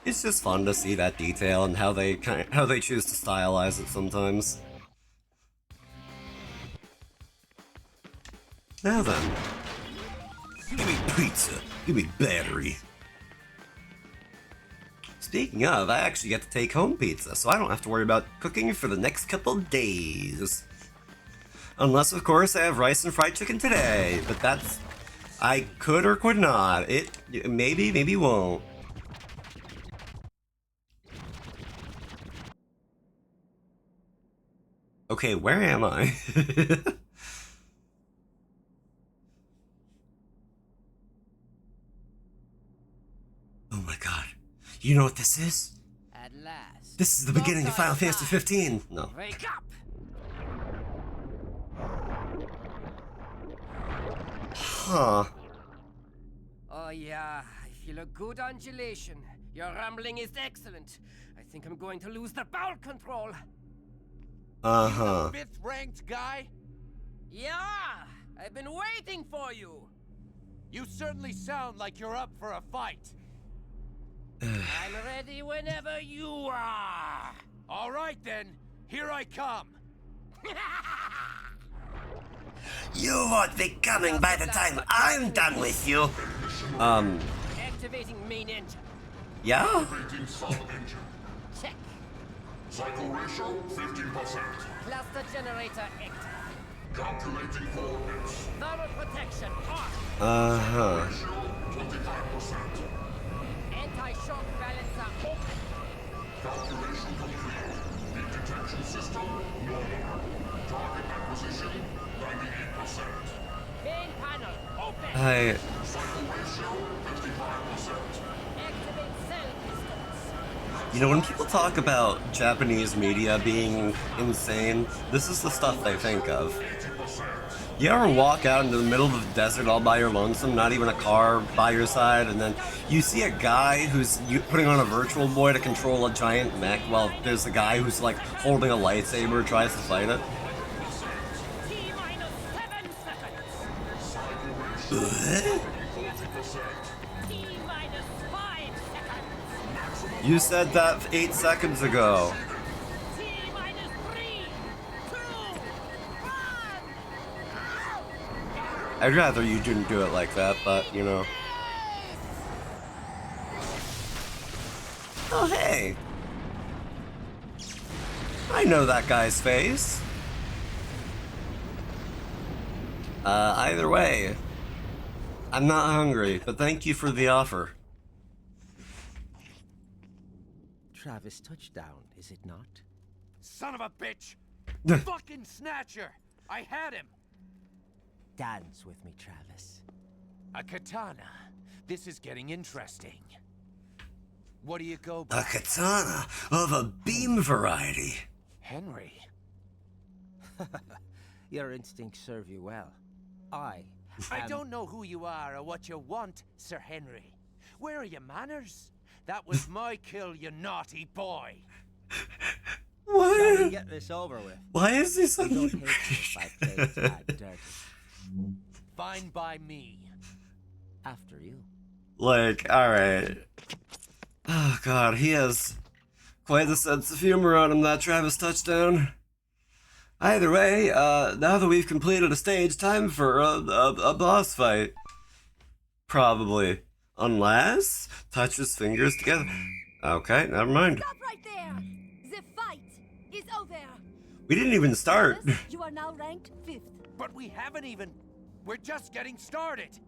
It's just fun to see that detail and how they choose to stylize it sometimes. Now then. Give me pizza. Give me battery. Speaking of, I actually get to take home pizza, so I don't have to worry about cooking for the next couple days. Unless, of course, I have rice and fried chicken today, but that's... I could or could not. Maybe won't. Okay, where am I? Oh my god. You know what this is? At last. This is the beginning of Final Fantasy 15. No. Wake up! Huh. Oh yeah, I feel a good undulation. Your rambling is excellent. I think I'm going to lose the bowel control. Uh-huh. Fifth ranked guy? Yeah, I've been waiting for you. You certainly sound like you're up for a fight. I'm ready whenever you are. All right then, here I come. You won't be coming by the time I'm done with you. Activating main engine. Yeah? Activating sub-engine. Check. Cycle ratio 15%. Cluster generator active. Calculating coordinates. Thermal protection on. Uh-huh. Ratio 25%. Anti-shock balancer open. Calculation complete. Leak detection system normal. Target acquisition 98%. Main panel open. I... Cycle ratio 55%. Activate cell pistols. You know, when people talk about Japanese media being insane, this is the stuff they think of. 80%. You ever walk out into the middle of the desert all by your lonesome, not even a car by your side, and then you see a guy who's putting on a virtual boy to control a giant mech while there's a guy who's like holding a lightsaber tries to fight it? T-minus 7 seconds. Ugh. T-minus 5 seconds. You said that 8 seconds ago. T-minus 3, 2, 1. I'd rather you didn't do it like that, but, you know. Oh, hey. I know that guy's face. Either way, I'm not hungry, but thank you for the offer. Travis touchdown, is it not? Son of a bitch! Fucking snatcher! I had him! Dance with me, Travis. A katana. This is getting interesting. What do you go by? A katana of a beam variety. Henry. Your instincts serve you well. I don't know who you are or what you want, Sir Henry. Where are your manners? That was my kill, you naughty boy. What? get this over with. Why is he We suddenly don't hate you if I play that dirty. Fine by me. After you. Like, alright. Oh god, he has quite the sense of humor on him, that Travis touchdown. Either way, now that we've completed a stage, time for a boss fight. Probably. Unless, touch his fingers together. Okay, never mind. Stop right there! The fight is over! We didn't even start. Travis, you are now ranked 5th. But we haven't even... We're just getting started.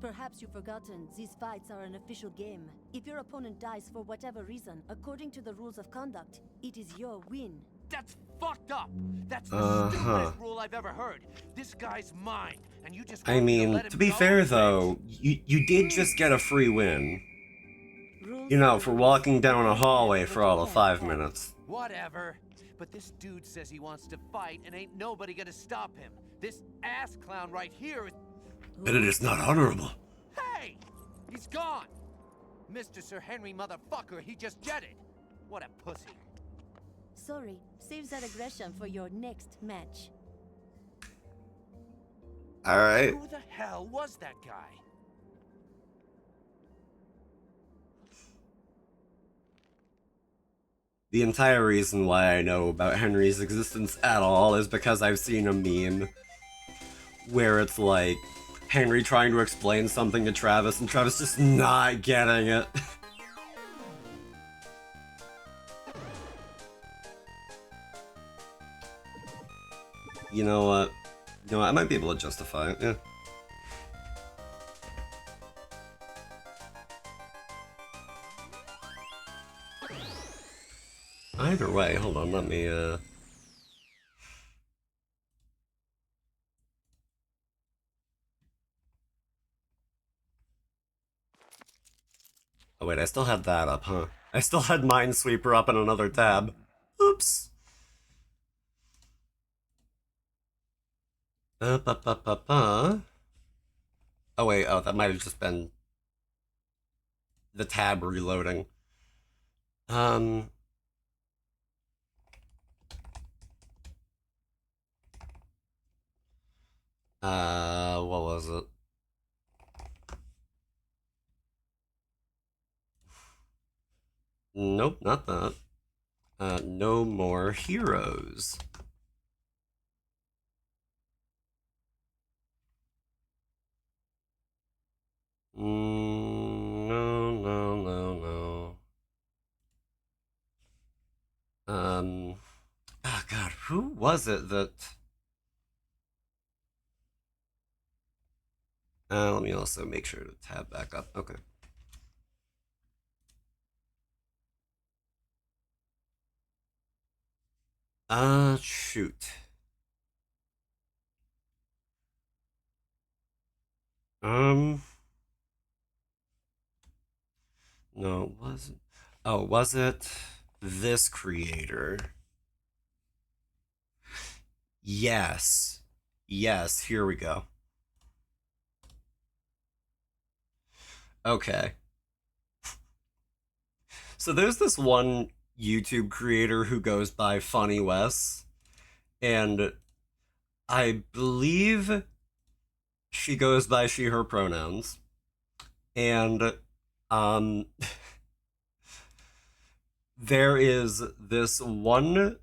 Perhaps you've forgotten, these fights are an official game. If your opponent dies for whatever reason, according to the rules of conduct, it is your win. That's fucked up. That's the stupidest rule I've ever heard. This guy's mine, and you just I want me mean, let him to be go? fair though, you did just get a free win. Rules You know, are for rules. walking down a hallway But for you all of can't 5 fight. minutes. Whatever. But this dude says he wants to fight, and ain't nobody gonna stop him. This ass clown right here is... But it is not honorable. Hey! He's gone! Mr. Sir Henry motherfucker, he just jetted. What a pussy. Sorry, save that aggression for your next match. Alright. Who the hell was that guy? The entire reason why I know about Henry's existence at all is because I've seen a meme where it's like Henry trying to explain something to Travis and Travis just not getting it. You know what? You know what? I might be able to justify it, yeah. Either way, hold on, let me, Oh wait, I still had that up, huh? I still had Minesweeper up in another tab. Oops. Oh wait, oh, that might have just been the tab reloading. What was it? Nope, not that. No More Heroes. No, no, no, no. Oh god, who was it that... let me also make sure to tab back up. Okay. Shoot. No, it wasn't. Oh, was it this creator? Yes. Yes, here we go. Okay. So there's this one YouTube creator who goes by Funny Wes, and I believe she goes by she, her pronouns. And there is this one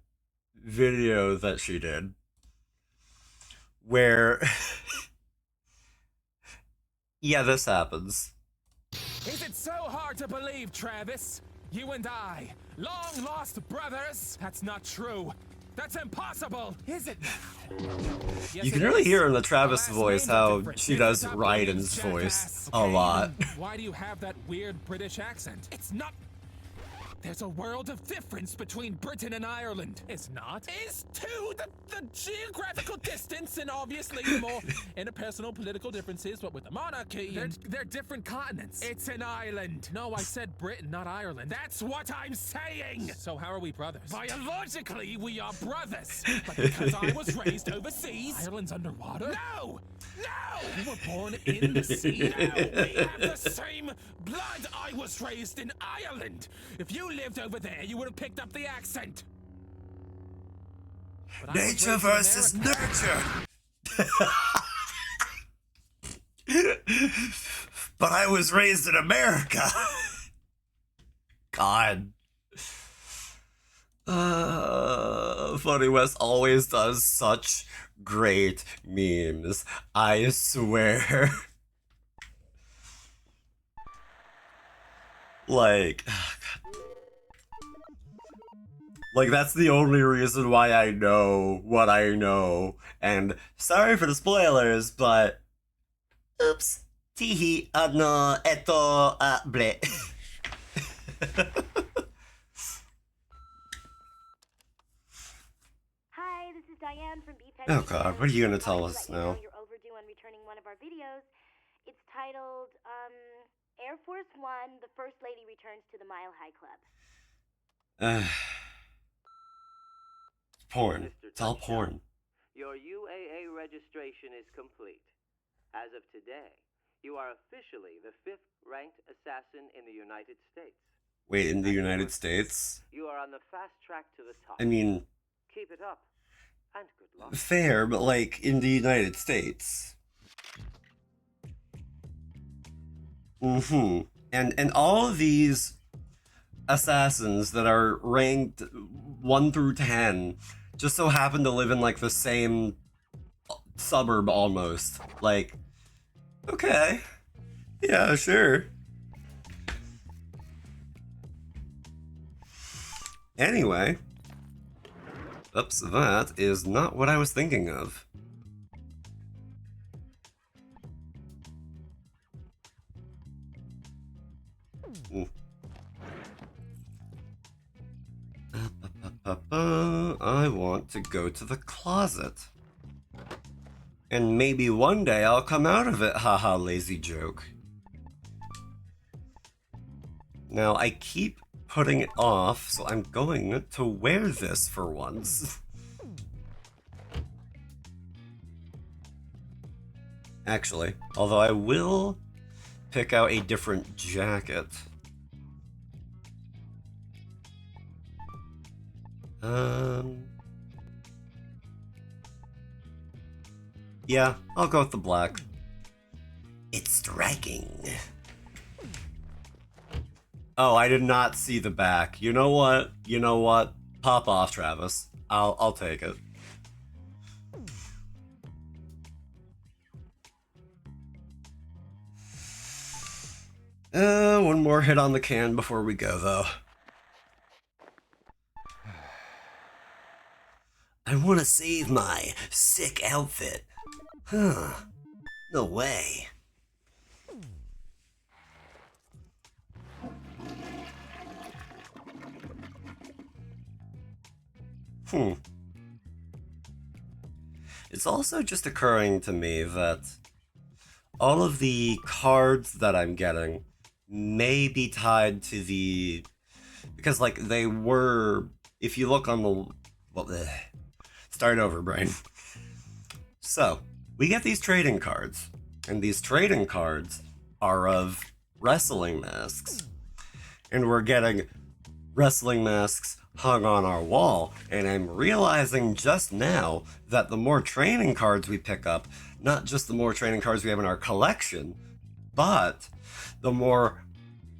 video that she did where yeah, this happens. Is it so hard to believe, Travis? You and I, long lost brothers? That's not true. That's impossible. Is it now? Yes, You can it really is. hear in the Travis Our last voice names are how different. she It's does the top Ryden's names, voice jackass, a okay? lot. Why do you have that weird British accent? It's not... There's a world of difference between Britain and Ireland. It's not. Is too the geographical distance and obviously the more interpersonal political differences, but with the monarchy, they're different continents. It's an island. No, I said Britain, not Ireland. That's what I'm saying. So how are we brothers? Biologically, we are brothers. But because I was raised overseas, Ireland's underwater. No. No! You were born in the sea. No, we have the same blood. I was raised in Ireland. If you lived over there, you would have picked up the accent. But I was Nature raised in versus America. nurture. But I was raised in America. God. Funny Wes always does such great memes. I swear. Like, like that's the only reason why I know what I know. And sorry for the spoilers, but oops. Tihi, no, eto, ble. Hi, this is Diane from B-Pet. Oh god, what are you gonna tell us now? You're overdue on returning one of our videos. It's titled, Air Force One, the First Lady Returns to the Mile High Club. Porn. It's all porn. Your UAA registration is complete. As of today, you are officially the 5th ranked assassin in the United States. Wait, in the United States? You are on the fast track to the top. I mean, keep it up, and good luck. Fair, but like in the United States. And all of these assassins that are ranked 1 through 10 just so happen to live in like the same suburb almost. Like, okay. Yeah, sure. Anyway. Oops, that is not what I was thinking of. I want to go to the closet. And maybe one day I'll come out of it, haha, lazy joke. Now, I keep putting it off, so I'm going to wear this for once. Actually, although I will pick out a different jacket. Yeah, I'll go with the black. It's striking. Oh, I did not see the back. You know what? You know what? Pop off, Travis. I'll take it. One more hit on the can before we go, though. I want to save my sick outfit. Huh. No way. It's also just occurring to me that all of the cards that I'm getting may be tied to the... Because, like, they were... If you look on the... Well, start over, brain. So, we get these trading cards. And these trading cards are of wrestling masks. And we're getting wrestling masks hung on our wall. And I'm realizing just now that the more trading cards we pick up, not just the more trading cards we have in our collection, but the more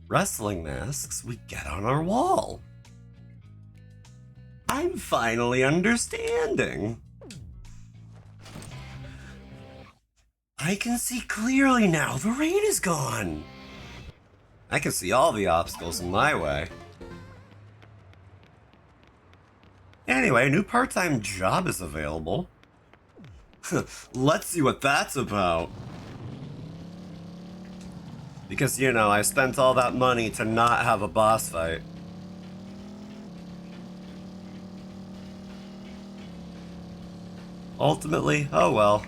wrestling masks we get on our wall. I'm finally understanding. I can see clearly now. The rain is gone. I can see all the obstacles in my way. Anyway, a new part-time job is available. Let's see what that's about. Because, you know, I spent all that money to not have a boss fight. Ultimately, oh well.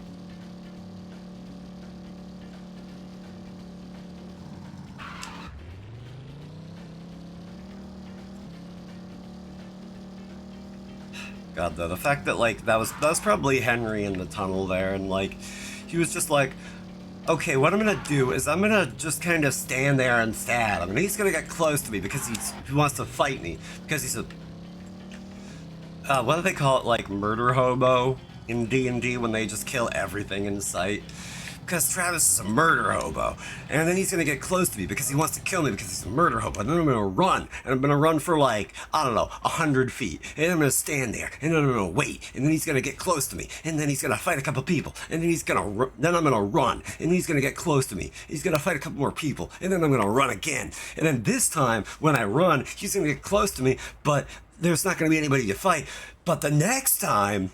God, though, the fact that, like, that was probably Henry in the tunnel there, and, like, he was just like, okay, what I'm gonna do is I'm gonna just kind of stand there and stab him, and he's gonna get close to me because he wants to fight me, because he's a, what do they call it, like, murder hobo in D&D when they just kill everything in sight? Because Travis is a murder hobo, and then he's gonna get close to me because he wants to kill me because he's a murder hobo, and then I'm gonna run, and I'm gonna run for like, I don't know, 100 feet, and I'm gonna stand there, and then I'm gonna wait, and then he's gonna get close to me, and then he's gonna fight a couple people, and then then I'm gonna run, and he's gonna get close to me, he's gonna fight a couple more people, and then I'm gonna run again, and then this time, when I run, he's gonna get close to me, but there's not gonna be anybody to fight, but the next time...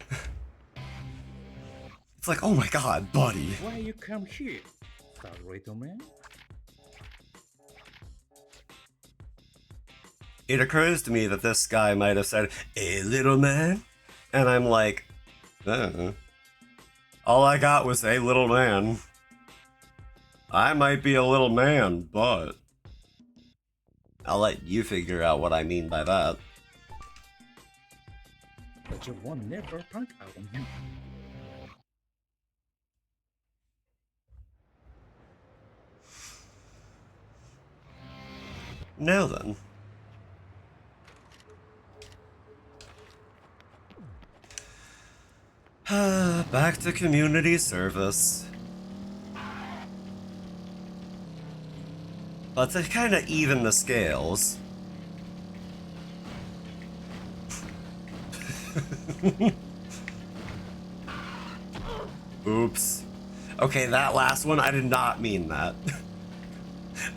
It's like, oh my god, buddy. Why you come here? little man? It occurs to me that this guy might have said, "A little man," and I'm like, all I got was "a little man." I might be a little man, but I'll let you figure out what I mean by that. But you won't never punk out on you. Now then. Back to community service. But to kind of even the scales. Oops. Okay, that last one, I did not mean that.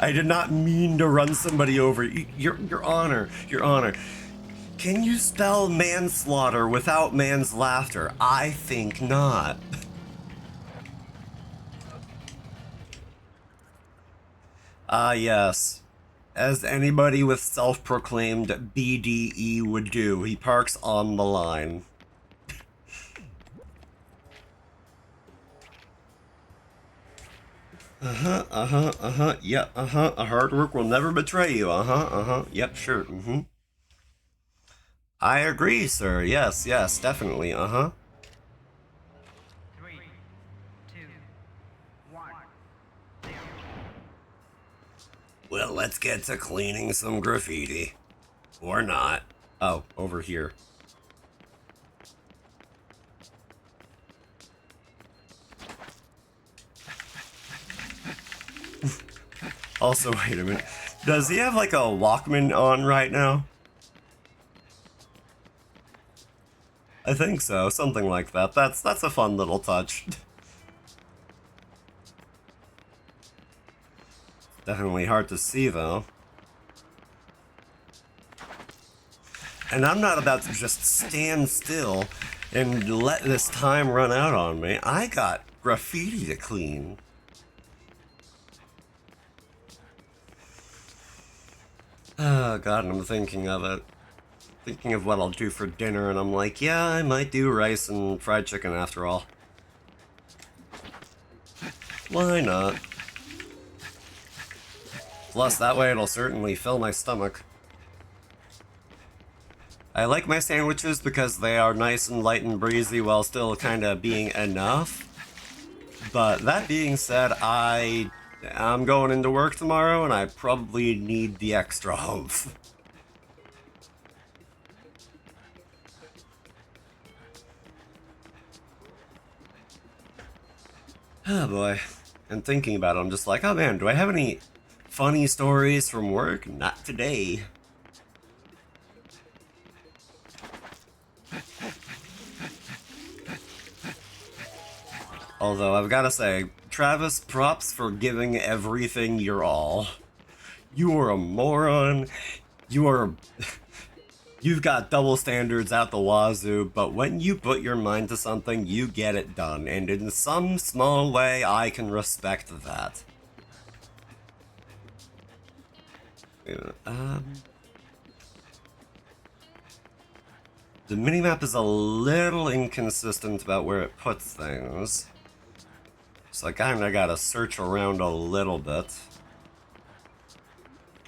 I did not mean to run somebody over. Your Honor, Your Honor. Can you spell manslaughter without man's laughter? I think not. Ah, yes. As anybody with self-proclaimed BDE would do, he parks on the line. Yeah, hard work will never betray you. Yep, sure, I agree, sir. Yes, definitely, 3, 2, 1, 0. Well, let's get to cleaning some graffiti. Or not. Oh, over here. Also, wait a minute. Does he have like a Walkman on right now? I think so, something like that. That's a fun little touch. Definitely hard to see though. And I'm not about to just stand still and let this time run out on me. I got graffiti to clean. Oh god, and I'm thinking of it. Thinking of what I'll do for dinner, and I'm like, yeah, I might do rice and fried chicken after all. Why not? Plus, that way it'll certainly fill my stomach. I like my sandwiches because they are nice and light and breezy while still kind of being enough. But that being said, I'm going into work tomorrow, and I probably need the extra oomph. Oh boy. And thinking about it, I'm just like, oh man, do I have any funny stories from work? Not today. Although, I've gotta say, Travis, props for giving everything your all. You are a moron. You've got double standards out the wazoo, but when you put your mind to something, you get it done, and in some small way, I can respect that. The minimap is a little inconsistent about where it puts things, so I kinda gotta search around a little bit.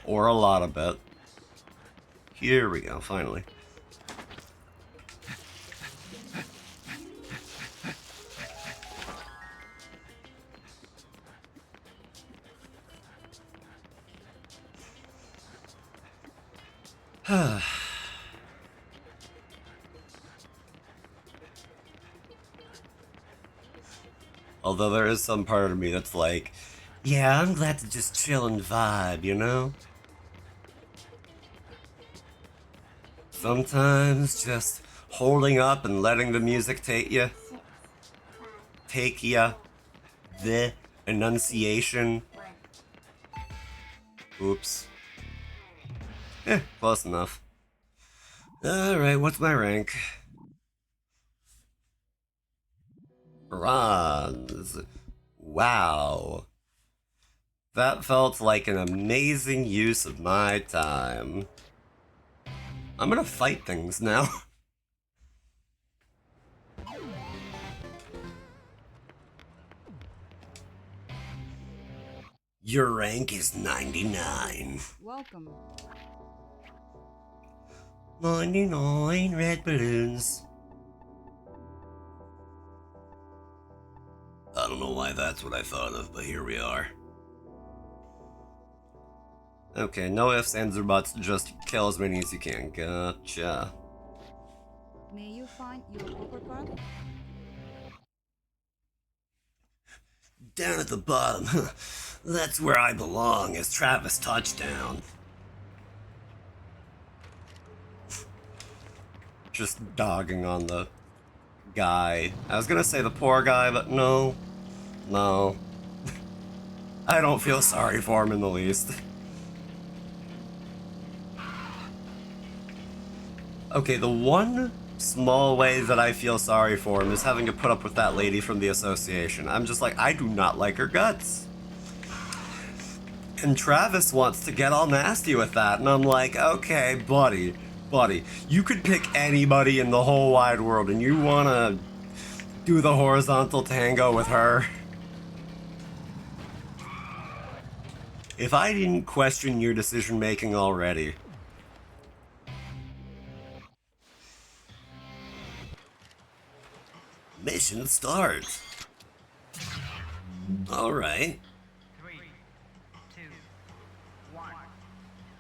Or a lot of bit. Here we go, finally. Although there is some part of me that's like, yeah, I'm glad to just chill and vibe, you know? Sometimes just holding up and letting the music take ya. The enunciation. Oops. Close enough. Alright, what's my rank? Bronze. Wow. That felt like an amazing use of my time. I'm gonna fight things now. Your rank is 99. Welcome. 99 red balloons. I don't know why that's what I thought of, but here we are. Okay, no ifs, ands, or buts, just kill as many as you can. Gotcha. May you find your uppercut? Down at the bottom. That's where I belong, as Travis touchdown. Just dogging on the guy. I was gonna say the poor guy, but no. No. I don't feel sorry for him in the least. Okay, the one small way that I feel sorry for him is having to put up with that lady from the association. I'm just like, I do not like her guts. And Travis wants to get all nasty with that, and I'm like, okay, buddy, you could pick anybody in the whole wide world, and you wanna do the horizontal tango with her? If I didn't question your decision making already. Mission starts. All right. 3, 2, 1,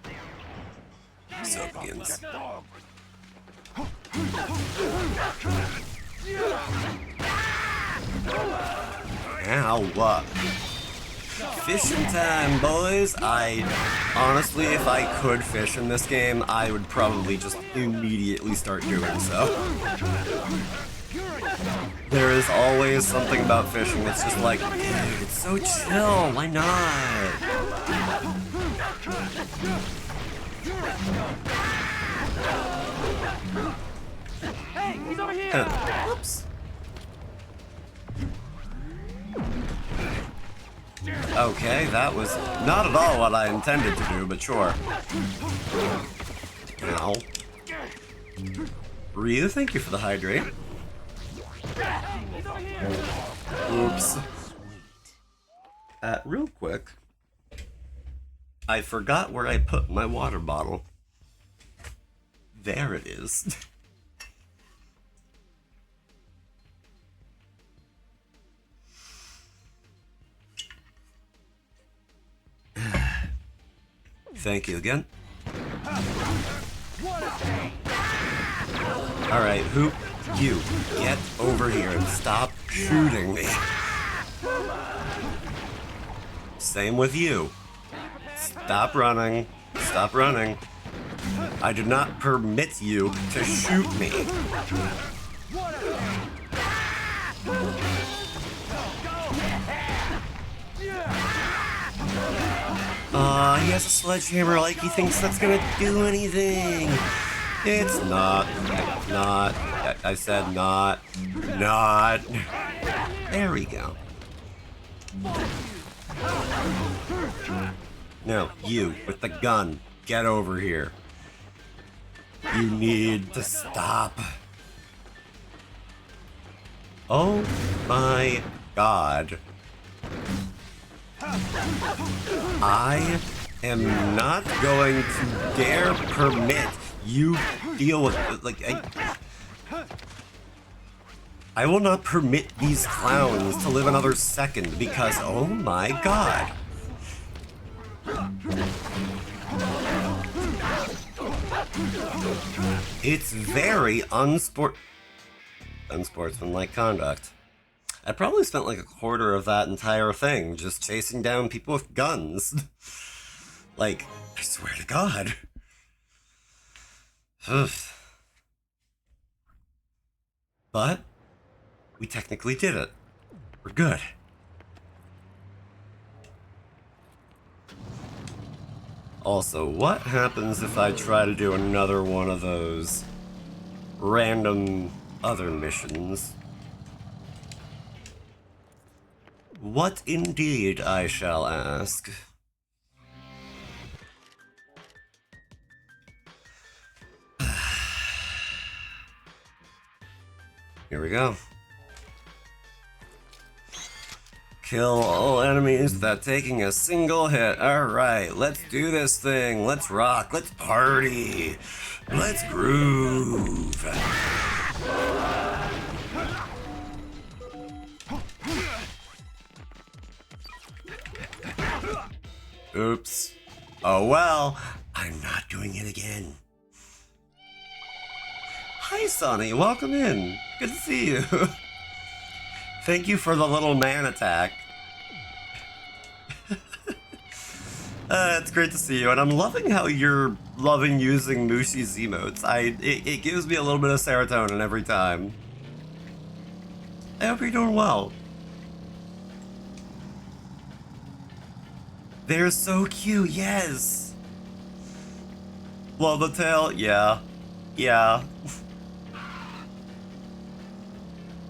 0. So it begins. Ow, what? Fishing time, boys. Honestly, if I could fish in this game, I would probably just immediately start doing so. There is always something about fishing that's just like, dude, it's so chill, why not? Hey, he's over here! Whoops. Okay, that was not at all what I intended to do, but sure. Ow. Ryu, thank you for the hydrate. Oops. Real quick, I forgot where I put my water bottle. There it is. Thank you again. Alright, Hoop, you get over here and stop shooting me. Same with you. Stop running. Stop running. I do not permit you to shoot me. He has a sledgehammer like he thinks that's gonna do anything. It's not. Not. I said not. Not. There we go. Now, you, with the gun, get over here. You need to stop. Oh my God. I am not going to dare permit you deal with I will not permit these clowns to live another second because, oh my God. It's very unsportsmanlike conduct. I probably spent like a quarter of that entire thing just chasing down people with guns. Like, I swear to God. But we technically did it. We're good. Also, what happens if I try to do another one of those random other missions? What indeed, I shall ask. Here we go. Kill all enemies without taking a single hit. Alright, let's do this thing. Let's rock. Let's party. Let's groove. Oops. Oh well, I'm not doing it again. Hi, Sonny. Welcome in. Good to see you. Thank you for the little man attack. It's great to see you, and I'm loving how you're loving using Mushi's emotes. It gives me a little bit of serotonin every time. I hope you're doing well. They're so cute, yes! Love the tail, yeah. Yeah.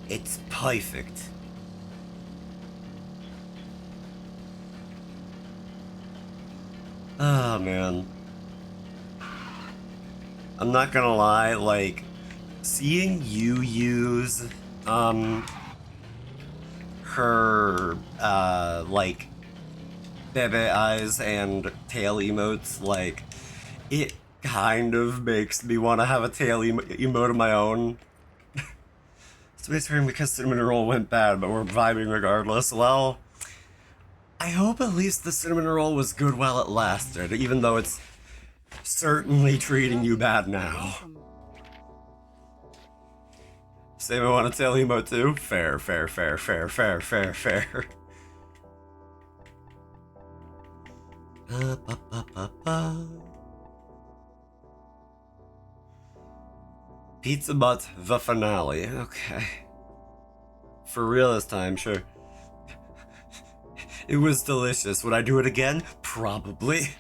It's perfect. Oh, man. I'm not gonna lie, like, seeing you use, her, like, Bebe eyes and tail emotes, like, it kind of makes me want to have a tail emote of my own. So it's hurting because Cinnamon Roll went bad, but we're vibing regardless. Well, I hope at least the Cinnamon Roll was good while it lasted, even though it's certainly treating you bad now. Same, I want a tail emote too? Fair, fair, fair, fair, fair, fair, fair. Pizza Butt, the finale. Okay. For real this time, sure. It was delicious. Would I do it again? Probably.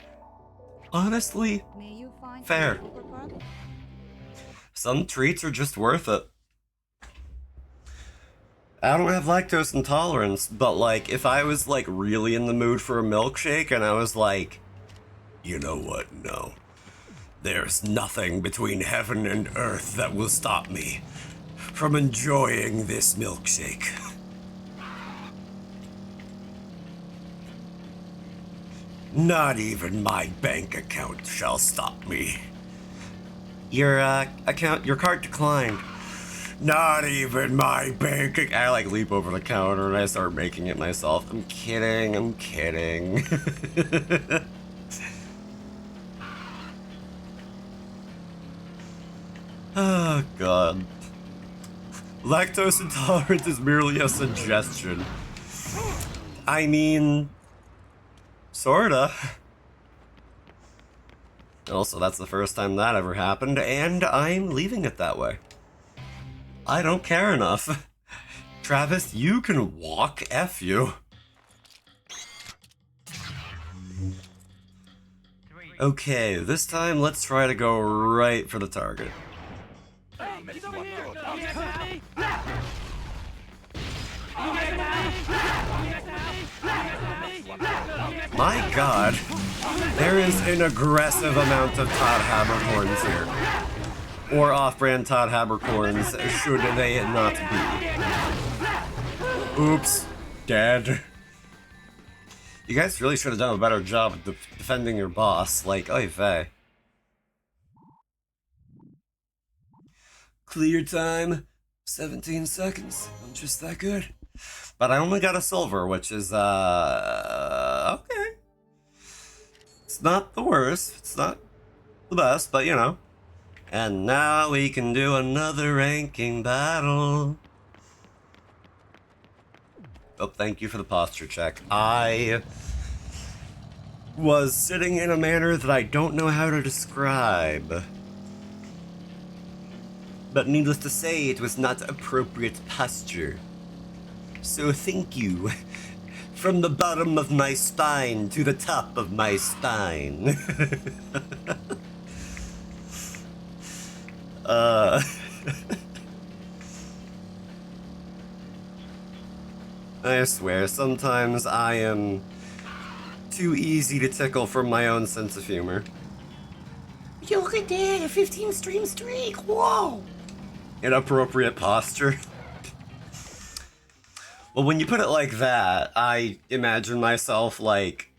Honestly, fair. Some treats are just worth it. I don't have lactose intolerance, but like, if I was like really in the mood for a milkshake and I was like, you know what, no. There's nothing between heaven and earth that will stop me from enjoying this milkshake. Not even my bank account shall stop me. Your card declined. Not even my bank account. I like leap over the counter and I start making it myself. I'm kidding, I'm kidding. Oh, God. Lactose intolerance is merely a suggestion. I mean, sorta. Also, that's the first time that ever happened, and I'm leaving it that way. I don't care enough. Travis, you can walk, F you. Okay, this time let's try to go right for the target. My God, there is an aggressive amount of Todd Habercorns here. Or off-brand Todd Habercorns, should they not be. Oops, dead. You guys really should have done a better job of defending your boss, like, oy vey. Clear time, 17 seconds. I'm just that good. But I only got a silver, which is, okay. It's not the worst, it's not the best, but you know. And now we can do another ranking battle. Oh, thank you for the posture check. I was sitting in a manner that I don't know how to describe. But needless to say, it was not appropriate posture. So thank you. From the bottom of my spine to the top of my spine. I swear, sometimes I am too easy to tickle from my own sense of humor. You look at that, a 15 stream streak, whoa! Inappropriate posture. Well, when you put it like that, I imagine myself, like,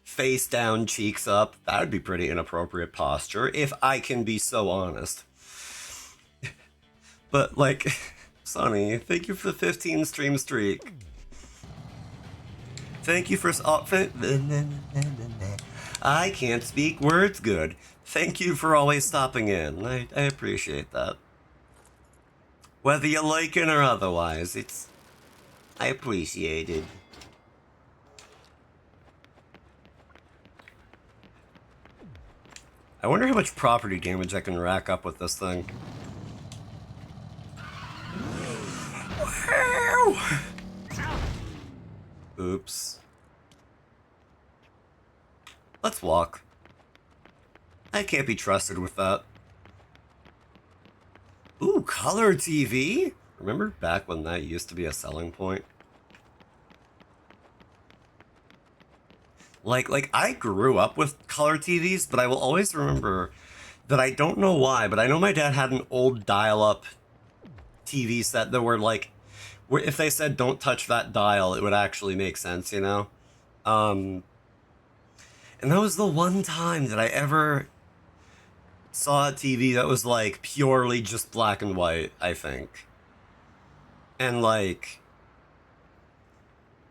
face down, cheeks up. That would be pretty inappropriate posture, if I can be so honest. But, like, Sonny, thank you for the 15 stream streak. Thank you for... I can't speak words good. Thank you for always stopping in. I appreciate that. Whether you like it or otherwise, I appreciate it. I wonder how much property damage I can rack up with this thing. Wow. Oops. Let's walk. I can't be trusted with that. Ooh, color TV? Remember back when that used to be a selling point? Like I grew up with color TVs, but I will always remember that I don't know why, but I know my dad had an old dial-up TV set that were like, where if they said don't touch that dial, it would actually make sense, you know? And that was the one time that I ever saw a TV that was like purely just black and white, I think. And like,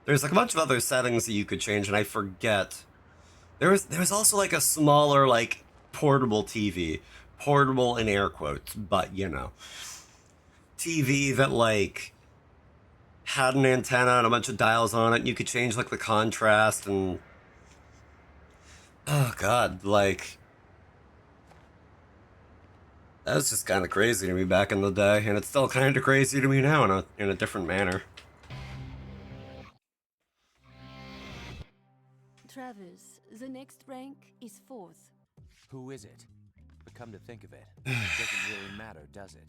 there's like a bunch of other settings that you could change, and I forget. There was also like a smaller, like, portable TV. Portable in air quotes, but you know. TV that like had an antenna and a bunch of dials on it, and you could change like the contrast and... Oh god, like... That was just kind of crazy to me back in the day, and it's still kind of crazy to me now in a different manner. Travis, the next rank is 4th. Who is it? But come to think of it, it doesn't really matter, does it?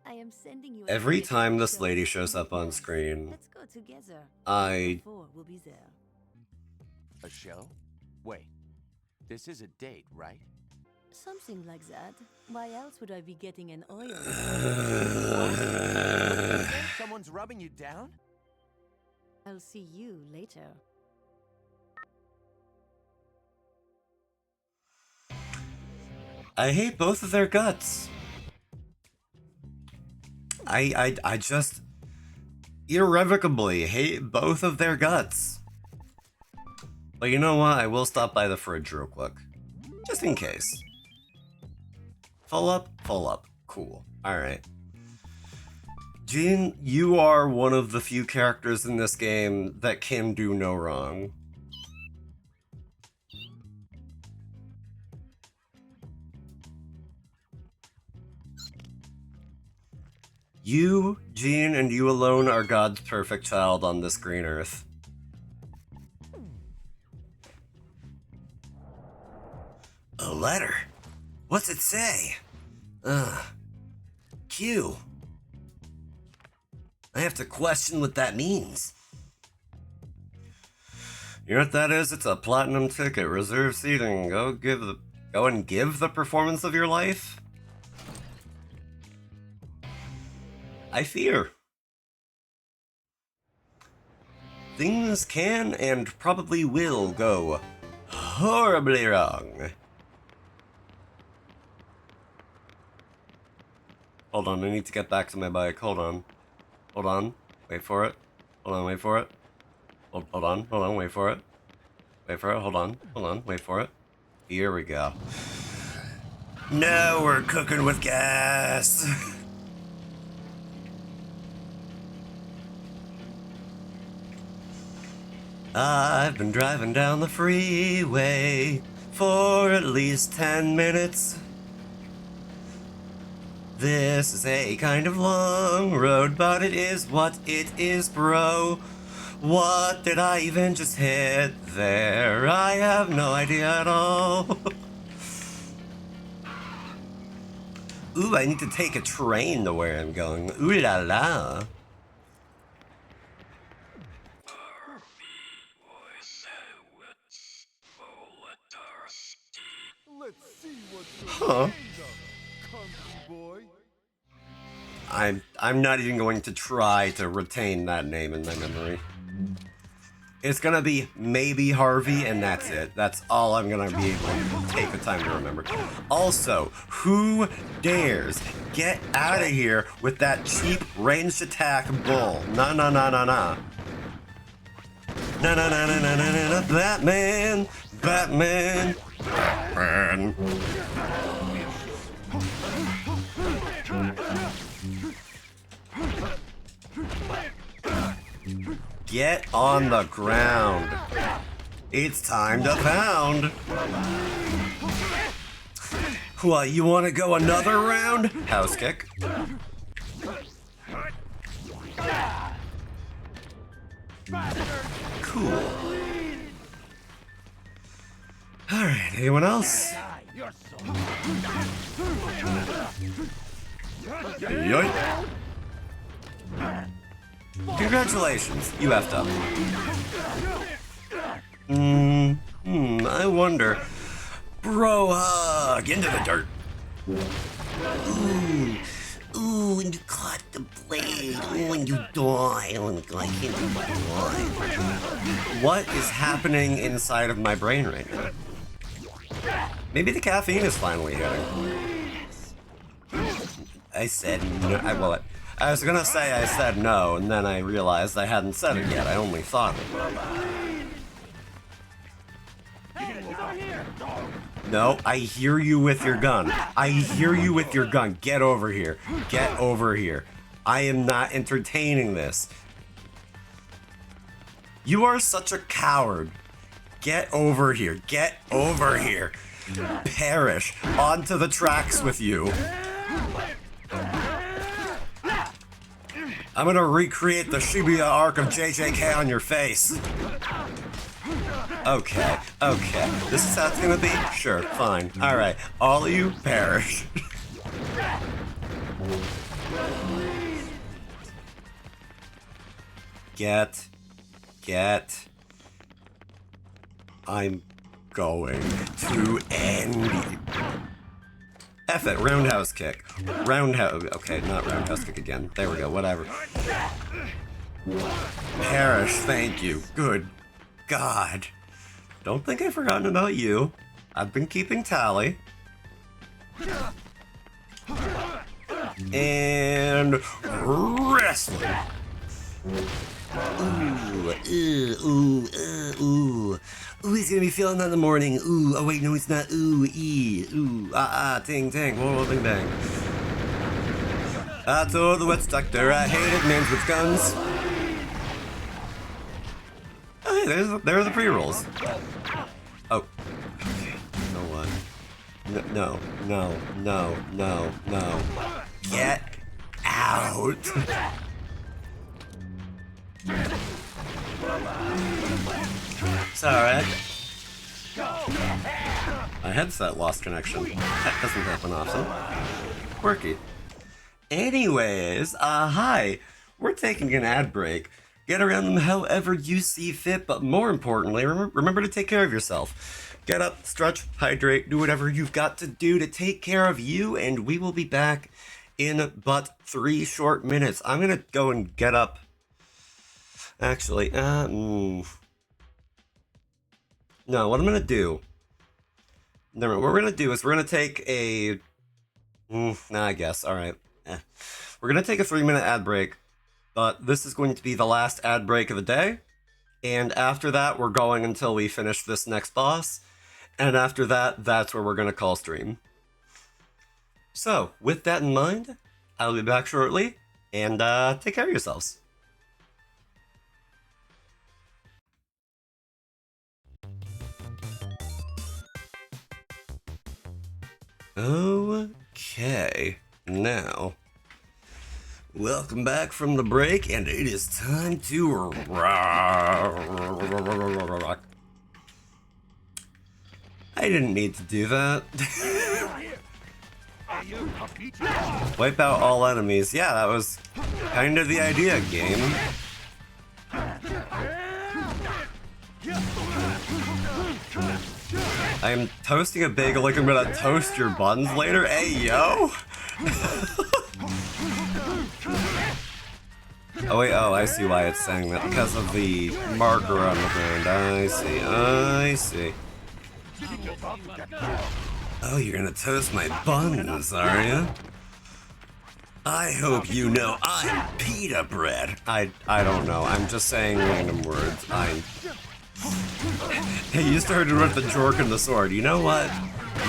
I am sending you Every time this lady shows up on screen, Let's go together. I... We'll be there. A show? Wait, this is a date, right? Something like that. Why else would I be getting an oil? Someone's rubbing you down? I'll see you later. I hate both of their guts. I just irrevocably hate both of their guts. But you know what? I will stop by the fridge real quick. Just in case. Full up? Full up. Cool. Alright. Jean, you are one of the few characters in this game that can do no wrong. You, Jean, and you alone are God's perfect child on this green earth. A letter? What's it say? Q. I have to question what that means. You know what that is? It's a platinum ticket, reserved seating. Go and give the performance of your life? I fear. Things can and probably will go horribly wrong. Hold on, I need to get back to my bike. Hold on. Hold on. Wait for it. Hold on, wait for it. Hold on, wait for it. Wait for it, hold on, wait for it. Here we go. Now we're cooking with gas. I've been driving down the freeway for at least 10 minutes. This is a kind of long road, but it is what it is, bro. What did I even just hit there? I have no idea at all. Ooh, I need to take a train to where I'm going. Ooh la la. Huh. I'm not even going to try to retain that name in my memory. It's gonna be maybe Harvey, and that's it. That's all I'm gonna be able to take the time to remember. Also, who dares get out of here with that cheap ranged attack bull? Nah, nah, nah, nah, nah. Nah, nah, nah, nah, nah, nah, nah, nah. Batman! Batman! Batman! Get on the ground. It's time to pound. What, you want to go another round? House kick. Cool. Alright, anyone else? Yoink. Congratulations, you effed up. I wonder. Bro hug into the dirt. Ooh, and you caught the blade. Oh, and you die. Oh, I can't die. What is happening inside of my brain right now? Maybe the caffeine is finally hitting. I said no. I was gonna say I said no, and then I realized I hadn't said it yet. I only thought it. No, I hear you with your gun. I hear you with your gun. Get over here. Get over here. I am not entertaining this. You are such a coward. Get over here. Get over here. Perish. Onto the tracks with you. I'm gonna recreate the Shibuya arc of JJK on your face. Okay, okay. This is how it's gonna be? Sure, fine. Alright, all of you perish. Get. I'm going to end you. F it, roundhouse kick. Roundhouse, okay, not roundhouse kick again. There we go, whatever. Perish, thank you. Good God. Don't think I've forgotten about you. I've been keeping tally. And wrestling. Ooh, he's gonna be feeling that in the morning. Ooh, oh wait, no, he's not. Ooh, ting, ting, whoa, bing, bang. I told the wet doctor I hated men with guns. Oh, hey, there are the pre-rolls. Oh, okay, you know what? No. Get out. It's alright. My headset lost connection. That doesn't happen often. Quirky. Anyways, hi. We're taking an ad break. Get around them however you see fit, but more importantly, remember to take care of yourself. Get up, stretch, hydrate, do whatever you've got to do to take care of you, and we will be back in but 3 short minutes. I'm gonna go and get up. Actually, no, what I'm gonna do... Never mind, what we're gonna do is we're gonna take a... I guess, alright. We're gonna take a 3-minute ad break, but this is going to be the last ad break of the day, and after that, we're going until we finish this next boss, and after that, that's where we're gonna call stream. So, with that in mind, I'll be back shortly, and take care of yourselves. Okay, now, welcome back from the break, and it is time to rock. I didn't need to do that. Wipe out all enemies. Yeah, that was kind of the idea, game. I am toasting a bagel like I'm gonna toast your buns later. Hey, yo! Oh wait, oh, I see why it's saying that. Because of the marker on the ground. I see, I see. Oh, you're gonna toast my buns, are you? I hope you know I'm pita bread. I don't know. I'm just saying random words. Hey, you started with the jork and the sword. You know what?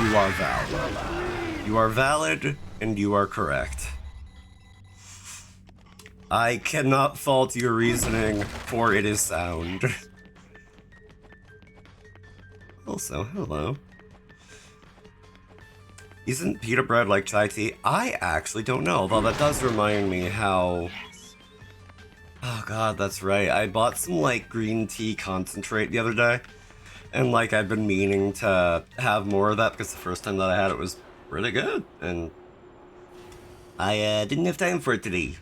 You are valid. You are valid, and you are correct. I cannot fault your reasoning, for it is sound. Also, hello. Isn't pita bread like chai tea? I actually don't know, although that does remind me how... Oh god, that's right. I bought some, like, green tea concentrate the other day. And, like, I've been meaning to have more of that because the first time that I had it was really good. And I didn't have time for it today.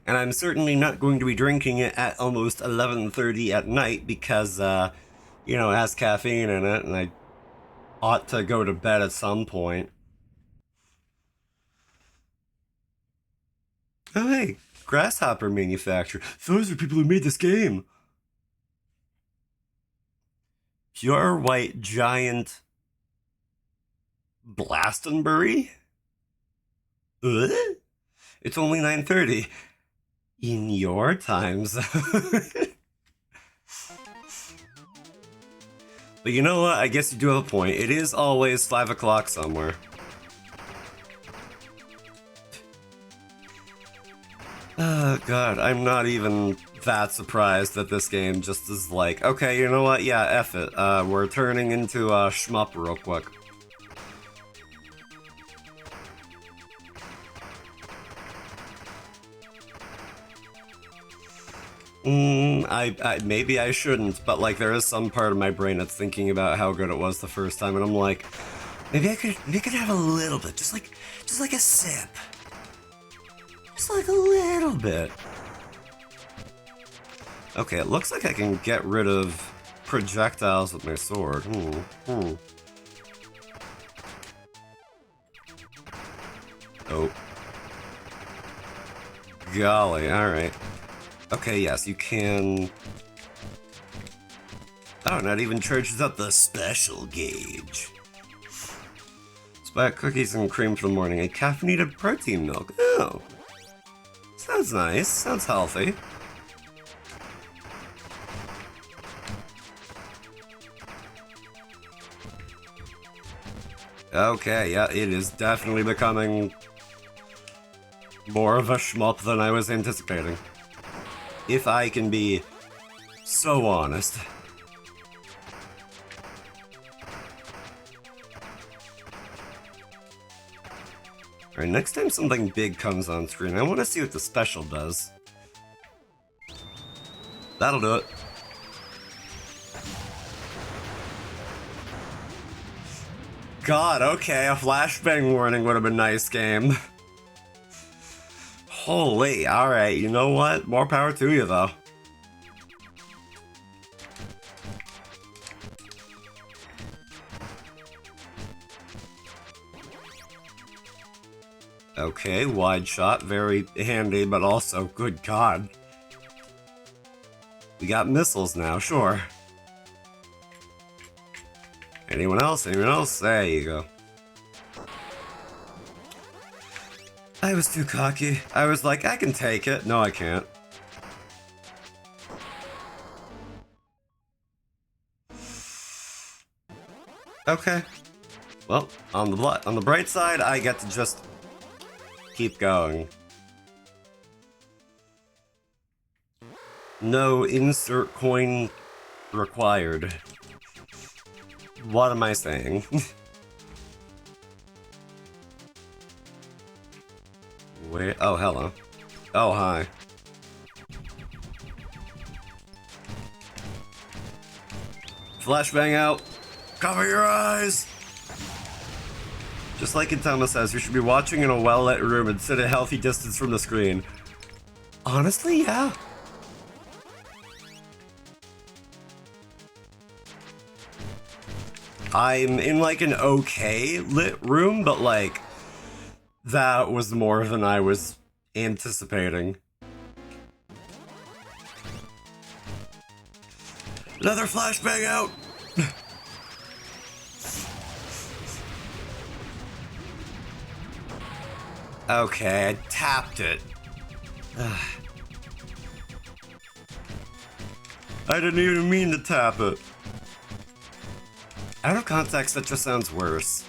And I'm certainly not going to be drinking it at almost 11:30 at night because, you know, it has caffeine in it and I ought to go to bed at some point. Oh, hey, Grasshopper Manufacturer. Those are people who made this game. Pure White Giant Blastonbury? It's only 9:30. In your times. But you know what? I guess you do have a point. It is always 5 o'clock somewhere. Oh god, I'm not even that surprised that this game just is like, okay, you know what? Yeah, F it. We're turning into a shmup real quick. Maybe I shouldn't, but like there is some part of my brain that's thinking about how good it was the first time, and I'm like, maybe I could have a little bit, just like a sip, just like a little bit. Okay, it looks like I can get rid of projectiles with my sword. Oh, golly! All right. Okay, yes, you can... Oh, not even charges up the special gauge. Spot cookies and cream for the morning. A caffeinated protein milk. Oh. Sounds nice. Sounds healthy. Okay, yeah, it is definitely becoming more of a shmup than I was anticipating. If I can be so honest. Alright, next time something big comes on screen, I want to see what the special does. That'll do it. God, okay, a flashbang warning would have been nice, game. Holy, alright, you know what? More power to you, though. Okay, wide shot, very handy, but also, good god. We got missiles now, sure. Anyone else? Anyone else? There you go. I was too cocky. I was like, I can take it. No, I can't. Okay. Well, on the bright side, I get to just keep going. No insert coin required. What am I saying? Wait, oh, hello. Oh, hi. Flashbang out. Cover your eyes! Just like Intama says, you should be watching in a well-lit room and sit a healthy distance from the screen. Honestly, yeah. I'm in like an okay lit room, but like that was more than I was anticipating. Another flashbang out! Okay, I tapped it. I didn't even mean to tap it. Out of context, that just sounds worse.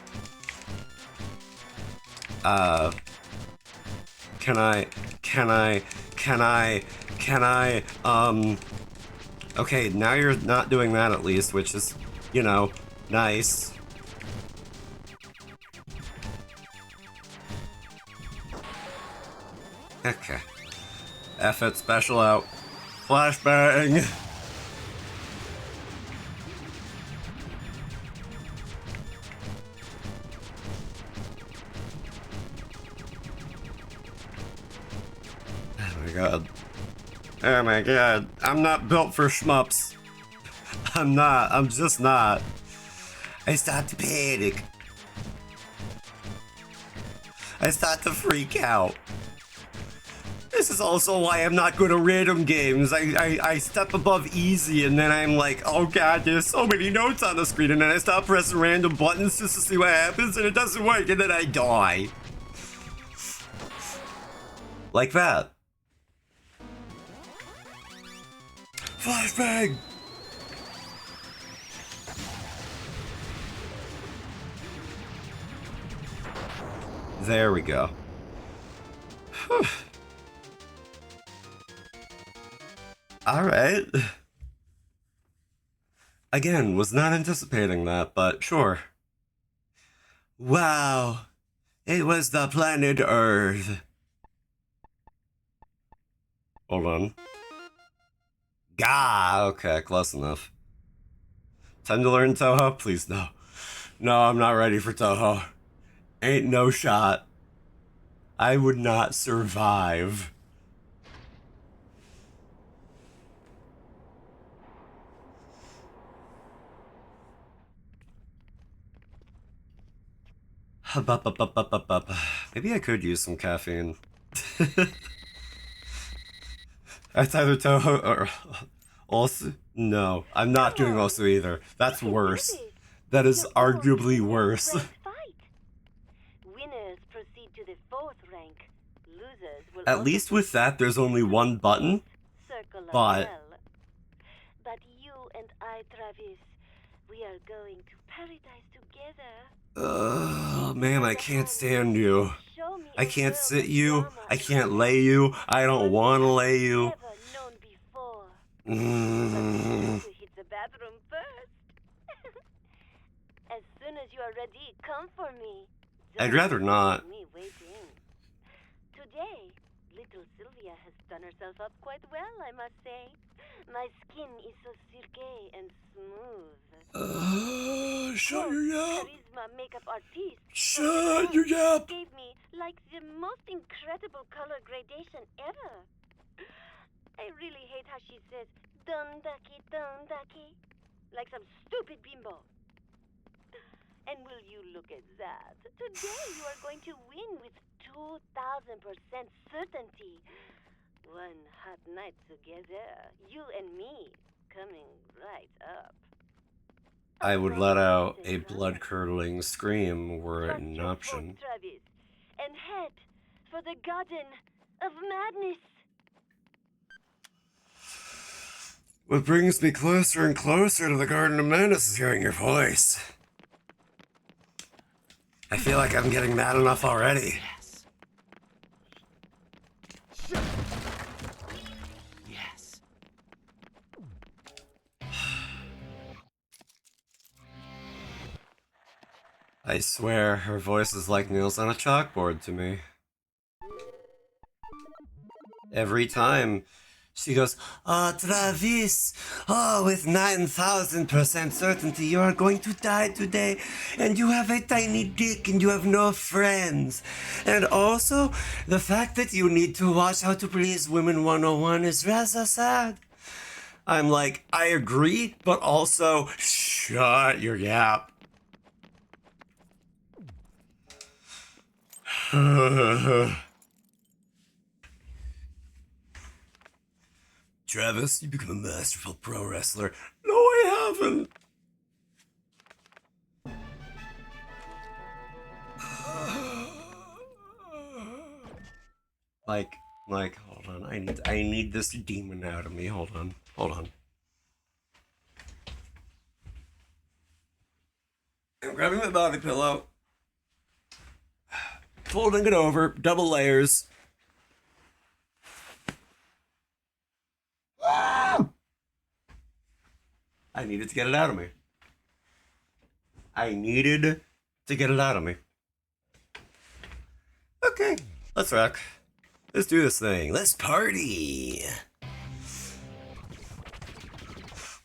Okay, now you're not doing that at least, which is, you know, nice. Okay. F it, special out. Flashbang! Oh my god. Oh my god. I'm not built for shmups. I'm not. I'm just not. I start to panic. I start to freak out. This is also why I'm not good at random games. I step above easy and then I'm like, oh god, there's so many notes on the screen, and then I stop pressing random buttons just to see what happens and it doesn't work and then I die. Like that. Flashbang! There we go. Whew. Alright. Again, was not anticipating that, but sure. Wow. It was the planet Earth. Hold on. Gah! Okay, close enough. Time to learn Touhou? Please, no. No, I'm not ready for Touhou. Ain't no shot. I would not survive. Maybe I could use some caffeine. That's either Touhou or Osu. No, I'm not doing Osu either. That's worse. That is arguably worse. Winners proceed to the 4th rank. Losers will At least with that, there's only one button. But you and I, Travis, we are going to paradise together. man, I can't stand you. I can't sit you. I can't lay you. I don't want to lay you. To hit the bathroom first. As soon as you are ready, come for me. I'd rather not. Me waiting. Today, little Sylvia has done herself up quite well, I must say. My skin is so silky and smooth. Shut your yap. Charisma makeup artist. Shut your yap. Gave me like the most incredible color gradation ever. I really hate how she says "Dondaki, Dondaki," like some stupid bimbo. And will you look at that? Today you are going to win with 2,000% certainty. One hot night together, you and me, coming right up. I would let out a blood-curdling scream were it an option. Travis, and head for the Garden of Madness. What brings me closer and closer to the Garden of Madness is hearing your voice. I feel like I'm getting mad enough already. Yes. I swear, her voice is like nails on a chalkboard to me. Every time she goes, "Oh, Travis, oh, with 9,000% certainty you are going to die today, and you have a tiny dick and you have no friends. And also, the fact that you need to watch How to Please Women 101 is rather sad." I'm like, I agree, but also, shut your yap. Travis, you become a masterful pro wrestler. No, I haven't. Like, hold on. I need this demon out of me. Hold on. I'm grabbing my body pillow, folding it over, double layers. I needed to get it out of me. Okay, let's rock. Let's do this thing. Let's party.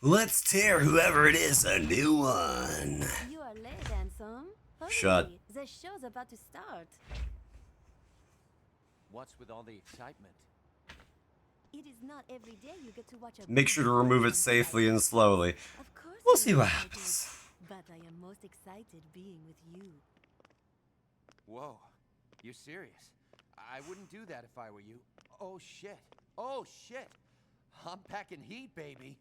Let's tear whoever it is a new one. You are late, handsome. Hurry, Shut. the show's about to start. What's with all the excitement? It is not every day you get to watch a Make sure to remove it safely and slowly. Of course We'll I'm see what excited, happens. But I am most excited being with you. Whoa, you're serious? I wouldn't do that if I were you. Oh shit. I'm packing heat, baby.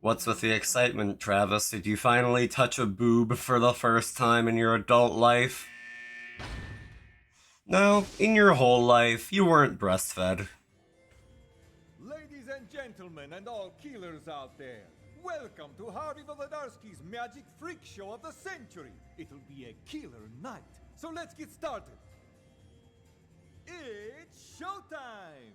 What's with the excitement, Travis? Did you finally touch a boob for the first time in your adult life? No, in your whole life, you weren't breastfed. Ladies and gentlemen, and all killers out there, welcome to Harvey Wolodarski's Magic Freak Show of the century. It'll be a killer night, so let's get started. It's showtime!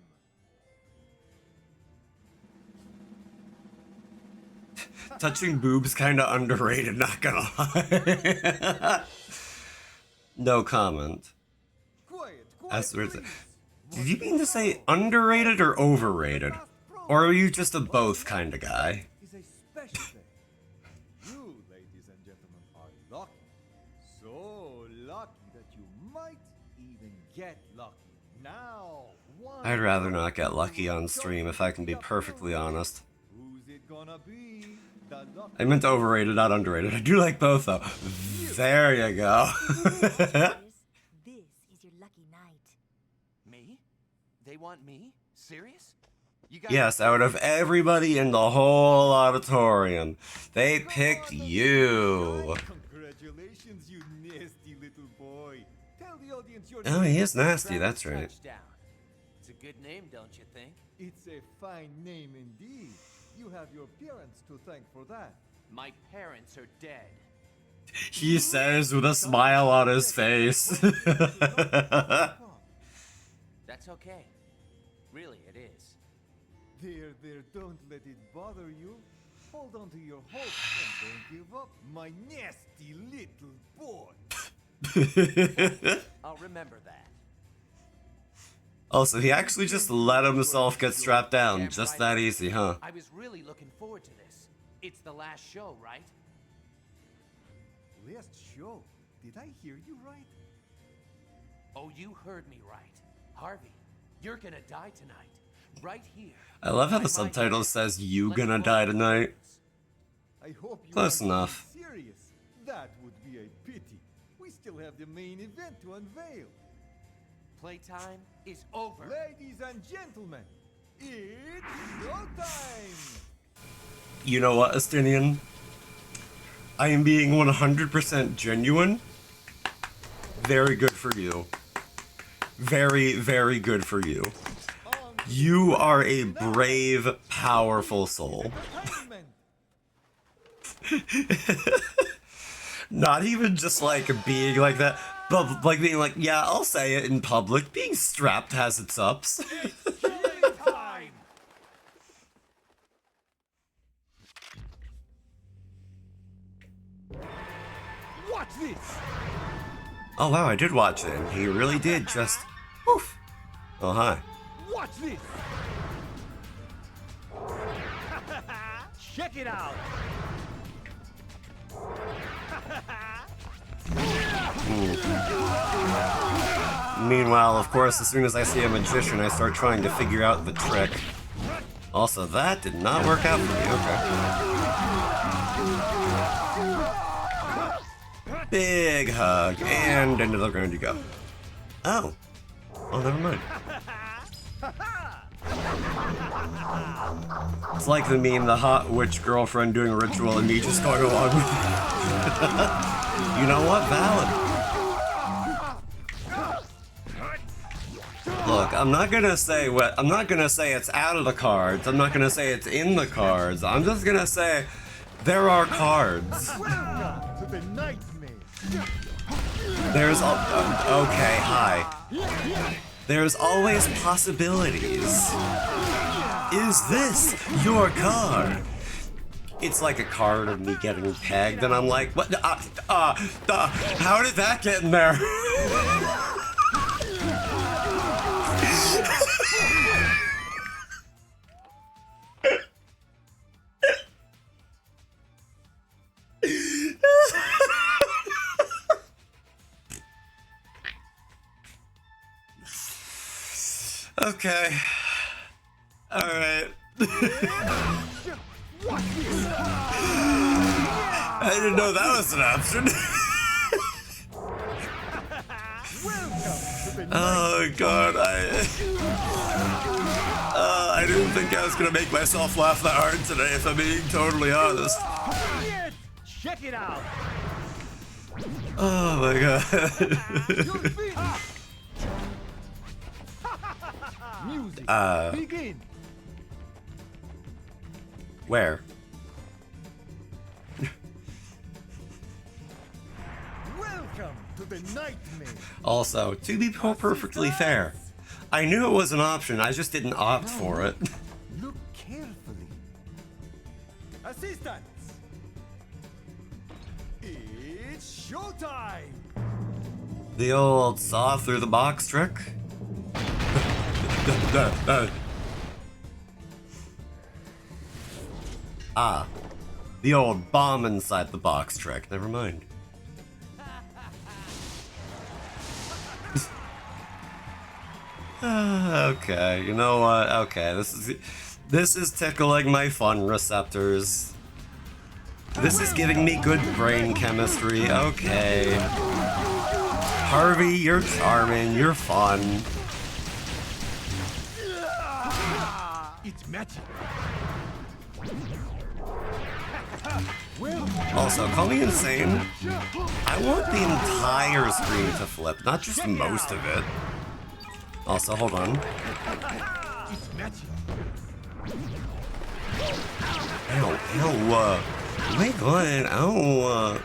Touching boobs kinda underrated, not gonna lie. No comment. Did you mean to say underrated or overrated? Or are you just a both kind of guy? Is a special day. You, ladies and gentlemen, are lucky. So lucky that you might even get lucky. Now, I'd rather not get lucky on stream if I can be perfectly honest. who's it gonna be? The lucky I meant overrated, not underrated. I do like both though. There you go. This is your lucky night. Me? They want me? Serious? You guys Yes, out of everybody in the whole auditorium, they picked you. Congratulations, you nasty little boy. Tell the audience your Oh, name. he is nasty, that's right. Touchdown. It's a good name, don't you think? It's a fine name indeed. You have your parents to thank for that. My parents are dead. He says with a smile on his face. That's okay. Really, it is. There, don't let it bother you. Hold on to your hope and don't give up, my nasty little boy. I'll remember that. Also, he actually just let himself get strapped down. Just that easy, huh? I was really looking forward to this. It's the last show, right? Last show. Did I hear you right? Oh, you heard me right. Harvey, you're gonna die tonight. Right here. I love how the subtitle says "You gonna die tonight." I hope you Close are enough. serious. That would be a pity. We still have the main event to unveil. Playtime is over. Ladies and gentlemen, it's showtime! You know what, Estinian? I am being 100% genuine. Very good for you. Very, very good for you. You are a brave, powerful soul. Not even just like being like that, but like being like, yeah, I'll say it in public. Being strapped has its ups. Time! Watch this! Oh wow, I did watch it, and he really did just poof. Oh hi. Watch this! Check it out! Meanwhile, of course, as soon as I see a magician, I start trying to figure out the trick. Also, that did not work out for me. Okay. Big hug, and into the ground you go. Oh. Oh, never mind. It's like the meme, the hot witch girlfriend doing a ritual and me just going along with it. You know what? Valid. Look, I'm not gonna say it's out of the cards. I'm not gonna say it's in the cards. I'm just gonna say there are cards. Welcome to the nightmare. There's okay, hi. There's always possibilities. Is this your card? It's like a card of me getting pegged, and I'm like, what? How did that get in there? Okay. Alright. I didn't know that was an option. Oh god, I didn't think I was gonna make myself laugh that hard today, if I'm being totally honest. Check it out. Oh my god. Music. Begin. Where? Welcome to the nightmare. Also, to be perfectly fair, I knew it was an option, I just didn't opt for it. Look carefully. Assistants! It's showtime! The old saw through the box trick? Ah, the old bomb inside the box trick, never mind. Okay, you know what? Okay, this is tickling my fun receptors. This is giving me good brain chemistry. Okay. Harvey, you're charming, you're fun. It's magic. Also, call me insane. I want the entire screen to flip, not just most of it. Also, hold on. It's magic. Ow, ow, oh my god, ow.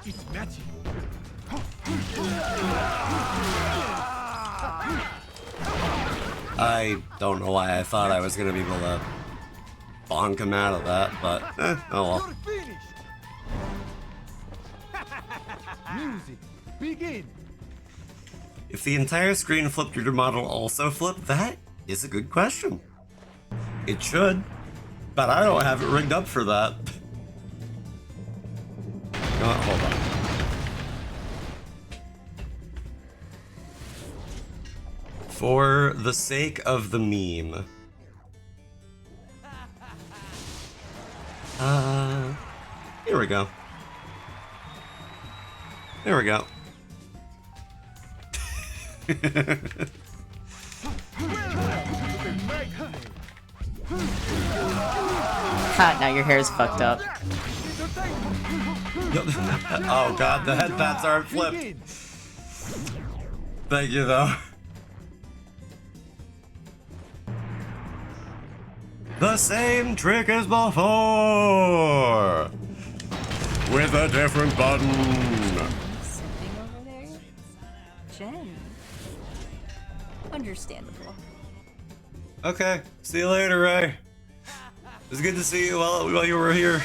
It's magic. I don't know why I thought I was gonna be able to bonk him out of that, but oh well. You're finished. Music. Begin. If the entire screen flipped, your model also flipped? That is a good question. It should, but I don't have it rigged up for that. Hold on. For the sake of the meme. Here we go. There we go. Ha, now your hair's fucked up. Oh god, the headpats aren't flipped. Thank you though. The same trick as before! With a different button! Something over there? Jen. Understandable. Okay, see you later, Ray. It was good to see you while you were here.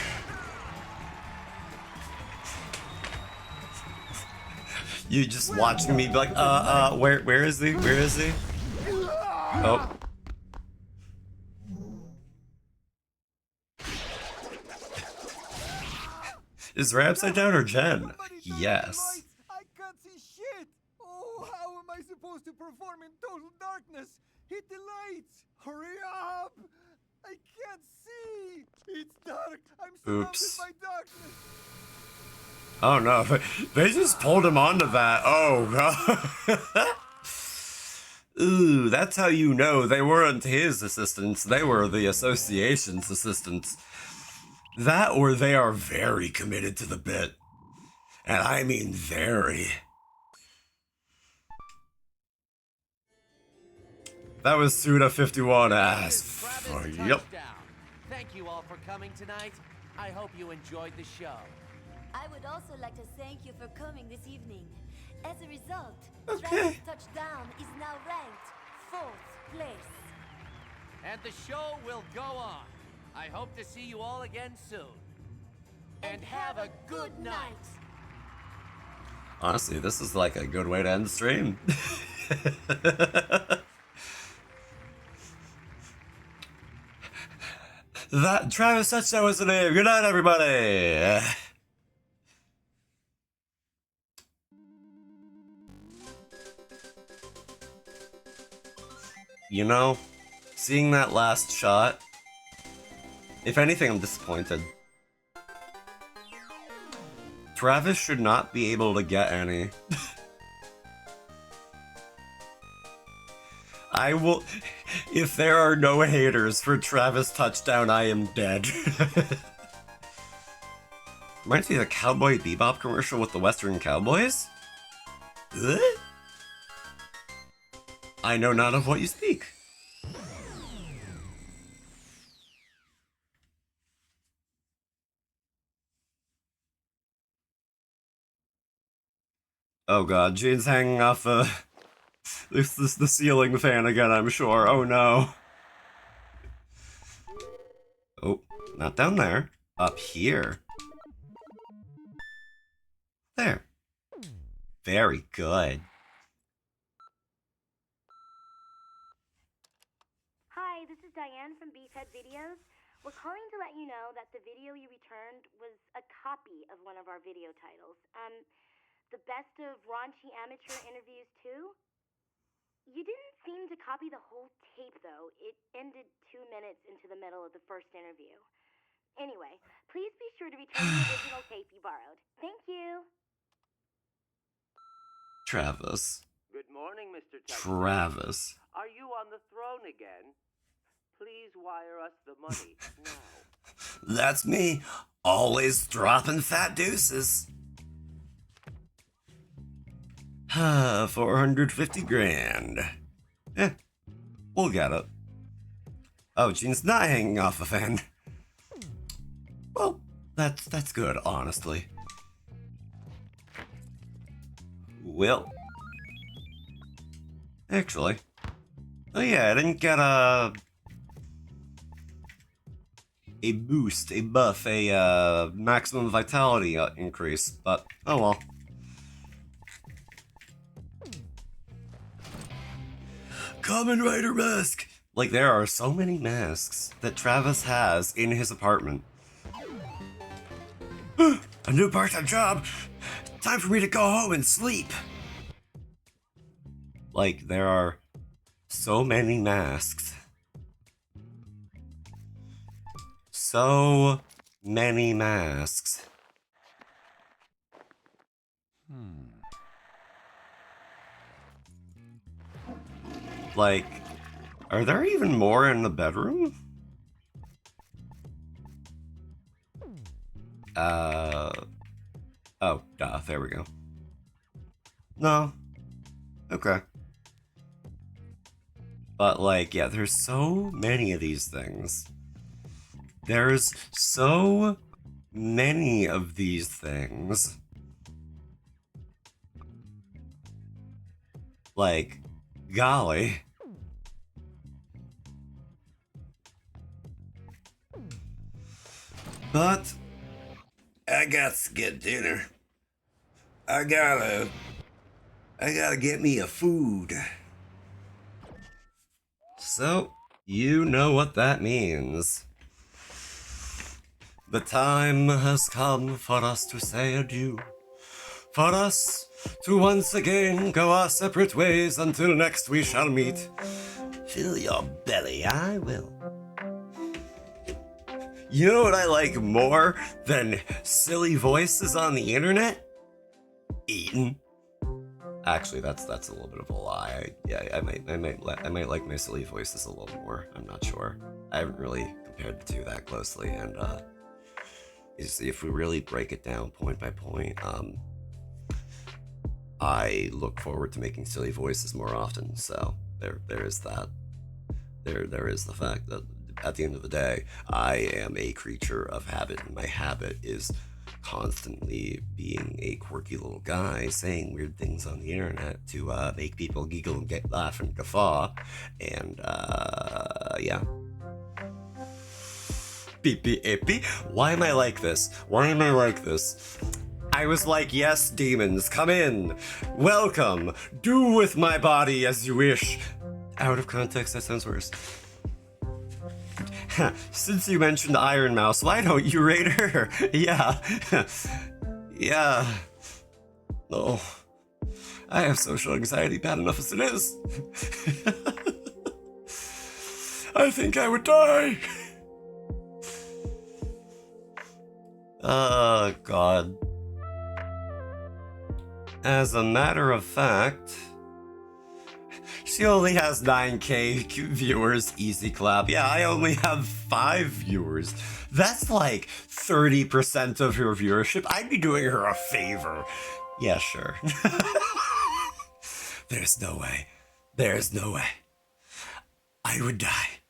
You just watching me be like, where is he? Where is he? Oh. Is Ray upside down or Jen? Yes. I can't see shit. Oh, how am I supposed to perform in total darkness? Hit the lights. Hurry up. I can't see. It's dark. I'm surrounded Oops. by darkness. Oh no, they just pulled him onto that. Oh god. Ooh, that's how you know they weren't his assistants, they were the association's assistants. That or they are very committed to the bit. And I mean very. That was Suda51 ass. Oh, yep. Thank you all for coming tonight. I hope you enjoyed the show. I would also like to thank you for coming this evening. As a result, Okay. Travis Touchdown is now ranked 4th place. And the show will go on. I hope to see you all again soon. And have a good night. Honestly, this is like a good way to end the stream. That Travis Touchdown was the name. Good night, everybody. You know, seeing that last shot, if anything, I'm disappointed. Travis should not be able to get any. I will... If there are no haters for Travis Touchdown, I am dead. Reminds me of the Cowboy Bebop commercial with the Western Cowboys? I know not of what you speak. Oh god, Jane's hanging off the ceiling fan again, I'm sure. Oh no. Oh, not down there. Up here. There. Very good. Hi, this is Diane from Beefhead Videos. We're calling to let you know that the video you returned was a copy of one of our video titles. The best of raunchy amateur interviews too? You didn't seem to copy the whole tape though. It ended 2 minutes into the middle of the first interview. Anyway, please be sure to return the original tape you borrowed. Thank you. Travis. Good morning, Mr. Travis. Are you on the throne again? Please wire us the money now. That's me. Always dropping fat deuces. 450 grand. We'll get it. Oh, Gene's not hanging off a fan. Well, that's good, honestly. Well, actually, oh yeah, I didn't get a boost, a buff, a maximum vitality increase, but oh well. Kamen Rider mask! Like, there are so many masks that Travis has in his apartment. A new part-time job! Time for me to go home and sleep! Like, there are so many masks. So many masks. Like, are there even more in the bedroom? Oh, duh, there we go. No. Okay. But, like, yeah, there's so many of these things. There's so many of these things. Like, golly. But I got to get dinner. I gotta get me a food. So, you know what that means. The time has come for us to say adieu. For us to once again go our separate ways until next we shall meet. Fill your belly, I will. You know what I like more than silly voices on the internet? Eating. Actually, that's a little bit of a lie. I might like my silly voices a little more. I'm not sure. I haven't really compared the two that closely, and if we really break it down point by point, I look forward to making silly voices more often. So there is that. There is the fact that at the end of the day, I am a creature of habit, and my habit is constantly being a quirky little guy saying weird things on the internet to make people giggle and get laugh and guffaw, and yeah. Beep beep beep beep. Why am I like this? I was like, yes, demons, come in. Welcome. Do with my body as you wish. Out of context, that sounds worse. Since you mentioned Iron Mouse, why don't you rate her? Yeah. Yeah. Oh. I have social anxiety bad enough as it is. I think I would die. Oh, God. As a matter of fact, she only has 9K viewers, easy clap. Yeah, I only have 5 viewers. That's like 30% of her viewership. I'd be doing her a favor. Yeah, sure. There's no way. There's no way. I would die.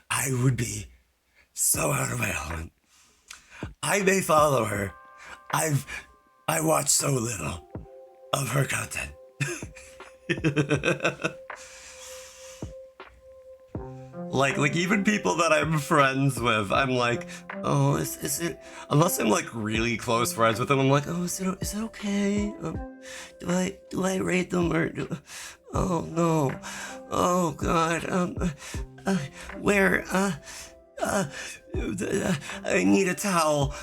I would be so out of my element. I may follow her. I watch so little of her content. Like even people that I'm friends with, I'm like, oh, is it? Unless I'm like really close friends with them, I'm like, oh, is it okay? Do I rate them or oh no, oh God, where I need a towel.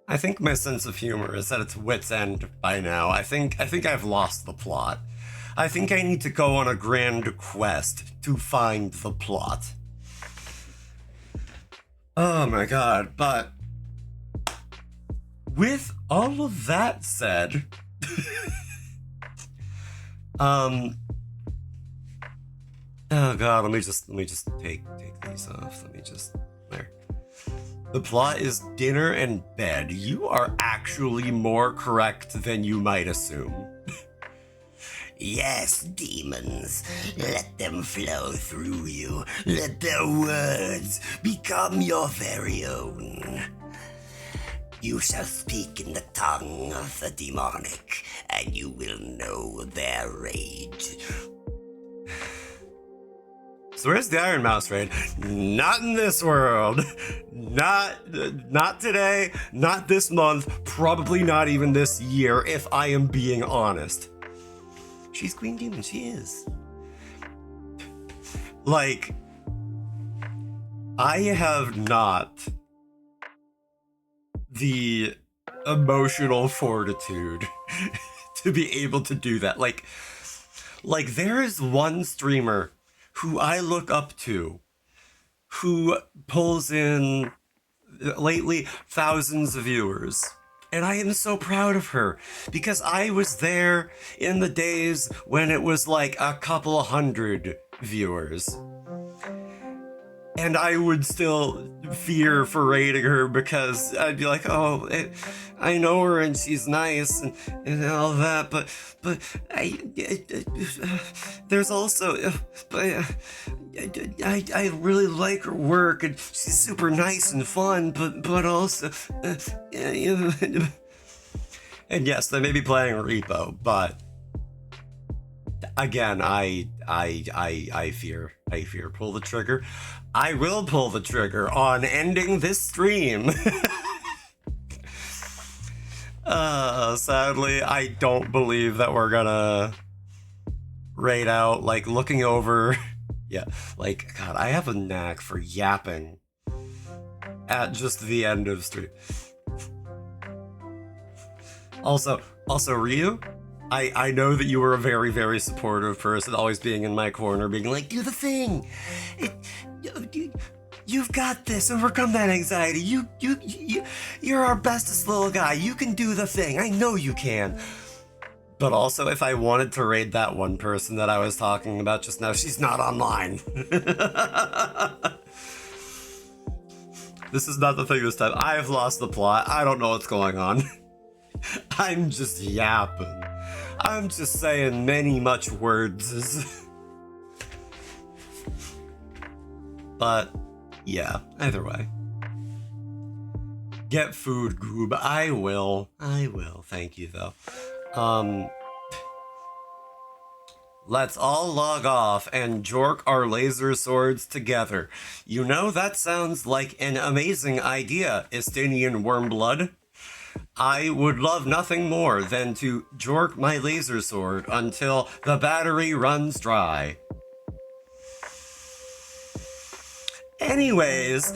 I think my sense of humor is at its wit's end by now. I think I've lost the plot. I think I need to go on a grand quest to find the plot. Oh my God, but with all of that said, oh God, let me just take these off. There. The plot is dinner and bed. You are actually more correct than you might assume. Yes, demons. Let them flow through you. Let their words become your very own. You shall speak in the tongue of the demonic, and you will know their rage. So where's the Iron Mouse raid? Not in this world. Not today, not this month, probably not even this year, if I am being honest. She's Queen Demon, she is. Like, I have not the emotional fortitude to be able to do that. Like there is one streamer who I look up to, who pulls in, lately, thousands of viewers. And I am so proud of her, because I was there in the days when it was like a couple of hundred viewers. And I would still fear for rating her, because I'd be like, oh, I know her and she's nice and all that, but there's also, I really like her work and she's super nice and fun, but also, and yes, they may be playing repo, but again, I fear. Pull the trigger. I will pull the trigger on ending this stream. Sadly, I don't believe that we're gonna raid out, like, looking over. Yeah, like, God, I have a knack for yapping at just the end of stream. Also, Ryu, I know that you were a very, very supportive person, always being in my corner, being like, do the thing. You've got this. Overcome that anxiety. You're our bestest little guy. You can do the thing. I know you can. But also, if I wanted to raid that one person that I was talking about just now, she's not online. This is not the thing this time. I have lost the plot. I don't know what's going on. I'm just yapping. I'm just saying many much words. But, yeah, either way. Get food, Goob. I will. Thank you, though. Let's all log off and jork our laser swords together. You know, that sounds like an amazing idea, Estinian Wormblood. I would love nothing more than to jork my laser sword until the battery runs dry. Anyways,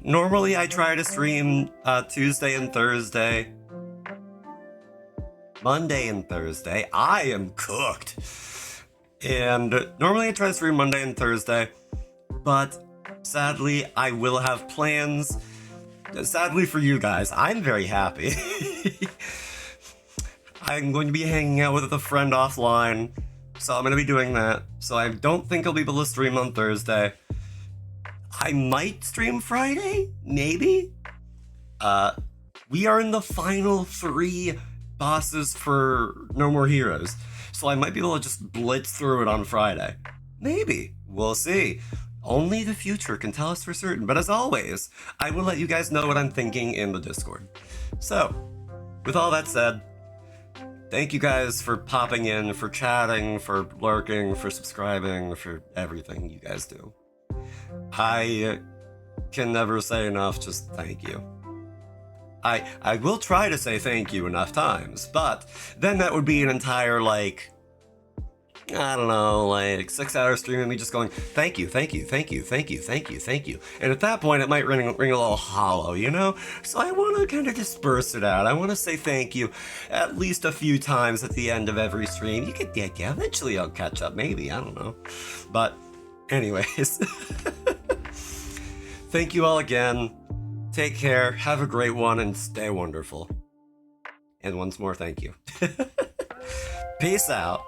normally I try to stream Tuesday and Thursday. Monday and Thursday. I am cooked. And normally I try to stream Monday and Thursday, but sadly I will have plans. Sadly for you guys, I'm very happy. I'm going to be hanging out with a friend offline, so I'm going to be doing that. So I don't think I'll be able to stream on Thursday. I might stream Friday, maybe. We are in the final 3 bosses for No More Heroes, so I might be able to just blitz through it on Friday. Maybe. We'll see. Only the future can tell us for certain, but as always, I will let you guys know what I'm thinking in the Discord. So, with all that said, thank you guys for popping in, for chatting, for lurking, for subscribing, for everything you guys do. I can never say enough, just thank you. I will try to say thank you enough times, but then that would be an entire, like, I don't know, like 6-hour stream of me just going, thank you, thank you, thank you, thank you, thank you, thank you. And at that point, it might ring a little hollow, you know? So I want to kind of disperse it out. I want to say thank you at least a few times at the end of every stream. You could, yeah, eventually I'll catch up, maybe, I don't know. But anyways, thank you all again. Take care, have a great one, and stay wonderful. And once more, thank you. Peace out.